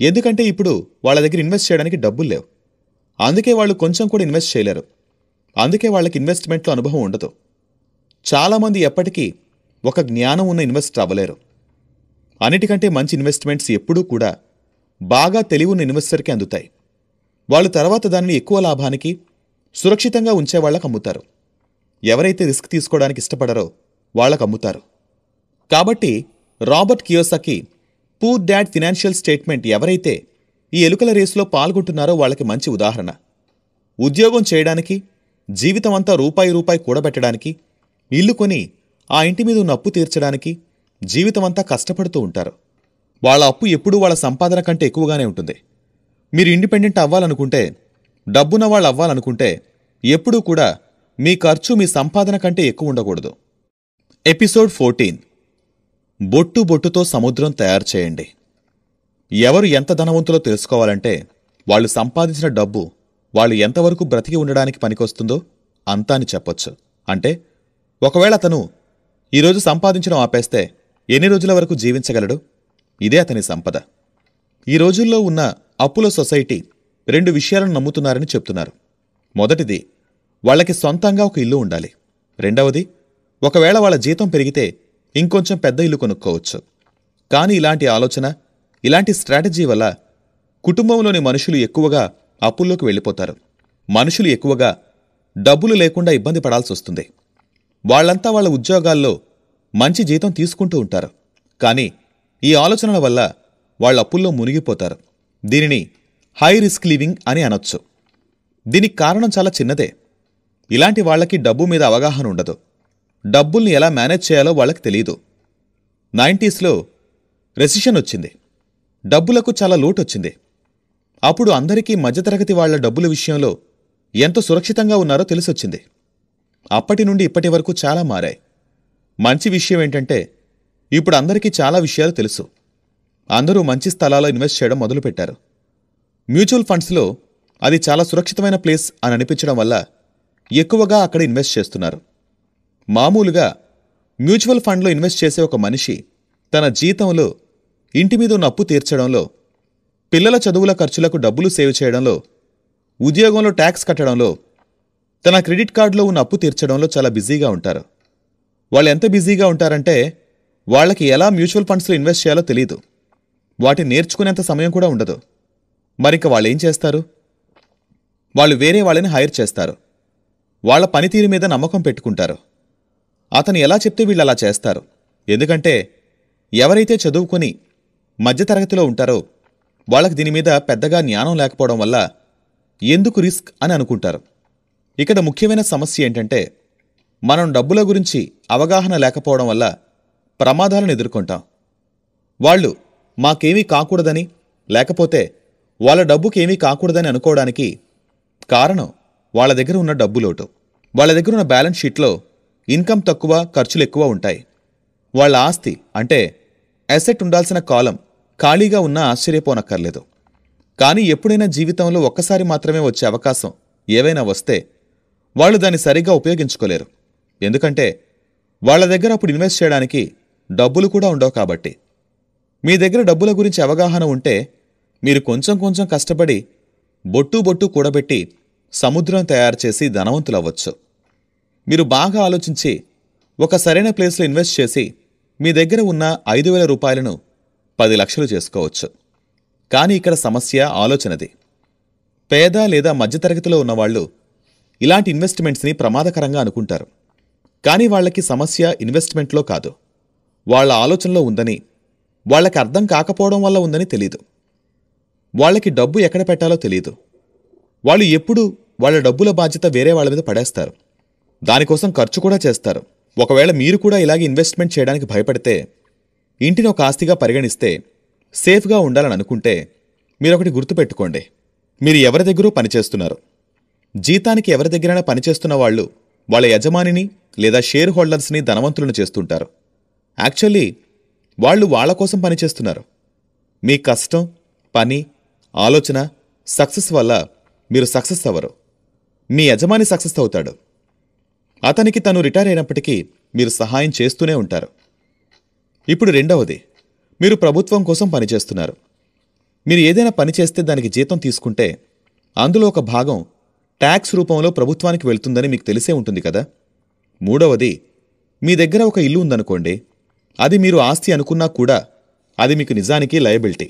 ఎందుకంటే ఇప్పుడు వాళ్ళ దగ్గర ఇన్వెస్ట్ చేయడానికి డబ్బులు లేవు. అందుకే వాళ్ళు కొంచెం కూడా ఇన్వెస్ట్ చేయలేరు. అందుకే వాళ్ళకి ఇన్వెస్ట్మెంట్లో అనుభవం ఉండదు. చాలామంది ఎప్పటికీ ఒక జ్ఞానం ఉన్న ఇన్వెస్టర్ అవ్వలేరు. అన్నిటికంటే మంచి ఇన్వెస్ట్మెంట్స్ ఎప్పుడూ కూడా బాగా తెలివి ఉన్న ఇన్వెస్టర్కి అందుతాయి. వాళ్ళు తర్వాత దానిని ఎక్కువ లాభానికి, సురక్షితంగా ఉంచే వాళ్ళకు అమ్ముతారు. ఎవరైతే రిస్క్ తీసుకోవడానికి ఇష్టపడరో వాళ్ళకు అమ్ముతారు. కాబట్టి Robert Kiyosaki poor dad financial statement ఎవరైతే ఈ ఎలుకల రేసులో పాల్గొంటున్నారో వాళ్ళకి మంచి ఉదాహరణ. ఉద్యోగం చేయడానికి, జీవితమంతా రూపాయి కూడబెట్టడానికి, ఇల్లు కొని ఆ ఇంటి మీద ఉన్న అప్పు తీర్చడానికి జీవితమంతా కష్టపడుతూ ఉంటారు. వాళ్ళ అప్పు ఎప్పుడూ వాళ్ళ సంపాదన కంటే ఎక్కువగానే ఉంటుంది. మీరు ఇండిపెండెంట్ అవ్వాలనుకుంటే, డబ్బున్న వాళ్ళు అవ్వాలనుకుంటే ఎప్పుడూ కూడా మీ ఖర్చు మీ సంపాదన కంటే ఎక్కువ ఉండకూడదు. ఎపిసోడ్ 14. బొట్టు బొట్టుతో సముద్రం తయారు చేయండి. ఎవరు ఎంత ధనవంతులో తెలుసుకోవాలంటే వాళ్ళు సంపాదించిన డబ్బు వాళ్ళు ఎంతవరకు బ్రతికి ఉండడానికి పనికొస్తుందో అంతా అని చెప్పొచ్చు. అంటే ఒకవేళ అతను ఈరోజు సంపాదించడం ఆపేస్తే ఎన్ని రోజుల వరకు జీవించగలడు? ఇదే అతని సంపద. ఈ రోజుల్లో ఉన్న అప్పుల సొసైటీ 2 విషయాలను నమ్ముతున్నారని చెప్తున్నారు. మొదటిది, వాళ్ళకి సొంతంగా ఒక ఇల్లు ఉండాలి. రెండవది, ఒకవేళ వాళ్ళ జీతం పెరిగితే ఇంకొంచెం పెద్ద ఇల్లు కొనుక్కోవచ్చు. కానీ ఇలాంటి ఆలోచన, ఇలాంటి స్ట్రాటజీ వల్ల కుటుంబంలోని మనుషులు ఎక్కువగా అప్పుల్లోకి వెళ్ళిపోతారు. మనుషులు ఎక్కువగా డబ్బులు లేకుండా ఇబ్బంది పడాల్సొస్తుంది. వాళ్లంతా వాళ్ళ ఉద్యోగాల్లో మంచి జీతం తీసుకుంటూ ఉంటారు. కానీ ఈ ఆలోచనల వల్ల వాళ్ళ అప్పుల్లో మునిగిపోతారు. దీనిని హై రిస్క్ లివింగ్ అని అనొచ్చు. దీనికి కారణం చాలా చిన్నదే. ఇలాంటి వాళ్లకి డబ్బు మీద అవగాహన ఉండదు. డబ్బుల్ని ఎలా మేనేజ్ చేయాలో వాళ్ళకి తెలీదు. 90sలో రెసిషన్ వచ్చింది. డబ్బులకు చాలా లోటొచ్చింది. అప్పుడు అందరికీ మధ్యతరగతి వాళ్ల డబ్బుల విషయంలో ఎంత సురక్షితంగా ఉన్నారో తెలిసొచ్చింది. అప్పటి నుండి ఇప్పటి వరకు చాలా మారాయి. మంచి విషయం ఏంటంటే ఇప్పుడు అందరికీ చాలా విషయాలు తెలుసు. అందరూ మంచి స్థలాల్లో ఇన్వెస్ట్ చేయడం మొదలుపెట్టారు. మ్యూచువల్ ఫండ్స్లో అది చాలా సురక్షితమైన ప్లేస్ అని అనిపించడం వల్ల ఎక్కువగా అక్కడ ఇన్వెస్ట్ చేస్తున్నారు. మామూలుగా మ్యూచువల్ ఫండ్లో ఇన్వెస్ట్ చేసే ఒక మనిషి తన జీతంలో ఇంటి మీద ఉన్న అప్పు తీర్చడంలో, పిల్లల చదువుల ఖర్చులకు డబ్బులు సేవ్ చేయడంలో, ఉద్యోగంలో ట్యాక్స్ కట్టడంలో, తన క్రెడిట్ కార్డులో ఉన్న అప్పు తీర్చడంలో చాలా బిజీగా ఉంటారు. వాళ్ళు ఎంత బిజీగా ఉంటారంటే వాళ్ళకి ఎలా మ్యూచువల్ ఫండ్స్లో ఇన్వెస్ట్ చేయాలో తెలీదు. వాటిని నేర్చుకునేంత సమయం కూడా ఉండదు. మరింక వాళ్ళేం చేస్తారు? వాళ్ళు వేరే వాళ్ళని హైర్ చేస్తారు. వాళ్ల పనితీరు మీద నమ్మకం పెట్టుకుంటారు. అతను ఎలా చెప్తే వీళ్ళు అలా చేస్తారు. ఎందుకంటే ఎవరైతే చదువుకొని మధ్యతరగతిలో ఉంటారో వాళ్ళకి దీని మీద పెద్దగా జ్ఞానం లేకపోవడం వల్ల ఎందుకు రిస్క్ అని అనుకుంటారు. ఇక్కడ ముఖ్యమైన సమస్య ఏంటంటే మనం డబ్బుల గురించి అవగాహన లేకపోవడం వల్ల ప్రమాదాలను ఎదుర్కొంటాం. వాళ్ళు మాకేమీ కాకూడదని, లేకపోతే వాళ్ళ డబ్బుకేమీ కాకూడదని అనుకోవడానికి కారణం వాళ్ళ దగ్గర ఉన్న డబ్బులోటు. వాళ్ళ దగ్గర ఉన్న బ్యాలెన్స్ షీట్లో ఇన్కమ్ తక్కువ, ఖర్చులు ఎక్కువ ఉంటాయి. వాళ్ళ ఆస్తి అంటే అసెట్ ఉండాల్సిన కాలం ఖాళీగా ఉన్నా ఆశ్చర్యపోనక్కర్లేదు. కానీ ఎప్పుడైనా జీవితంలో ఒక్కసారి మాత్రమే వచ్చే అవకాశం ఏవైనా వస్తే వాళ్ళు దాన్ని సరిగ్గా ఉపయోగించుకోలేరు. ఎందుకంటే వాళ్ళ దగ్గర అప్పుడు ఇన్వెస్ట్ చేయడానికి డబ్బులు కూడా ఉండవు. కాబట్టి మీ దగ్గర డబ్బుల గురించి అవగాహన ఉంటే మీరు కొంచెం కొంచెం కష్టపడి బొట్టు బొట్టు కూడబెట్టి సముద్రం తయారు చేసి ధనవంతులవ్వచ్చు. మీరు బాగా ఆలోచించి ఒక సరైన ప్లేస్లో ఇన్వెస్ట్ చేసి మీ దగ్గర ఉన్న 5,000 రూపాయలను 10 లక్షలు చేసుకోవచ్చు. కానీ ఇక్కడ సమస్య ఆలోచనది. పేద లేదా మధ్యతరగతిలో ఉన్నవాళ్లు ఇలాంటి ఇన్వెస్ట్మెంట్స్ని ప్రమాదకరంగా అనుకుంటారు. కానీ వాళ్లకి సమస్య ఇన్వెస్ట్మెంట్లో కాదు, వాళ్ల ఆలోచనలో ఉందని, వాళ్లకి అర్థం కాకపోవడం వల్ల ఉందని తెలీదు. వాళ్లకి డబ్బు ఎక్కడ పెట్టాలో తెలీదు. వాళ్ళు ఎప్పుడూ వాళ్ల డబ్బుల బాధ్యత వేరే వాళ్ల మీద పడేస్తారు. దానికోసం ఖర్చు కూడా చేస్తారు. ఒకవేళ మీరు కూడా ఇలాగే ఇన్వెస్ట్మెంట్ చేయడానికి భయపడితే, ఇంటిని ఒక ఆస్తిగా పరిగణిస్తే, సేఫ్గా ఉండాలని అనుకుంటే మీరొకటి గుర్తుపెట్టుకోండి. మీరు ఎవరి దగ్గరూ పనిచేస్తున్నారు. జీతానికి ఎవరి దగ్గరైనా పనిచేస్తున్న వాళ్ళు వాళ్ళ యజమానిని లేదా షేర్ హోల్డర్స్ని ధనవంతులను చేస్తుంటారు. యాక్చువల్లీ వాళ్ళు వాళ్ల కోసం పనిచేస్తున్నారు. మీ కష్టం, పని, ఆలోచన సక్సెస్ వల్ల మీరు సక్సెస్ అవ్వరు. మీ యజమాని సక్సెస్ అవుతాడు. అతనికి తను రిటైర్ అయినప్పటికీ మీరు సహాయం చేస్తూనే ఉంటారు. ఇప్పుడు రెండవది, మీరు ప్రభుత్వం కోసం పనిచేస్తున్నారు. మీరు ఏదైనా పని చేస్తే దానికి జీతం తీసుకుంటే అందులో ఒక భాగం ట్యాక్స్ రూపంలో ప్రభుత్వానికి వెళ్తుందని మీకు తెలిసే ఉంటుంది కదా. మూడవది, మీ దగ్గర ఒక ఇల్లు ఉందనుకోండి. అది మీరు ఆస్తి అనుకున్నా కూడా అది మీకు నిజానికి లయబిలిటీ.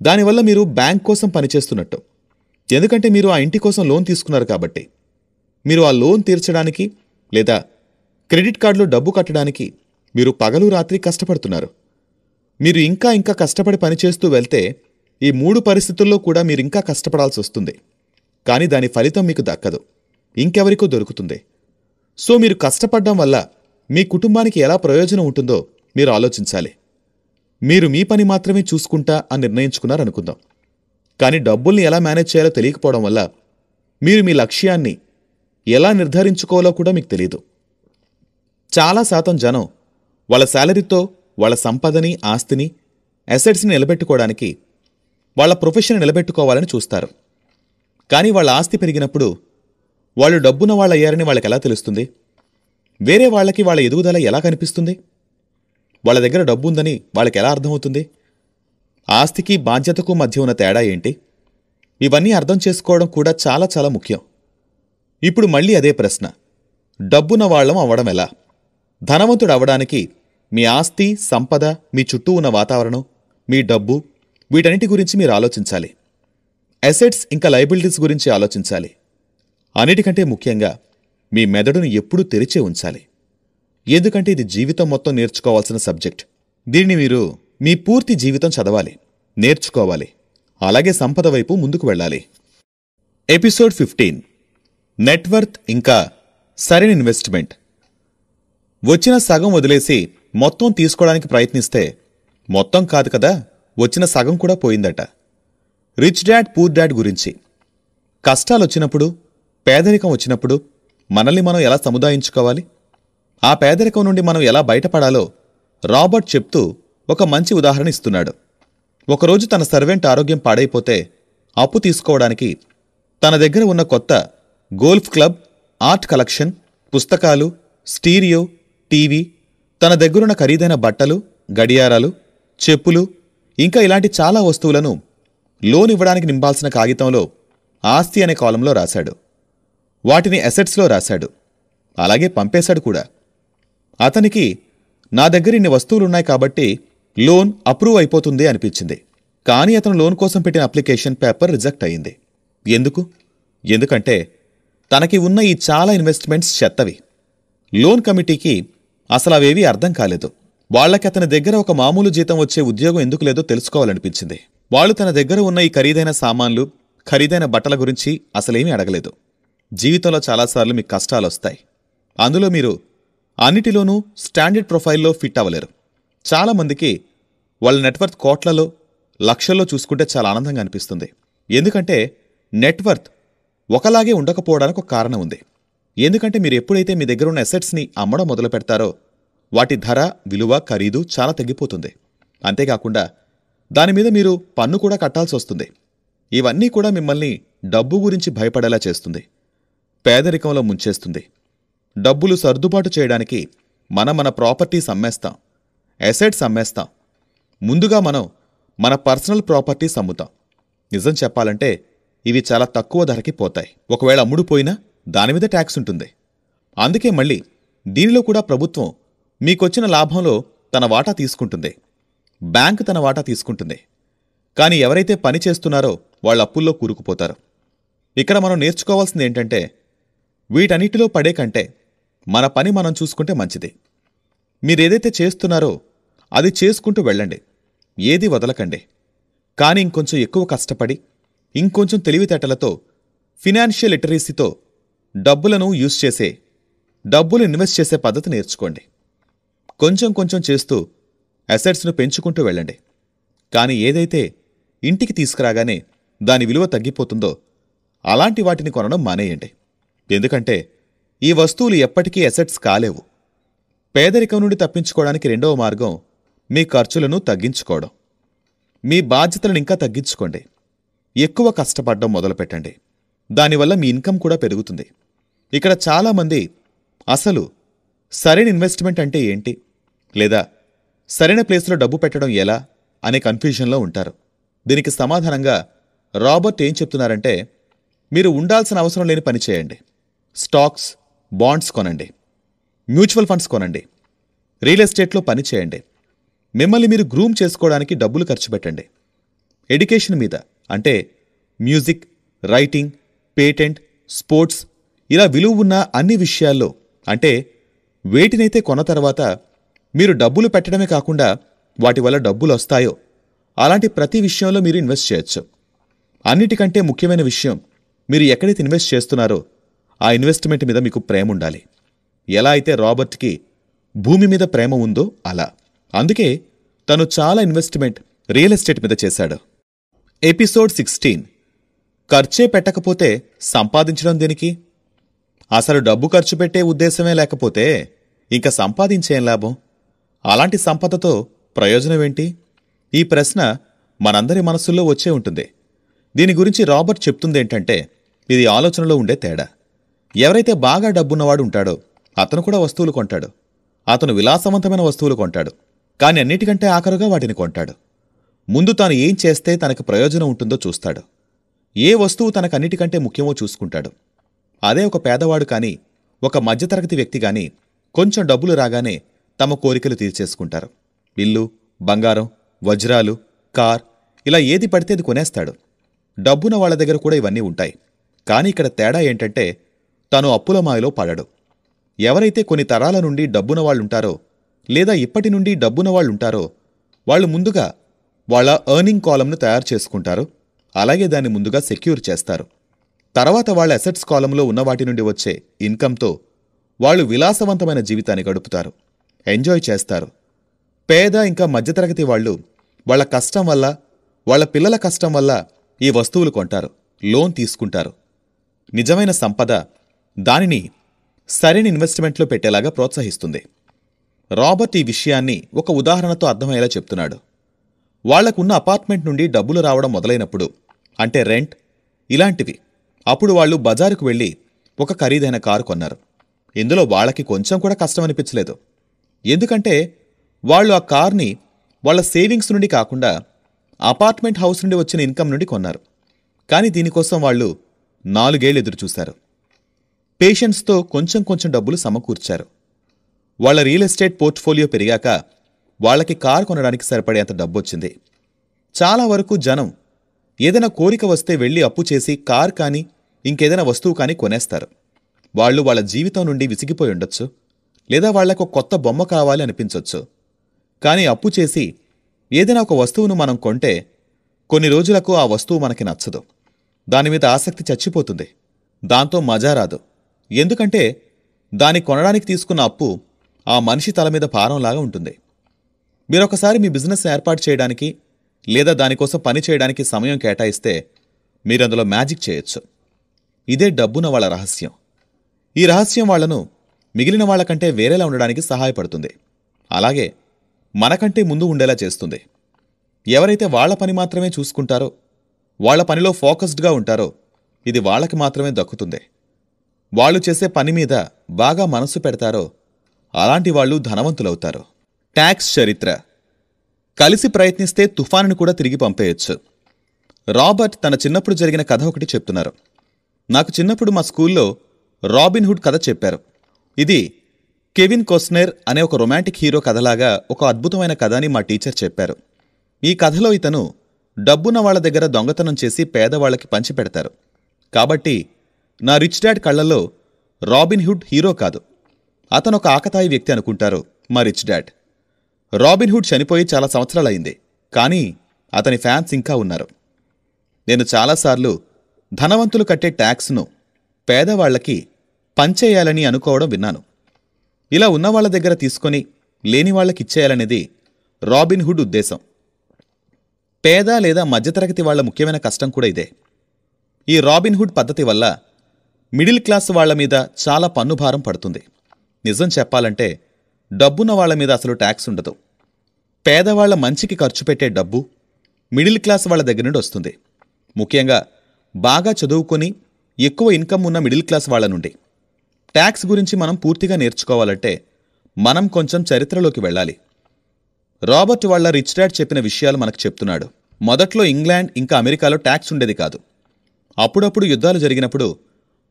దానివల్ల మీరు బ్యాంక్ కోసం పనిచేస్తున్నట్టు. ఎందుకంటే మీరు ఆ ఇంటి కోసం లోన్ తీసుకున్నారు కాబట్టి. మీరు ఆ లోన్ తీర్చడానికి లేదా క్రెడిట్ కార్డులో డబ్బు కట్టడానికి మీరు పగలు రాత్రి కష్టపడుతున్నారు. మీరు ఇంకా ఇంకా కష్టపడి పనిచేస్తూ వెళ్తే ఈ 3 పరిస్థితుల్లో కూడా మీరు ఇంకా కష్టపడాల్సి వస్తుంది. కానీ దాని ఫలితం మీకు దక్కదు, ఇంకెవరికో దొరుకుతుంది. సో మీరు కష్టపడడం వల్ల మీ కుటుంబానికి ఎలా ప్రయోజనం ఉంటుందో మీరు ఆలోచించాలి. మీరు మీ పని మాత్రమే చూసుకుంటా అని నిర్ణయించుకున్నారనుకుందాం. కానీ డబ్బుల్ని ఎలా మేనేజ్ చేయాలో తెలియకపోవడం వల్ల మీరు మీ లక్ష్యాన్ని ఎలా నిర్ధారించుకోవాలో కూడా మీకు తెలియదు. చాలా శాతం జనం వాళ్ళ శాలరీతో వాళ్ళ సంపదని, ఆస్తిని, అసెట్స్ని నిలబెట్టుకోవడానికి వాళ్ళ ప్రొఫెషన్ నిలబెట్టుకోవాలని చూస్తారు. కానీ వాళ్ళ ఆస్తి పెరిగినప్పుడు వాళ్ళు డబ్బున్న వాళ్ళయ్యారని వాళ్ళకి ఎలా తెలుస్తుంది? వేరే వాళ్ళకి వాళ్ళ ఎదుగుదల ఎలా కనిపిస్తుంది? వాళ్ళ దగ్గర డబ్బు ఉందని వాళ్ళకి ఎలా అర్థమవుతుంది? ఆస్తికి బాధ్యతకు మధ్య ఉన్న తేడా ఏంటి? ఇవన్నీ అర్థం చేసుకోవడం కూడా చాలా చాలా ముఖ్యం. ఇప్పుడు మళ్ళీ అదే ప్రశ్న, డబ్బున్న వాళ్ళం అవ్వడం ఎలా? ధనవంతుడు అవ్వడానికి మీ ఆస్తి, సంపద, మీ చుట్టూ ఉన్న వాతావరణం, మీ డబ్బు, వీటన్నిటి గురించి మీరు ఆలోచించాలి. అసెట్స్ ఇంకా లయబిలిటీస్ గురించి ఆలోచించాలి. అన్నిటికంటే ముఖ్యంగా మీ మెదడును ఎప్పుడూ తెరిచే ఉంచాలి. ఎందుకంటే ఇది జీవితం మొత్తం నేర్చుకోవాల్సిన సబ్జెక్ట్. దీన్ని మీరు మీ పూర్తి జీవితం చదవాలి, నేర్చుకోవాలి. అలాగే సంపద వైపు ముందుకు వెళ్ళాలి. ఎపిసోడ్ 15, నెట్వర్త్ ఇంకా సరైన ఇన్వెస్ట్మెంట్. వచ్చిన సగం వదిలేసి మొత్తం తీసుకోవడానికి ప్రయత్నిస్తే మొత్తం కాదు కదా, వచ్చిన సగం కూడా పోయిందట. రిచ్ డాడ్ పూర్ డాడ్ గురించి. కష్టాలొచ్చినప్పుడు, పేదరికం వచ్చినప్పుడు మనల్ని మనం ఎలా సముదాయించుకోవాలి, ఆ పేదరికం నుండి మనం ఎలా బయటపడాలో రాబర్ట్ చెప్తూ ఒక మంచి ఉదాహరణ ఇస్తున్నాడు. ఒకరోజు తన సర్వెంట్ ఆరోగ్యం పాడైపోతే అప్పు తీసుకోవడానికి తన దగ్గర ఉన్న కొత్త గోల్ఫ్ క్లబ్, ఆర్ట్ కలెక్షన్, పుస్తకాలు, స్టీరియో, టీవీ, తన దగ్గరున్న ఖరీదైన బట్టలు, గడియారాలు, చెప్పులు, ఇంకా ఇలాంటి చాలా వస్తువులను లోన్ ఇవ్వడానికి నింపాల్సిన కాగితంలో ఆస్తి అనే కాలంలో రాశాడు. వాటిని అసెట్స్లో రాశాడు. అలాగే పంపేశాడు కూడా. అతనికి నా దగ్గర ఇన్ని వస్తువులున్నాయి కాబట్టి లోన్ అప్రూవ్ అయిపోతుంది అనిపించింది. కానీ అతను లోన్ కోసం పెట్టిన అప్లికేషన్ పేపర్ రిజెక్ట్ అయింది. ఎందుకంటే తనకి ఉన్న ఈ చాలా ఇన్వెస్ట్మెంట్స్ చెత్తవి. లోన్ కమిటీకి అసలు అవేవీ అర్థం కాలేదు. వాళ్ళకి అతని దగ్గర ఒక మామూలు జీతం వచ్చే ఉద్యోగం ఎందుకు లేదో తెలుసుకోవాలనిపించింది. వాళ్ళు తన దగ్గర ఉన్న ఈ ఖరీదైన సామాన్లు, ఖరీదైన బట్టల గురించి అసలేమీ అడగలేదు. జీవితంలో చాలాసార్లు మీకు కష్టాలొస్తాయి. అందులో మీరు అన్నిటిలోనూ స్టాండర్డ్ ప్రొఫైల్లో ఫిట్ అవ్వలేరు. చాలామందికి వాళ్ళ నెట్వర్త్ కోట్లలో, లక్షల్లో చూసుకుంటే చాలా ఆనందంగా అనిపిస్తుంది. ఎందుకంటే నెట్వర్త్ ఒకలాగే ఉండకపోవడానికి ఒక కారణం ఉంది. ఎందుకంటే మీరు ఎప్పుడైతే మీ దగ్గర ఉన్న అసెట్స్ని అమ్మడం మొదలు పెడతారో వాటి ధర, విలువ, ఖరీదు చాలా తగ్గిపోతుంది. అంతేకాకుండా దానిమీద మీరు పన్ను కూడా కట్టాల్సి వస్తుంది. ఇవన్నీ కూడా మిమ్మల్ని డబ్బు గురించి భయపడేలా చేస్తుంది, పేదరికంలో ముంచేస్తుంది. డబ్బులు సర్దుబాటు చేయడానికి మన ప్రాపర్టీస్ అమ్మేస్తాం, అసెట్స్ అమ్మేస్తాం. ముందుగా మనం మన పర్సనల్ ప్రాపర్టీస్ అమ్ముతాం. నిజం చెప్పాలంటే ఇవి చాలా తక్కువ ధరకి పోతాయి. ఒకవేళ అమ్ముడుపోయినా దానిమీద ట్యాక్స్ ఉంటుంది. అందుకే మళ్ళీ దీనిలో కూడా ప్రభుత్వం మీకొచ్చిన లాభంలో తన వాటా తీసుకుంటుంది, బ్యాంకు తన వాటా తీసుకుంటుంది. కానీ ఎవరైతే పని చేస్తున్నారో వాళ్ళ అప్పుల్లో కూరుకుపోతారు. ఇక్కడ మనం నేర్చుకోవాల్సింది ఏంటంటే వీటన్నిటిలో పడే కంటే మన పని మనం చూసుకుంటే మంచిది. మీరేదైతే చేస్తున్నారో అది చేసుకుంటూ వెళ్ళండి, ఏది వదలకండి. కానీ ఇంకొంచెం ఎక్కువ కష్టపడి, ఇంకొంచెం తెలివితేటలతో, ఫినాన్షియల్ లిటరసీతో డబ్బులను యూజ్ చేసే, డబ్బులు ఇన్వెస్ట్ చేసే పద్ధతి నేర్చుకోండి. కొంచెం కొంచెం చేస్తూ అసెట్స్ను పెంచుకుంటూ వెళ్ళండి. కానీ ఏదైతే ఇంటికి తీసుకురాగానే దాని విలువ తగ్గిపోతుందో అలాంటి వాటిని కొనడం మానేయండి. ఎందుకంటే ఈ వస్తువులు ఎప్పటికీ అసెట్స్ కాలేవు. పేదరికం నుండి తప్పించుకోవడానికి రెండవ మార్గం మీ ఖర్చులను తగ్గించుకోవడం. మీ బాధ్యతలను ఇంకా తగ్గించుకోండి. ఎక్కువ కష్టపడడం మొదలుపెట్టండి. దానివల్ల మీ ఇన్కమ్ కూడా పెరుగుతుంది. ఇక్కడ చాలామంది అసలు సరైన ఇన్వెస్ట్మెంట్ అంటే ఏంటి, లేదా సరైన ప్లేస్లో డబ్బు పెట్టడం ఎలా అనే కన్ఫ్యూజన్లో ఉంటారు. దీనికి సమాధానంగా రాబర్ట్ ఏం చెప్తున్నారంటే, మీరు ఉండాల్సిన అవసరం లేని పని చేయండి. స్టాక్స్, బాండ్స్ కొనండి, మ్యూచువల్ ఫండ్స్ కొనండి, రియల్ ఎస్టేట్లో పని చేయండి. మిమ్మల్ని మీరు గ్రూమ్ చేసుకోవడానికి డబ్బులు ఖర్చు పెట్టండి. ఎడ్యుకేషన్ మీద అంటే మ్యూజిక్, రైటింగ్, పేటెంట్, స్పోర్ట్స్ ఇలా విలువ ఉన్న అన్ని విషయాల్లో, అంటే వేటినైతే కొన్న తర్వాత మీరు డబ్బులు పెట్టడమే కాకుండా వాటి వల్ల డబ్బులు వస్తాయో అలాంటి ప్రతి విషయంలో మీరు ఇన్వెస్ట్ చేయొచ్చు. అన్నిటికంటే ముఖ్యమైన విషయం, మీరు ఎక్కడైతే ఇన్వెస్ట్ చేస్తున్నారో ఆ ఇన్వెస్ట్మెంట్ మీద మీకు ప్రేమ ఉండాలి. ఎలా అయితే రాబర్ట్కి భూమి మీద ప్రేమ ఉందో అలా. అందుకే తను చాలా ఇన్వెస్ట్మెంట్ రియల్ ఎస్టేట్ మీద చేశాడు. ఎపిసోడ్ 16. ఖర్చే పెట్టకపోతే సంపాదించడం దేనికి? అసలు డబ్బు ఖర్చు పెట్టే ఉద్దేశమే లేకపోతే ఇంకా సంపాదించేం లాభం? అలాంటి సంపదతో ప్రయోజనమేంటి? ఈ ప్రశ్న మనందరి మనసుల్లో వచ్చే ఉంటుంది. దీని గురించి రాబర్ట్ చెప్తుందేంటంటే, ఇది ఆలోచనలో ఉండే తేడా. ఎవరైతే బాగా డబ్బున్నవాడు ఉంటాడో అతను కూడా వస్తువులు కొంటాడు. అతను విలాసవంతమైన వస్తువులు కొంటాడు, కాని అన్నిటికంటే ఆఖరుగా వాటిని కొంటాడు. ముందు తాను ఏం చేస్తే తనకు ప్రయోజనం ఉంటుందో చూస్తాడు. ఏ వస్తువు తనకన్నిటికంటే ముఖ్యమో చూసుకుంటాడు. అదే ఒక పేదవాడు కానీ ఒక మధ్యతరగతి వ్యక్తి కానీ కొంచెం డబ్బులు రాగానే తమ కోరికలు తీర్చేసుకుంటారు. ఇల్లు, బంగారం, వజ్రాలు, కార్, ఇలా ఏది పడితే అది కొనేస్తాడు. డబ్బున వాళ్ల దగ్గర కూడా ఇవన్నీ ఉంటాయి. కానీ ఇక్కడ తేడా ఏంటంటే, తను అప్పుల మాయలో పడడు. ఎవరైతే కొన్ని తరాల నుండి డబ్బున వాళ్ళుంటారో లేదా ఇప్పటి నుండి డబ్బున వాళ్ళుంటారో వాళ్ళు ముందుగా వాళ్ళ ఎర్నింగ్ కాలంను తయారు చేసుకుంటారు. అలాగే దాన్ని ముందుగా సెక్యూర్ చేస్తారు. తర్వాత వాళ్ళ అసెట్స్ కాలంలో ఉన్న వాటి నుండి వచ్చే ఇన్కంతో వాళ్ళు విలాసవంతమైన జీవితాన్ని గడుపుతారు, ఎంజాయ్ చేస్తారు. పేద ఇంకా మధ్యతరగతి వాళ్ళు వాళ్ళ కష్టం వల్ల, వాళ్ళ పిల్లల కష్టం వల్ల ఈ వస్తువులు కొంటారు, లోన్ తీసుకుంటారు. నిజమైన సంపద దానిని సరైన ఇన్వెస్ట్మెంట్లో పెట్టేలాగా ప్రోత్సహిస్తుంది. రాబర్ట్ ఈ విషయాన్ని ఒక ఉదాహరణతో అర్థమయ్యేలా చెప్తున్నాడు. వాళ్లకున్న అపార్ట్మెంట్ నుండి డబ్బులు రావడం మొదలైనప్పుడు, అంటే రెంట్ ఇలాంటివి, అప్పుడు వాళ్ళు బజారుకు వెళ్లి ఒక ఖరీదైన కారు కొన్నారు. ఇందులో వాళ్ళకి కొంచెం కూడా కష్టం అనిపించలేదు. ఎందుకంటే వాళ్ళు ఆ కార్ని వాళ్ళ సేవింగ్స్ నుండి కాకుండా అపార్ట్మెంట్ హౌస్ నుండి వచ్చిన ఇన్కమ్ నుండి కొన్నారు. కానీ దీనికోసం వాళ్ళు 4 ఏళ్లు ఎదురుచూశారు. పేషెన్స్తో కొంచెం కొంచెం డబ్బులు సమకూర్చారు. వాళ్ల రియల్ ఎస్టేట్ పోర్ట్ఫోలియో పెరిగాక వాళ్లకి కారు కొనడానికి సరిపడేంత డబ్బొచ్చింది. చాలా వరకు జనం ఏదైనా కోరిక వస్తే వెళ్లి అప్పు చేసి కార్ కానీ ఇంకేదైనా వస్తువు కానీ కొనేస్తారు. వాళ్ళు వాళ్ళ జీవితం నుండి విసిగిపోయి ఉండొచ్చు, లేదా వాళ్లకు కొత్త బొమ్మ కావాలి అనిపించొచ్చు. కానీ అప్పు చేసి ఏదైనా ఒక వస్తువును మనం కొంటే కొన్ని రోజులకు ఆ వస్తువు మనకి నచ్చదు. దానిమీద ఆసక్తి చచ్చిపోతుంది. దాంతో మజా రాదు. ఎందుకంటే దాన్ని కొనడానికి తీసుకున్న అప్పు ఆ మనిషి తల మీద భారంలాగా ఉంటుంది. మీరొకసారి మీ బిజినెస్ ఏర్పాటు చేయడానికి లేదా దానికోసం పని చేయడానికి సమయం కేటాయిస్తే మీరందులో మ్యాజిక్ చేయొచ్చు. ఇదే డబ్బున వాళ్ళ రహస్యం. ఈ రహస్యం వాళ్లను మిగిలిన వాళ్లకంటే వేరేలా ఉండడానికి సహాయపడుతుంది. అలాగే మనకంటే ముందు ఉండేలా చేస్తుంది. ఎవరైతే వాళ్ల పని మాత్రమే చూసుకుంటారో, వాళ్ల పనిలో ఫోకస్డ్గా ఉంటారో ఇది వాళ్లకి మాత్రమే దక్కుతుంది. వాళ్ళు చేసే పని మీద బాగా మనసు పెడతారో అలాంటి వాళ్ళు ధనవంతులవుతారు. ట్యాక్స్ చరిత్ర. కలిసి ప్రయత్నిస్తే తుఫానుని కూడా తిరిగి పంపేయచ్చు. రాబర్ట్ తన చిన్నప్పుడు జరిగిన కథ ఒకటి చెప్తున్నారు. నాకు చిన్నప్పుడు మా స్కూల్లో రాబిన్హుడ్ కథ చెప్పారు. ఇది కెవిన్ కోస్నెర్ అనే ఒక రొమాంటిక్ హీరో కథలాగా ఒక అద్భుతమైన కథ అని మా టీచర్ చెప్పారు. ఈ కథలో ఇతను డబ్బున్న వాళ్ల దగ్గర దొంగతనం చేసి పేదవాళ్లకి పంచిపెడతారు. కాబట్టి నా రిచ్ డాడ్ కళ్లలో రాబిన్హుడ్ హీరో కాదు, అతనొక ఆకతాయి వ్యక్తి అనుకుంటారు మా రిచ్ డాడ్. రాబిన్హుడ్ చనిపోయి చాలా సంవత్సరాలైంది, కానీ అతని ఫ్యాన్స్ ఇంకా ఉన్నారు. నేను చాలాసార్లు ధనవంతులు కట్టే ట్యాక్స్ను పేదవాళ్లకి పంచేయాలని అనుకోవడం విన్నాను. ఇలా ఉన్నవాళ్ల దగ్గర తీసుకొని లేనివాళ్లకిచ్చేయాలనేది రాబిన్హుడ్ ఉద్దేశం. పేద లేదా మధ్యతరగతి వాళ్ల ముఖ్యమైన కష్టం కూడా ఇదే. ఈ రాబిన్హుడ్ పద్ధతి వల్ల మిడిల్ క్లాస్ వాళ్ల మీద చాలా పన్నుభారం పడుతుంది. నిజం చెప్పాలంటే డబ్బున్న వాళ్ల మీద అసలు ట్యాక్స్ ఉండదు. పేదవాళ్ల మంచికి ఖర్చు పెట్టే డబ్బు మిడిల్ క్లాస్ వాళ్ల దగ్గర నుండి వస్తుంది. ముఖ్యంగా బాగా చదువుకొని ఎక్కువ ఇన్కమ్ ఉన్న మిడిల్ క్లాస్ వాళ్ల నుండి. ట్యాక్స్ గురించి మనం పూర్తిగా నేర్చుకోవాలంటే మనం కొంచెం చరిత్రలోకి వెళ్ళాలి. రాబర్ట్ వాళ్ల రిచ్ డాడ్ చెప్పిన విషయాలు మనకు చెప్తున్నాడు. మొదట్లో ఇంగ్లాండ్ ఇంకా అమెరికాలో ట్యాక్స్ ఉండేది కాదు. అప్పుడప్పుడు యుద్ధాలు జరిగినప్పుడు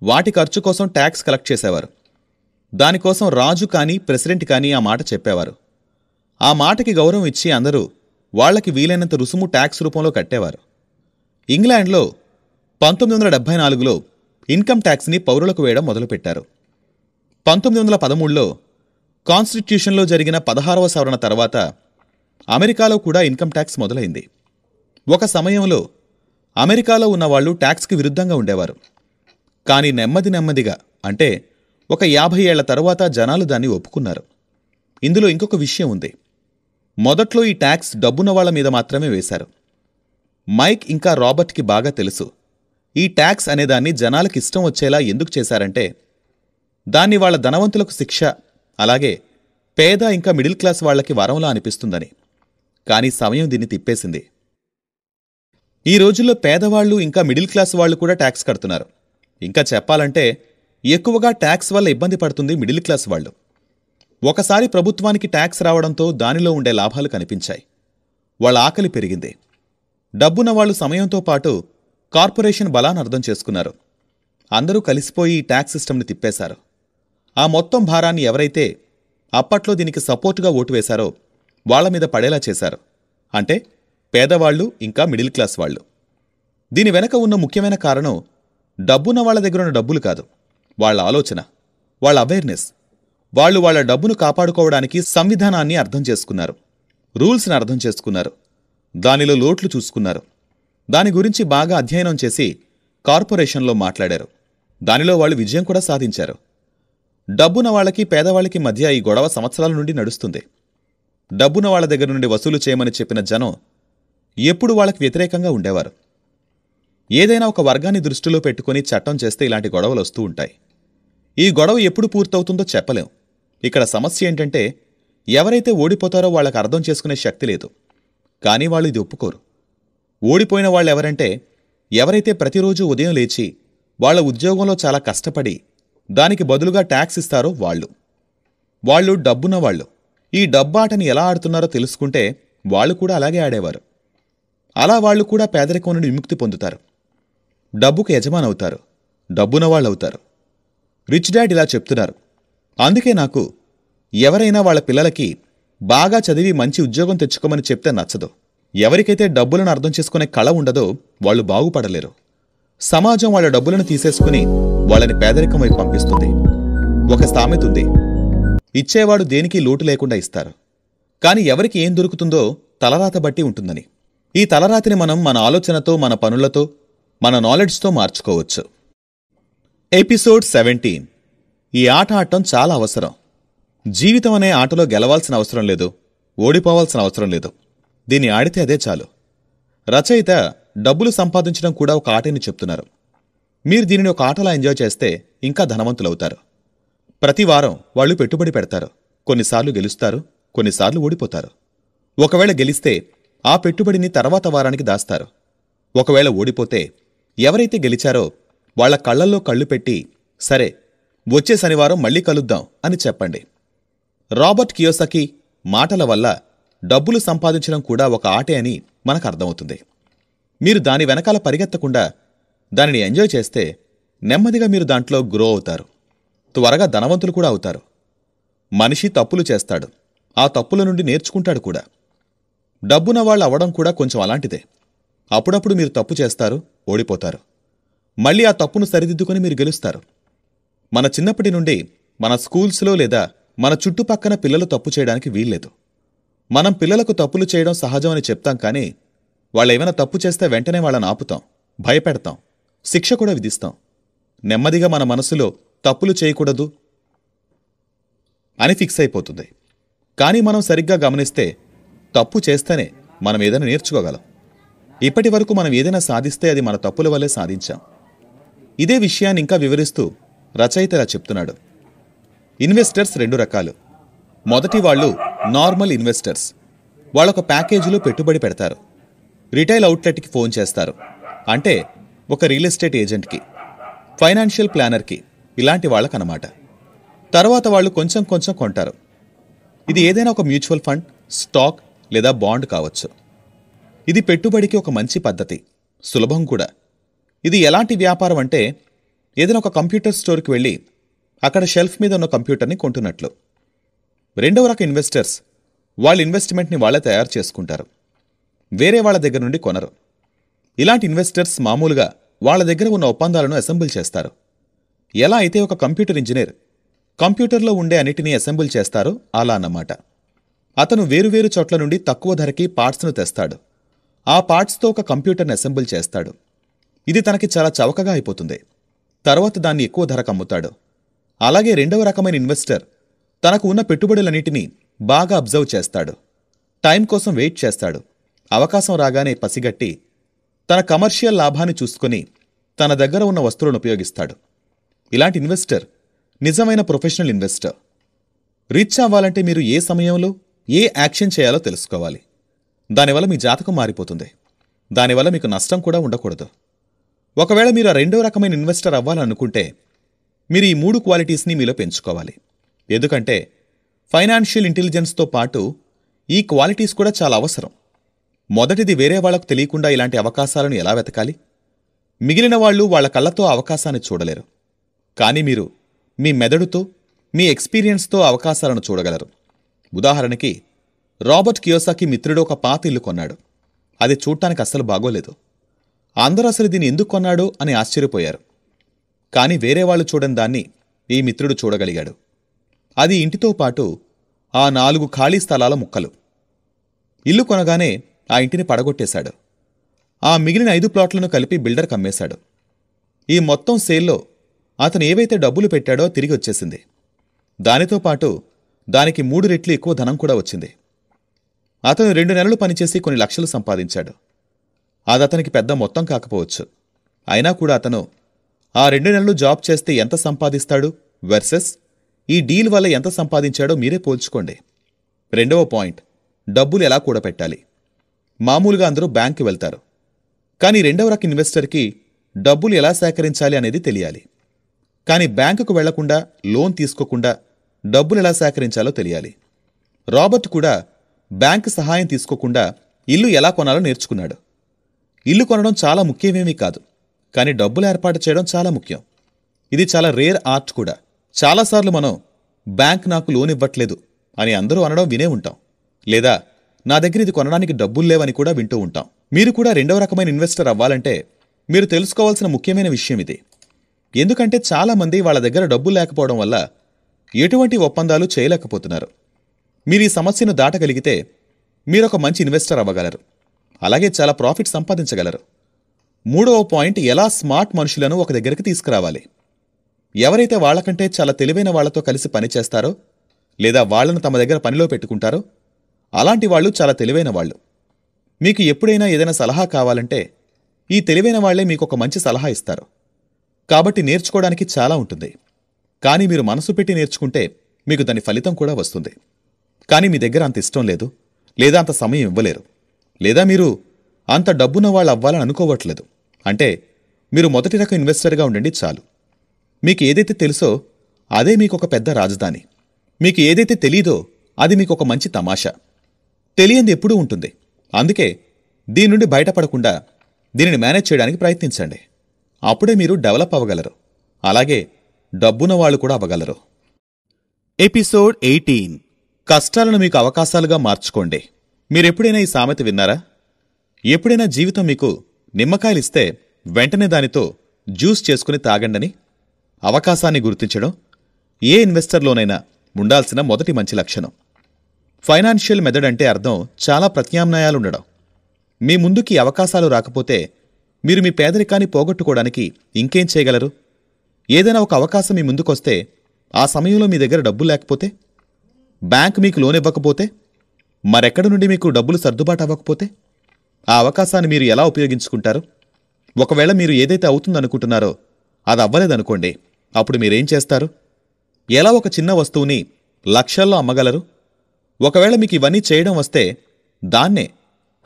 వాటి ఖర్చు కోసం ట్యాక్స్ కలెక్ట్ చేసేవారు. దానికోసం రాజు కానీ ప్రెసిడెంట్ కానీ ఆ మాట చెప్పేవారు. ఆ మాటకి గౌరవం ఇచ్చి అందరూ వాళ్లకి వీలైనంత రుసుము ట్యాక్స్ రూపంలో కట్టేవారు. ఇంగ్లాండ్లో 1974లో ఇన్కమ్ ట్యాక్స్ని పౌరులకు వేయడం మొదలుపెట్టారు. 1913లో కాన్స్టిట్యూషన్లో జరిగిన 16వ సవరణ తర్వాత అమెరికాలో కూడా ఇన్కమ్ ట్యాక్స్ మొదలైంది. ఒక సమయంలో అమెరికాలో ఉన్నవాళ్లు ట్యాక్స్కి విరుద్ధంగా ఉండేవారు. కానీ నెమ్మదిగా అంటే ఒక 50 ఏళ్ల తరువాత జనాలు దాన్ని ఒప్పుకున్నారు. ఇందులో ఇంకొక విషయం ఉంది. మొదట్లో ఈ ట్యాక్స్ డబ్బున్న వాళ్ల మీద మాత్రమే వేశారు. మైక్ ఇంకా రాబర్ట్కి బాగా తెలుసు ఈ ట్యాక్స్ అనేదాన్ని జనాలకి ఇష్టం వచ్చేలా ఎందుకు చేశారంటే దాన్ని వాళ్ల ధనవంతులకు శిక్ష, అలాగే పేద ఇంకా మిడిల్ క్లాస్ వాళ్లకి వరంలా అనిపిస్తుందని. కానీ సమయం దీన్ని తిప్పేసింది. ఈ రోజుల్లో పేదవాళ్లు ఇంకా మిడిల్ క్లాస్ వాళ్లు కూడా ట్యాక్స్ కడుతున్నారు. ఇంకా చెప్పాలంటే ఎక్కువగా ట్యాక్స్ వల్ల ఇబ్బంది పడుతుంది మిడిల్ క్లాస్ వాళ్లు. ఒకసారి ప్రభుత్వానికి ట్యాక్స్ రావడంతో దానిలో ఉండే లాభాలు కనిపించాయి. వాళ్ళ ఆకలి పెరిగింది. డబ్బున్న వాళ్లు సమయంతో పాటు కార్పొరేషన్ బలాన్ని అర్థం చేసుకున్నారు. అందరూ కలిసిపోయి ఈ ట్యాక్స్ సిస్టమ్ని తిప్పేశారు. ఆ మొత్తం భారాన్ని ఎవరైతే అప్పట్లో దీనికి సపోర్టుగా ఓటు వేశారో వాళ్ల మీద పడేలా చేశారు. అంటే పేదవాళ్లు ఇంకా మిడిల్ క్లాస్ వాళ్లు. దీని వెనక ఉన్న ముఖ్యమైన కారణం డబ్బున్న వాళ్ల దగ్గరున్న డబ్బులు కాదు, వాళ్ల ఆలోచన, వాళ్ల అవేర్నెస్. వాళ్లు వాళ్ల డబ్బును కాపాడుకోవడానికి సంవిధానాన్ని అర్థం చేసుకున్నారు, రూల్స్ని అర్థం చేసుకున్నారు, దానిలో లోట్లు చూసుకున్నారు. దాని గురించి బాగా అధ్యయనం చేసి కార్పొరేషన్లో మాట్లాడారు. దానిలో వాళ్ళు విజయం కూడా సాధించారు. డబ్బున వాళ్ళకి పేదవాళ్ళకి మధ్య ఈ గొడవ సంవత్సరాల నుండి నడుస్తుంది. డబ్బున వాళ్ల దగ్గర నుండి వసూలు చేయమని చెప్పిన జనం ఎప్పుడు వాళ్ళకి వ్యతిరేకంగా ఉండేవారు. ఏదైనా ఒక వర్గాన్ని దృష్టిలో పెట్టుకుని చట్టం చేస్తే ఇలాంటి గొడవలు వస్తూ ఉంటాయి. ఈ గొడవ ఎప్పుడు పూర్తవుతుందో చెప్పలేం. ఇక్కడ సమస్య ఏంటంటే ఎవరైతే ఓడిపోతారో వాళ్ళకి అర్థం చేసుకునే శక్తి లేదు. కానీ వాళ్ళు ఇది ఒప్పుకోరు. ఓడిపోయిన వాళ్ళెవరంటే ఎవరైతే ప్రతిరోజు ఉదయం లేచి వాళ్ల ఉద్యోగంలో చాలా కష్టపడి దానికి బదులుగా ట్యాక్స్ ఇస్తారో వాళ్ళు డబ్బున్నవాళ్లు. ఈ డబ్బాటని ఎలా ఆడుతున్నారో తెలుసుకుంటే వాళ్ళు కూడా అలాగే ఆడేవారు. అలా వాళ్ళు కూడా పేదరికం నుండి విముక్తి పొందుతారు, డబ్బుకు యజమానవుతారు, డబ్బున్నవాళ్ళవుతారు. రిచ్ డాడ్ ఇలా చెప్తున్నారు. అందుకే నాకు ఎవరైనా వాళ్ల పిల్లలకి బాగా చదివి మంచి ఉద్యోగం తెచ్చుకోమని చెప్తే నచ్చదు. ఎవరికైతే డబ్బులను అర్థం చేసుకునే కళ ఉండదో వాళ్ళు బాగుపడలేరు. సమాజం వాళ్ళ డబ్బులను తీసేసుకుని వాళ్ళని పేదరికం వైపు పంపిస్తుంది. ఒక సామెతుంది, ఇచ్చేవాడు దేనికి లోటు లేకుండా ఇస్తారు, కాని ఎవరికి ఏం దొరుకుతుందో తలరాత బట్టి ఉంటుందని. ఈ తలరాతిని మనం మన ఆలోచనతో, మన పనులతో, మన నాలెడ్జ్తో మార్చుకోవచ్చు. ఎపిసోడ్ 17. ఈ ఆట ఆడటం చాలా అవసరం. జీవితం అనే ఆటలో గెలవాల్సిన అవసరం లేదు, ఓడిపోవాల్సిన అవసరం లేదు. దీన్ని ఆడితే అదే చాలు. రచయిత డబ్బులు సంపాదించడం కూడా ఒక ఆటని చెప్తున్నారు. మీరు దీనిని ఒక ఆటలా ఎంజాయ్ చేస్తే ఇంకా ధనవంతులవుతారు. ప్రతి వారం వాళ్ళు పెట్టుబడి పెడతారు. కొన్నిసార్లు గెలుస్తారు, కొన్నిసార్లు ఓడిపోతారు. ఒకవేళ గెలిస్తే ఆ పెట్టుబడిని తర్వాత వారానికి దాస్తారు. ఒకవేళ ఓడిపోతే ఎవరైతే గెలిచారో వాళ్ల కళ్లల్లో కళ్ళు పెట్టి, సరే వచ్చే శనివారం మళ్లీ కలుద్దాం అని చెప్పండి. రాబర్ట్ కియోసకి మాటల వల్ల డబ్బులు సంపాదించడం కూడా ఒక ఆటే అని మనకు అర్థమవుతుంది. మీరు దాని వెనకాల పరిగెత్తకుండా దానిని ఎంజాయ్ చేస్తే నెమ్మదిగా మీరు దాంట్లో గ్రో అవుతారు. త్వరగా ధనవంతులు కూడా అవుతారు. మనిషి తప్పులు చేస్తాడు, ఆ తప్పుల నుండి నేర్చుకుంటాడు కూడా. డబ్బున వాళ్ళు అవడం కూడా కొంచెం అలాంటిదే. అప్పుడప్పుడు మీరు తప్పు చేస్తారు, ఓడిపోతారు. మళ్ళీ ఆ తప్పును సరిదిద్దుకుని మీరు గెలుస్తారు. మన చిన్నప్పటి నుండి మన స్కూల్స్లో లేదా మన చుట్టుపక్కన పిల్లలు తప్పు చేయడానికి వీల్లేదు. మనం పిల్లలకు తప్పులు చేయడం సహజం అని చెప్తాం, కానీ వాళ్ళేమైనా తప్పు చేస్తే వెంటనే వాళ్ళని ఆపుతాం, భయపెడతాం, శిక్ష కూడా విధిస్తాం. నెమ్మదిగా మన మనసులో తప్పులు చేయకూడదు అని ఫిక్స్ అయిపోతుంది. కానీ మనం సరిగ్గా గమనిస్తే తప్పు చేస్తేనే మనం ఏదైనా నేర్చుకోగలం. ఇప్పటి వరకు మనం ఏదైనా సాధిస్తే అది మన తప్పుల వల్లే సాధించాం. ఇదే విషయాన్ని ఇంకా వివరిస్తూ రచయిత ఇలా చెప్తున్నాడు. ఇన్వెస్టర్స్ 2 రకాలు. మొదటి వాళ్ళు నార్మల్ ఇన్వెస్టర్స్. వాళ్ళొక ప్యాకేజీలో పెట్టుబడి పెడతారు. రిటైల్ అవుట్లెట్కి ఫోన్ చేస్తారు, అంటే ఒక రియల్ ఎస్టేట్ ఏజెంట్కి, ఫైనాన్షియల్ ప్లానర్కి, ఇలాంటి వాళ్ళకన్నమాట. తర్వాత వాళ్ళు కొంచెం కొంచెం కొంటారు. ఇది ఏదైనా ఒక మ్యూచువల్ ఫండ్, స్టాక్ లేదా బాండ్ కావచ్చు. ఇది పెట్టుబడికి ఒక మంచి పద్ధతి, సులభం కూడా. ఇది ఎలాంటి వ్యాపారం అంటే ఏదైనా ఒక కంప్యూటర్ స్టోర్కి వెళ్ళి అక్కడ షెల్ఫ్ మీద ఉన్న కంప్యూటర్ని కొంటున్నట్లు. రెండవ రకం ఇన్వెస్టర్స్ వాళ్ళ ఇన్వెస్ట్మెంట్ని వాళ్ళే తయారు చేసుకుంటారు, వేరే వాళ్ళ దగ్గర నుండి కొనరు. ఇలాంటి ఇన్వెస్టర్స్ మామూలుగా వాళ్ళ దగ్గర ఉన్న ఒప్పందాలను అసెంబుల్ చేస్తారు. ఎలా అయితే ఒక కంప్యూటర్ ఇంజనీర్ కంప్యూటర్లో ఉండే అన్నిటినీ అసెంబుల్ చేస్తారో అలా అన్నమాట. అతను వేరువేరు చోట్ల నుండి తక్కువ ధరకి పార్ట్స్ను తెస్తాడు. ఆ పార్ట్స్తో ఒక కంప్యూటర్ని అసెంబుల్ చేస్తాడు. ఇది తనకి చాలా చవకగా అయిపోతుంది. తర్వాత దాన్ని ఎక్కువ ధరకు అమ్ముతాడు. అలాగే రెండవ రకమైన ఇన్వెస్టర్ తనకు ఉన్న పెట్టుబడులన్నిటినీ బాగా అబ్జర్వ్ చేస్తాడు. టైం కోసం వెయిట్ చేస్తాడు. అవకాశం రాగానే పసిగట్టి తన కమర్షియల్ లాభాన్ని చూసుకొని తన దగ్గర ఉన్న వస్తువులను ఉపయోగిస్తాడు. ఇలాంటి ఇన్వెస్టర్ నిజమైన ప్రొఫెషనల్ ఇన్వెస్టర్. రిచ్ అవ్వాలంటే మీరు ఏ సమయంలో ఏ యాక్షన్ చేయాలో తెలుసుకోవాలి. దానివల్ల మీ జాతకం మారిపోతుంది. దానివల్ల మీకు నష్టం కూడా ఉండకూడదు. ఒకవేళ మీరు ఆ రెండో రకమైన ఇన్వెస్టర్ అవ్వాలనుకుంటే మీరు ఈ 3 క్వాలిటీస్ని మీలో పెంచుకోవాలి. ఎందుకంటే ఫైనాన్షియల్ ఇంటెలిజెన్స్తో పాటు ఈ క్వాలిటీస్ కూడా చాలా అవసరం. మొదటిది, వేరే వాళ్లకు తెలియకుండా ఇలాంటి అవకాశాలను ఎలా వెతకాలి? మిగిలిన వాళ్ళు వాళ్ల కళ్లతో అవకాశాన్ని చూడలేరు. కానీ మీరు మీ మెదడుతో, మీ ఎక్స్పీరియన్స్తో అవకాశాలను చూడగలరు. ఉదాహరణకి, రాబర్ట్ కియోసాకి మిత్రుడు ఒక పాత ఇల్లు కొన్నాడు. అది చూడటానికి అస్సలు బాగోలేదు. అందరూ అసలు దీన్ని ఎందుకు కొన్నాడో అని ఆశ్చర్యపోయారు. కానీ వేరే వాళ్ళు చూడని దాన్ని ఈ మిత్రుడు చూడగలిగాడు. అది ఇంటితో పాటు ఆ 4 ఖాళీ స్థలాల ముక్కలు. ఇల్లు కొనగానే ఆ ఇంటిని పడగొట్టేశాడు. ఆ మిగిలిన 5 ప్లాట్లను కలిపి బిల్డర్కి అమ్మేశాడు. ఈ మొత్తం సేల్లో అతను ఏవైతే డబ్బులు పెట్టాడో తిరిగి వచ్చేసింది. దానితో పాటు దానికి 3 రెట్లు ఎక్కువ ధనం కూడా వచ్చింది. అతను 2 నెలలు పనిచేసి కొన్ని లక్షలు సంపాదించాడు. అది అతనికి పెద్ద మొత్తం కాకపోవచ్చు. అయినా కూడా అతను ఆ 2 నెలలు జాబ్ చేస్తే ఎంత సంపాదిస్తాడు వర్సెస్ ఈ డీల్ వల్ల ఎంత సంపాదించాడో మీరే పోల్చుకోండి. రెండవ పాయింట్, డబ్బులు ఎలా కూడబెట్టాలి. మామూలుగా అందరూ బ్యాంక్కి వెళ్తారు. కానీ రెండవ రకం ఇన్వెస్టర్కి డబ్బులు ఎలా సేకరించాలి అనేది తెలియాలి. కానీ బ్యాంకుకు వెళ్లకుండా, లోన్ తీసుకోకుండా డబ్బులు ఎలా సేకరించాలో తెలియాలి. రాబర్ట్ కూడా బ్యాంకు సహాయం తీసుకోకుండా ఇల్లు ఎలా కొనాలో నేర్చుకున్నాడు. ఇల్లు కొనడం చాలా ముఖ్యమేమీ కాదు, కానీ డబ్బులు ఏర్పాటు చేయడం చాలా ముఖ్యం. ఇది చాలా రేర్ ఆర్ట్ కూడా. చాలాసార్లు మనం బ్యాంక్ నాకు లోన్ ఇవ్వట్లేదు అని అందరూ అనడం వినే ఉంటాం. లేదా నా దగ్గర ఇది కొనడానికి డబ్బులు లేవని కూడా వింటూ ఉంటాం. మీరు కూడా రెండవ రకమైన ఇన్వెస్టర్ అవ్వాలంటే మీరు తెలుసుకోవాల్సిన ముఖ్యమైన విషయం ఇది. ఎందుకంటే చాలామంది వాళ్ళ దగ్గర డబ్బులు లేకపోవడం వల్ల ఎటువంటి ఒప్పందాలు చేయలేకపోతున్నారు. మీరు ఈ సమస్యను దాటగలిగితే మీరొక మంచి ఇన్వెస్టర్ అవ్వగలరు. అలాగే చాలా ప్రాఫిట్ సంపాదించగలరు. మూడవ పాయింట్, ఎలా స్మార్ట్ మనుషులను ఒక దగ్గరికి తీసుకురావాలి. ఎవరైతే వాళ్లకంటే చాలా తెలివైన వాళ్లతో కలిసి పనిచేస్తారో లేదా వాళ్లను తమ దగ్గర పనిలో పెట్టుకుంటారో అలాంటి వాళ్ళు చాలా తెలివైన వాళ్ళు. మీకు ఎప్పుడైనా ఏదైనా సలహా కావాలంటే ఈ తెలివైన వాళ్లే మీకు ఒక మంచి సలహా ఇస్తారు. కాబట్టి నేర్చుకోవడానికి చాలా ఉంటుంది. కానీ మీరు మనసు పెట్టి నేర్చుకుంటే మీకు దాని ఫలితం కూడా వస్తుంది. కానీ మీ దగ్గర అంత ఇష్టం లేదు, లేదా అంత సమయం ఇవ్వలేరు, లేదా మీరు అంత డబ్బున్న వాళ్ళు అవ్వాలని అనుకోవట్లేదు అంటే మీరు మొదటి రకం ఇన్వెస్టర్గా ఉండండి చాలు. మీకు ఏదైతే తెలుసో అదే మీకు ఒక పెద్ద రాజధాని. మీకు ఏదైతే తెలీదో అది మీకు ఒక మంచి తమాషా. తెలియంది ఎప్పుడూ ఉంటుంది. అందుకే దీని నుండి బయటపడకుండా దీనిని మేనేజ్ చేయడానికి ప్రయత్నించండి. అప్పుడే మీరు డెవలప్ అవ్వగలరు. అలాగే డబ్బున్న వాళ్ళు కూడా అవ్వగలరు. ఎపిసోడ్ 18, కష్టాలను మీకు అవకాశాలుగా మార్చుకోండి. మీరెప్పుడైనా ఈ సామెత విన్నారా? ఎప్పుడైనా జీవితం మీకు నిమ్మకాయలిస్తే వెంటనే దానితో జ్యూస్ చేసుకుని తాగండని. అవకాశాన్ని గుర్తించడం ఏ ఇన్వెస్టర్లోనైనా ఉండాల్సిన మొదటి మంచి లక్షణం. ఫైనాన్షియల్ మెథడ్ అంటే అర్థం చాలా ప్రత్యామ్నాయాలుండడం. మీ ముందుకి అవకాశాలు రాకపోతే మీరు మీ పేదరికాన్ని పోగొట్టుకోవడానికి ఇంకేం చేయగలరు? ఏదైనా ఒక అవకాశం మీ ముందుకొస్తే ఆ సమయంలో మీ దగ్గర డబ్బులు లేకపోతే, బ్యాంక్ మీకు లోన్ ఇవ్వకపోతే, మరెక్కడి నుండి మీకు డబ్బులు సర్దుబాటు అవ్వకపోతే ఆ అవకాశాన్ని మీరు ఎలా ఉపయోగించుకుంటారు? ఒకవేళ మీరు ఏదైతే అవుతుందనుకుంటున్నారో అది అవ్వలేదనుకోండి, అప్పుడు మీరేం చేస్తారు? ఎలా ఒక చిన్న వస్తువుని లక్షల్లో అమ్మగలరు? ఒకవేళ మీకు ఇవన్నీ చేయడం వస్తే దాన్నే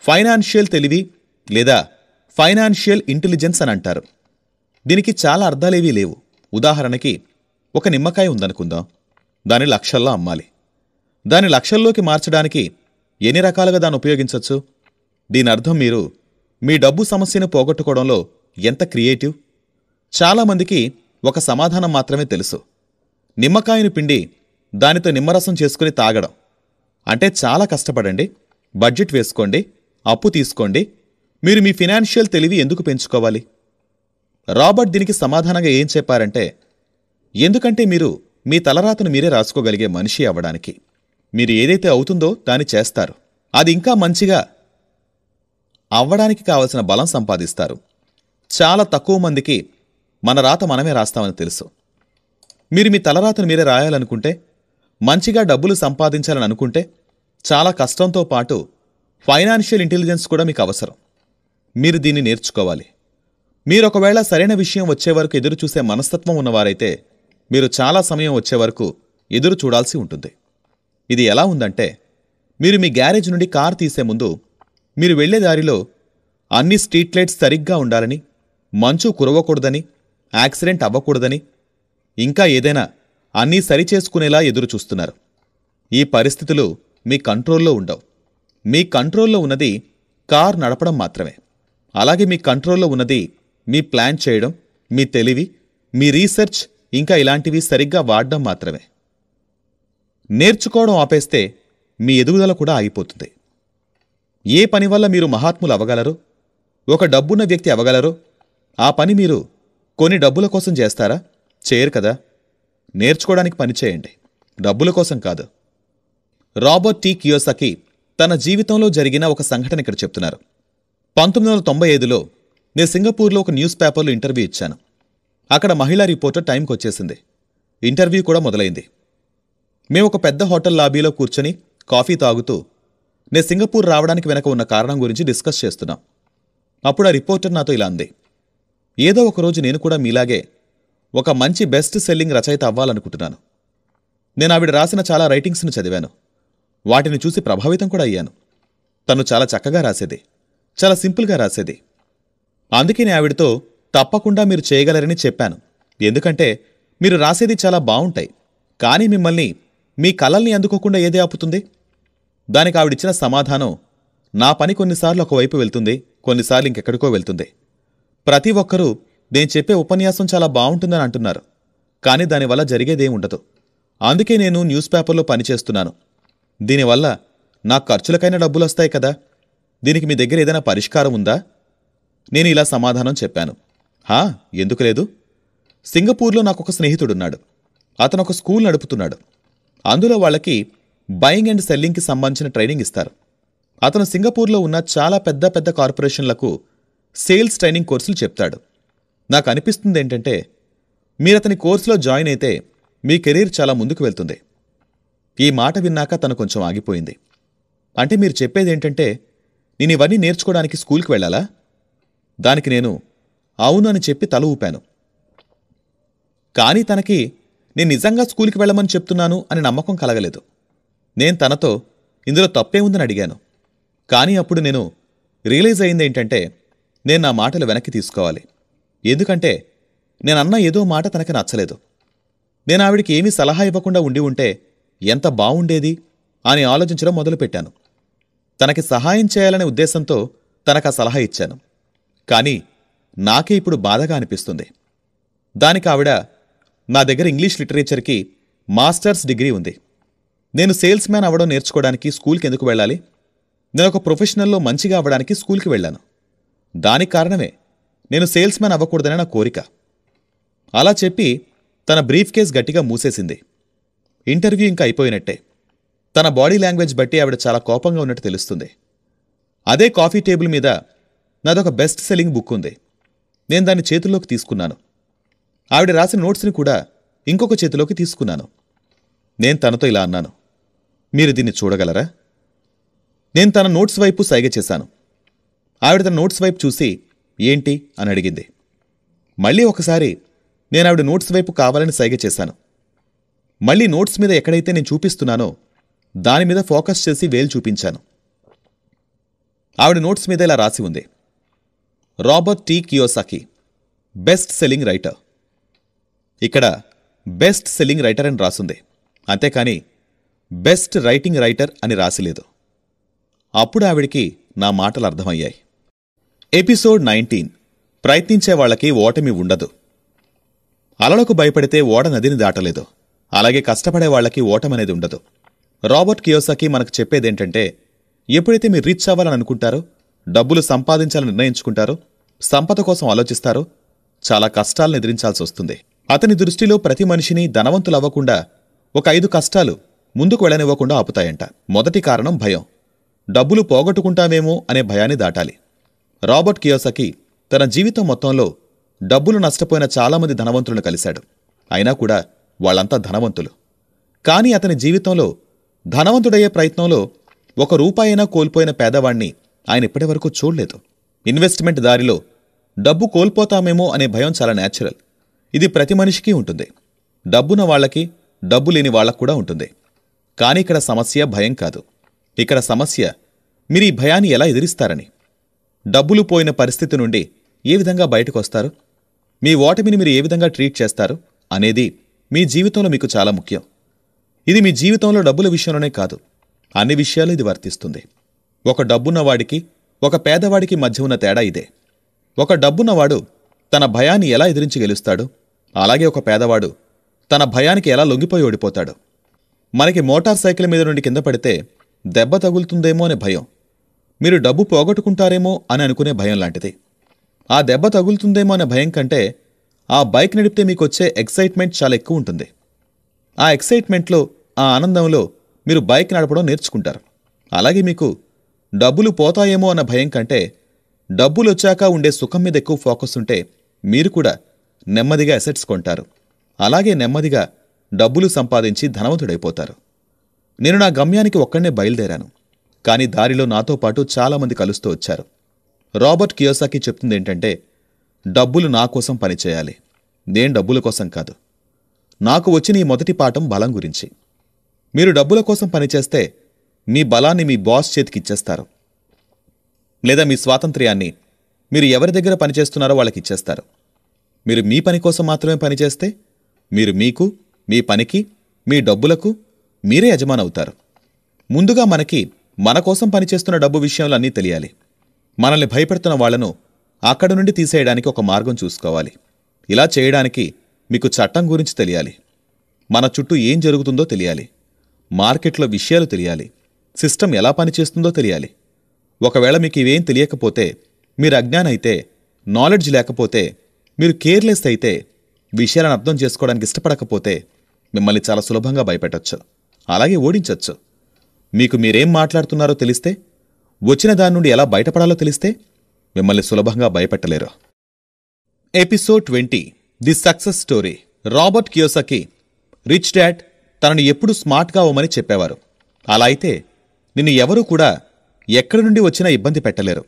ఫైనాన్షియల్ తెలివి లేదా ఫైనాన్షియల్ ఇంటెలిజెన్స్ అని అంటారు. దీనికి చాలా అర్థాలేవీ లేవు. ఉదాహరణకి, ఒక నిమ్మకాయ ఉందనుకుందాం. దాన్ని లక్షల్లో అమ్మాలి. దాన్ని లక్షల్లోకి మార్చడానికి ఎన్ని రకాలుగా దాన్ని ఉపయోగించవచ్చు? దీని అర్థం మీరు మీ డబ్బు సమస్యను పోగొట్టుకోవడంలో ఎంత క్రియేటివ్. చాలామందికి ఒక సమాధానం మాత్రమే తెలుసు: నిమ్మకాయను పిండి దానితో నిమ్మరసం చేసుకుని తాగడం. అంటే చాలా కష్టపడండి, బడ్జెట్ వేసుకోండి, అప్పు తీసుకోండి. మీరు మీ ఫినాన్షియల్ తెలివి ఎందుకు పెంచుకోవాలి? రాబర్ట్ దీనికి సమాధానంగా ఏం చెప్పారంటే, ఎందుకంటే మీరు మీ తలరాతను మీరే రాసుకోగలిగే మనిషి అవ్వడానికి మీరు ఏదైతే అవుతుందో దాన్ని చేస్తారు. అది ఇంకా మంచిగా అవ్వడానికి కావలసిన బలం సంపాదిస్తారు. చాలా తక్కువ మందికి మన రాత మనమే రాస్తామని తెలుసు. మీరు మీ తలరాతను మీరే రాయాలనుకుంటే, మంచిగా డబ్బులు సంపాదించాలని అనుకుంటే చాలా కష్టంతో పాటు ఫైనాన్షియల్ ఇంటెలిజెన్స్ కూడా మీకు అవసరం. మీరు దీన్ని నేర్చుకోవాలి. మీరొకవేళ సరైన విషయం వచ్చే వరకు ఎదురుచూసే మనస్తత్వం ఉన్నవారైతే మీరు చాలా సమయం వచ్చే వరకు ఎదురు చూడాల్సి ఉంటుంది. ఇది ఎలా ఉందంటే, మీరు మీ గ్యారేజ్ నుండి కార్ తీసే ముందు మీరు వెళ్లే దారిలో అన్ని స్ట్రీట్ లైట్స్ సరిగ్గా ఉండాలని, మంచు కురవకూడదని, యాక్సిడెంట్ అవ్వకూడదని, ఇంకా ఏదైనా అన్నీ సరిచేసుకునేలా ఎదురుచూస్తున్నారు. ఈ పరిస్థితులు మీ కంట్రోల్లో ఉండవు. మీ కంట్రోల్లో ఉన్నది కార్ నడపడం మాత్రమే. అలాగే మీ కంట్రోల్లో ఉన్నది మీ ప్లాన్ చేయడం, మీ తెలివి, మీ రీసెర్చ్, ఇంకా ఇలాంటివి సరిగ్గా వాడడం మాత్రమే. నేర్చుకోవడం ఆపేస్తే మీ ఎదుగుదల కూడా ఆగిపోతుంది. ఏ పని వల్ల మీరు మహాత్ములు అవ్వగలరో, ఒక డబ్బున్న వ్యక్తి అవ్వగలరో ఆ పని మీరు కొన్ని డబ్బుల కోసం చేస్తారా? చేయరు కదా. నేర్చుకోవడానికి పని చేయండి, డబ్బుల కోసం కాదు. రాబర్ట్ టి కియోసాకి తన జీవితంలో జరిగిన ఒక సంఘటన ఇక్కడ చెప్తున్నారు. 1995లో నేను సింగపూర్లో ఒక న్యూస్ పేపర్లో ఇంటర్వ్యూ ఇచ్చాను. అక్కడ మహిళా రిపోర్టర్ టైంకి వచ్చేసింది. ఇంటర్వ్యూ కూడా మొదలైంది. మేము ఒక పెద్ద హోటల్ లాబీలో కూర్చొని కాఫీ తాగుతూ నేను సింగపూర్ రావడానికి వెనక ఉన్న కారణం గురించి డిస్కస్ చేస్తున్నాం. అప్పుడు ఆ రిపోర్టర్ నాతో ఇలా అంది, ఏదో ఒకరోజు నేను కూడా మీలాగే ఒక మంచి బెస్ట్ సెల్లింగ్ రచయిత అవ్వాలనుకుంటున్నాను. నేను ఆవిడ రాసిన చాలా రైటింగ్స్ను చదివాను. వాటిని చూసి ప్రభావితం కూడా అయ్యాను. తను చాలా చక్కగా రాసేది, చాలా సింపుల్గా రాసేది. అందుకే నేను ఆవిడతో తప్పకుండా మీరు చేయగలరని చెప్పాను. ఎందుకంటే మీరు రాసేది చాలా బావుంటాయి, కానీ మిమ్మల్ని మీ కలల్ని అందుకోకుండా ఏదే ఆపుతుంది? దానికి ఆవిడిచ్చిన సమాధానం, నా పని కొన్నిసార్లు ఒకవైపు వెళ్తుంది, కొన్నిసార్లు ఇంకెక్కడికో వెళ్తుంది. ప్రతి ఒక్కరూ నేను చెప్పే ఉపన్యాసం చాలా బావుంటుందని అంటున్నారు, కానీ దానివల్ల జరిగేదేముండదు. అందుకే నేను న్యూస్ పేపర్లో పనిచేస్తున్నాను. దీనివల్ల నా ఖర్చులకైనా డబ్బులొస్తాయి కదా. దీనికి మీ దగ్గర ఏదైనా పరిష్కారం ఉందా? నేను ఇలా సమాధానం చెప్పాను. ఎందుకు లేదు. సింగపూర్లో నాకొక స్నేహితుడున్నాడు. అతను ఒక స్కూల్ నడుపుతున్నాడు. అందులో వాళ్ళకి బయింగ్ అండ్ సెల్లింగ్కి సంబంధించిన ట్రైనింగ్ ఇస్తారు. అతను సింగపూర్లో ఉన్న చాలా పెద్ద పెద్ద కార్పొరేషన్లకు సేల్స్ ట్రైనింగ్ కోర్సులు చెప్తాడు. నాకు అనిపిస్తుంది ఏంటంటే, మీరతని కోర్సులో జాయిన్ అయితే మీ కెరీర్ చాలా ముందుకు వెళ్తుంది. ఈ మాట విన్నాక తను కొంచెం ఆగిపోయింది. అంటే మీరు చెప్పేదేంటంటే, నేను ఇవన్నీ నేర్చుకోవడానికి స్కూల్కి వెళ్ళాలా? దానికి నేను అవును అని చెప్పి తల ఊపాను. కానీ తనకి నేను నిజంగా స్కూల్కి వెళ్ళమని చెప్తున్నాను అని నమ్మకం కలగలేదు. నేను తనతో ఇందులో తప్పే ఉందని అడిగాను. కానీ అప్పుడు నేను రియలైజ్ అయిందేంటంటే, నేను నా మాటలు వెనక్కి తీసుకోవాలి. ఎందుకంటే నేనన్న ఏదో మాట తనకి నచ్చలేదు. నేను ఆవిడికి ఏమీ సలహా ఇవ్వకుండా ఉండి ఉంటే ఎంత బావుండేది అని ఆలోచించడం మొదలుపెట్టాను. తనకి సహాయం చేయాలనే ఉద్దేశంతో తనకు ఆ సలహా ఇచ్చాను. కానీ నాకే ఇప్పుడు బాధగా అనిపిస్తుంది. దానికి ఆవిడ, నా దగ్గర ఇంగ్లీష్ లిటరేచర్కి మాస్టర్స్ డిగ్రీ ఉంది. నేను సేల్స్ మ్యాన్ అవ్వడం నేర్చుకోవడానికి స్కూల్కి ఎందుకు వెళ్ళాలి? నేను ఒక ప్రొఫెషనల్లో మంచిగా అవ్వడానికి స్కూల్కి వెళ్ళాను. దానికి కారణమే నేను సేల్స్ మ్యాన్ అవ్వకూడదని నా కోరిక. అలా చెప్పి తన బ్రీఫ్ కేస్ గట్టిగా మూసేసింది. ఇంటర్వ్యూ ఇంకా అయిపోయినట్టే. తన బాడీ లాంగ్వేజ్ బట్టి ఆవిడ చాలా కోపంగా ఉన్నట్టు తెలుస్తుంది. అదే కాఫీ టేబుల్ మీద నాదొక బెస్ట్ సెల్లింగ్ బుక్ ఉంది. నేను దాన్ని చేతుల్లోకి తీసుకున్నాను. ఆవిడ రాసిన నోట్స్ని కూడా ఇంకొక చేతిలోకి తీసుకున్నాను. నేను తనతో ఇలా అన్నాను, మీరు దీన్ని చూడగలరా? నేను తన నోట్స్ వైపు సైగ చేశాను. ఆవిడ తన నోట్స్ వైపు చూసి ఏంటి అని అడిగింది. మళ్ళీ ఒకసారి నేను ఆవిడ నోట్స్ వైపు కావాలని సైగ చేశాను. మళ్ళీ నోట్స్ మీద ఎక్కడైతే నేను చూపిస్తున్నానో దాని మీద ఫోకస్ చేసి వేలు చూపించాను. ఆవిడ నోట్స్ మీద ఇలా రాసి ఉంది, Robert T Kiyosaki, best selling writer. ఇక్కడ బెస్ట్ సెల్లింగ్ రైటర్ అని రాసుంది, అంతేకాని బెస్ట్ రైటింగ్ రైటర్ అని రాసిలేదు. అప్పుడు ఆవిడికి నా మాటలు అర్థమయ్యాయి. ఎపిసోడ్ 19. ప్రయత్నించే వాళ్ళకి ఓటమి ఉండదు. అలలకు భయపడితే ఓడ నదిని దాటలేదు. అలాగే కష్టపడే వాళ్ళకి ఓటమనేది ఉండదు. రాబర్ట్ కియోసాకి మనకు చెప్పేదేంటంటే, ఎప్పుడైతే మీరు రిచ్ అవ్వాలని అనుకుంటారో, డబ్బులు సంపాదించాలని నిర్ణయించుకుంటారో, సంపద కోసం ఆలోచిస్తారో, చాలా కష్టాలను ఎదిరించాల్సి వస్తుంది. అతని దృష్టిలో ప్రతి మనిషిని ధనవంతులవ్వకుండా ఒక 5 కష్టాలు ముందుకు వెళ్ళనివ్వకుండా ఆపుతాయంట. మొదటి కారణం భయం. డబ్బులు పోగొట్టుకుంటామేమో అనే భయాన్ని దాటాలి. రాబర్ట్ కియోసాకి తన జీవితం మొత్తంలో డబ్బులు నష్టపోయిన చాలామంది ధనవంతులను కలిశాడు. అయినా కూడా వాళ్ళంతా ధనవంతులు. కానీ అతని జీవితంలో ధనవంతుడయ్యే ప్రయత్నంలో ₹1 కోల్పోయిన పేదవాణ్ణి ఆయన ఇప్పటివరకు చూడలేదు. ఇన్వెస్ట్మెంట్ దారిలో డబ్బు కోల్పోతామేమో అనే భయం చాలా న్యాచురల్. ఇది ప్రతి మనిషికి ఉంటుంది. డబ్బున్న వాళ్లకి, డబ్బు లేని వాళ్లకు కూడా ఉంటుంది. కానీ ఇక్కడ సమస్య భయం కాదు. ఇక్కడ సమస్య మీరు ఈ భయాన్ని ఎలా ఎదిరిస్తారని. డబ్బులు పోయిన పరిస్థితి నుండి ఏ విధంగా బయటకొస్తారు, మీ ఓటమిని మీరు ఏ విధంగా ట్రీట్ చేస్తారు అనేది మీ జీవితంలో మీకు చాలా ముఖ్యం. ఇది మీ జీవితంలో డబ్బుల విషయంలోనే కాదు, అన్ని విషయాలు ఇది వర్తిస్తుంది. ఒక డబ్బున్నవాడికి, ఒక పేదవాడికి మధ్య ఉన్న తేడా ఇదే. ఒక డబ్బున్నవాడు తన భయాన్ని ఎలా ఎదిరించి గెలుస్తాడు, అలాగే ఒక పేదవాడు తన భయానికి ఎలా లొంగిపోయి ఓడిపోతాడు. మనకి మోటార్ సైకిల్ మీద నుండి కింద పడితే దెబ్బ తగులుతుందేమో అనే భయం, మీరు డబ్బు పోగొట్టుకుంటారేమో అని అనుకునే భయం లాంటిది. ఆ దెబ్బ తగులుతుందేమో అనే భయం కంటే ఆ బైక్ నడిపితే మీకొచ్చే ఎక్సైట్మెంట్ చాలా ఎక్కువ ఉంటుంది. ఆ ఎక్సైట్మెంట్లో, ఆ ఆనందంలో మీరు బైక్ నడపడం నేర్చుకుంటారు. అలాగే మీకు డబ్బులు పోతాయేమో అన్న భయం కంటే డబ్బులు వచ్చాక ఉండే సుఖం మీద ఎక్కువ ఫోకస్ ఉంటే మీరు కూడా నెమ్మదిగా అసెట్స్ కొంటారు. అలాగే నెమ్మదిగా డబ్బులు సంపాదించి ధనవంతుడైపోతారు. నేను నా గమ్యానికి ఒక్కడనే బయలుదేరాను. కానీ దారిలో నాతో పాటు చాలామంది కలుస్తూ వచ్చారు. రాబర్ట్ కియోసాకి చెప్తుందేంటంటే, డబ్బులు నా కోసం పనిచేయాలి, నేను డబ్బుల కోసం కాదు. నాకు వచ్చిన ఈ మొదటి పాఠం బలం గురించి. మీరు డబ్బుల కోసం పనిచేస్తే మీ బలాన్ని మీ బాస్ చేతికి ఇచ్చేస్తారు, లేదా మీ స్వాతంత్ర్యాన్ని మీరు ఎవరి దగ్గర పనిచేస్తున్నారో వాళ్ళకి ఇచ్చేస్తారు. మీరు మీ పని కోసం మాత్రమే పనిచేస్తే మీరు మీకు, మీ పనికి, మీ డబ్బులకు మీరే యజమానవుతారు. ముందుగా మనకి మన కోసం పనిచేస్తున్న డబ్బు విషయంలో అన్నీ తెలియాలి. మనల్ని భయపెడుతున్న వాళ్లను అక్కడి నుండి తీసేయడానికి ఒక మార్గం చూసుకోవాలి. ఇలా చేయడానికి మీకు చట్టం గురించి తెలియాలి, మన చుట్టూ ఏం జరుగుతుందో తెలియాలి, మార్కెట్లో విషయాలు తెలియాలి, సిస్టమ్ ఎలా పనిచేస్తుందో తెలియాలి. ఒకవేళ మీకు ఇవేం తెలియకపోతే, మీరు అజ్ఞానైతే, నాలెడ్జ్ లేకపోతే, మీరు కేర్లెస్ అయితే, విషయాలను అర్థం చేసుకోవడానికి ఇష్టపడకపోతే మిమ్మల్ని చాలా సులభంగా భయపెట్టొచ్చు, అలాగే ఓడించొచ్చు. మీకు మీరేం మాట్లాడుతున్నారో తెలిస్తే, వచ్చిన దాని నుండి ఎలా బయటపడాలో తెలిస్తే మిమ్మల్ని సులభంగా భయపెట్టలేరు. Episode 20 the success story. Robert Kiyosaki rich dad తనను ఎప్పుడూ స్మార్ట్గా అవ్వమని చెప్పేవారు. అలా అయితే నిన్ను ఎవరూ కూడా ఎక్కడి నుండి వచ్చినా ఇబ్బంది పెట్టలేరు.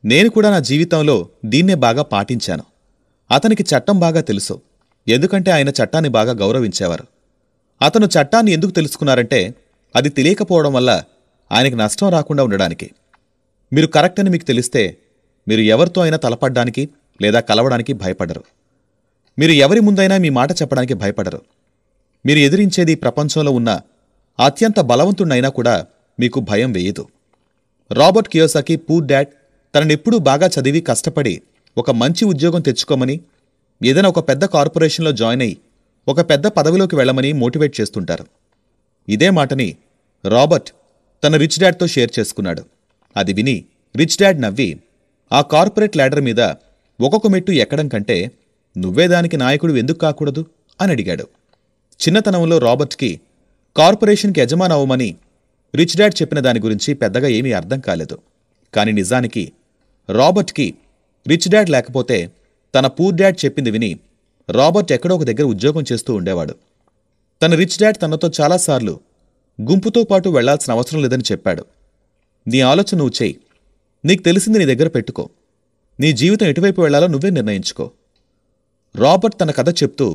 నేను కూడా నా జీవితంలో దీన్నే బాగా పాటించాను. అతనికి చట్టం బాగా తెలుసు, ఎందుకంటే ఆయన చట్టాన్ని బాగా గౌరవించేవారు. అతను చట్టాన్ని ఎందుకు తెలుసుకున్నారంటే, అది తెలియకపోవడం వల్ల ఆయనకి నష్టం రాకుండా ఉండడానికి. మీరు కరెక్ట్ అని మీకు తెలిస్తే మీరు ఎవరితో అయినా తలపడ్డానికి లేదా కలవడానికి భయపడరు. మీరు ఎవరి ముందైనా మీ మాట చెప్పడానికి భయపడరు. మీరు ఎదిరించేది ప్రపంచంలో ఉన్న అత్యంత బలవంతుడినైనా కూడా మీకు భయం వేయదు. రాబర్ట్ కియోసాకి పూర్ డాడ్ తననెప్పుడూ బాగా చదివి కష్టపడి ఒక మంచి ఉద్యోగం తెచ్చుకోమని, ఏదైనా ఒక పెద్ద కార్పొరేషన్లో జాయిన్ అయ్యి ఒక పెద్ద పదవిలోకి వెళ్లమని మోటివేట్ చేస్తుంటారు. ఇదే మాటని రాబర్ట్ తన రిచ్ డాడ్తో షేర్ చేసుకున్నాడు. అది విని రిచ్ డాడ్ నవ్వి, ఆ కార్పొరేట్ ల్యాడర్ మీద ఒక్కొక్క మెట్టు ఎక్కడం కంటే నువ్వే దానికి నాయకుడు ఎందుకు కాకూడదు అని అడిగాడు. చిన్నతనంలో రాబర్ట్కి కార్పొరేషన్కి యజమాని అవ్వమని రిచ్ డాడ్ చెప్పిన దాని గురించి పెద్దగా ఏమీ అర్థం కాలేదు. కాని నిజానికి రాబర్ట్కి రిచ్ డాడ్ లేకపోతే తన పూర్ డాడ్ చెప్పింది విని రాబర్ట్ ఎక్కడో ఒక దగ్గర ఉద్యోగం చేస్తూ ఉండేవాడు. తన రిచ్ డాడ్ తనతో చాలాసార్లు గుంపుతో పాటు వెళ్లాల్సిన అవసరం లేదని చెప్పాడు. నీ ఆలోచన నువ్వు చెయ్యి, నీకు తెలిసింది నీ దగ్గర పెట్టుకో, నీ జీవితం ఎటువైపు వెళ్లాలో నువ్వే నిర్ణయించుకో. రాబర్ట్ తన కథ చెప్తూ,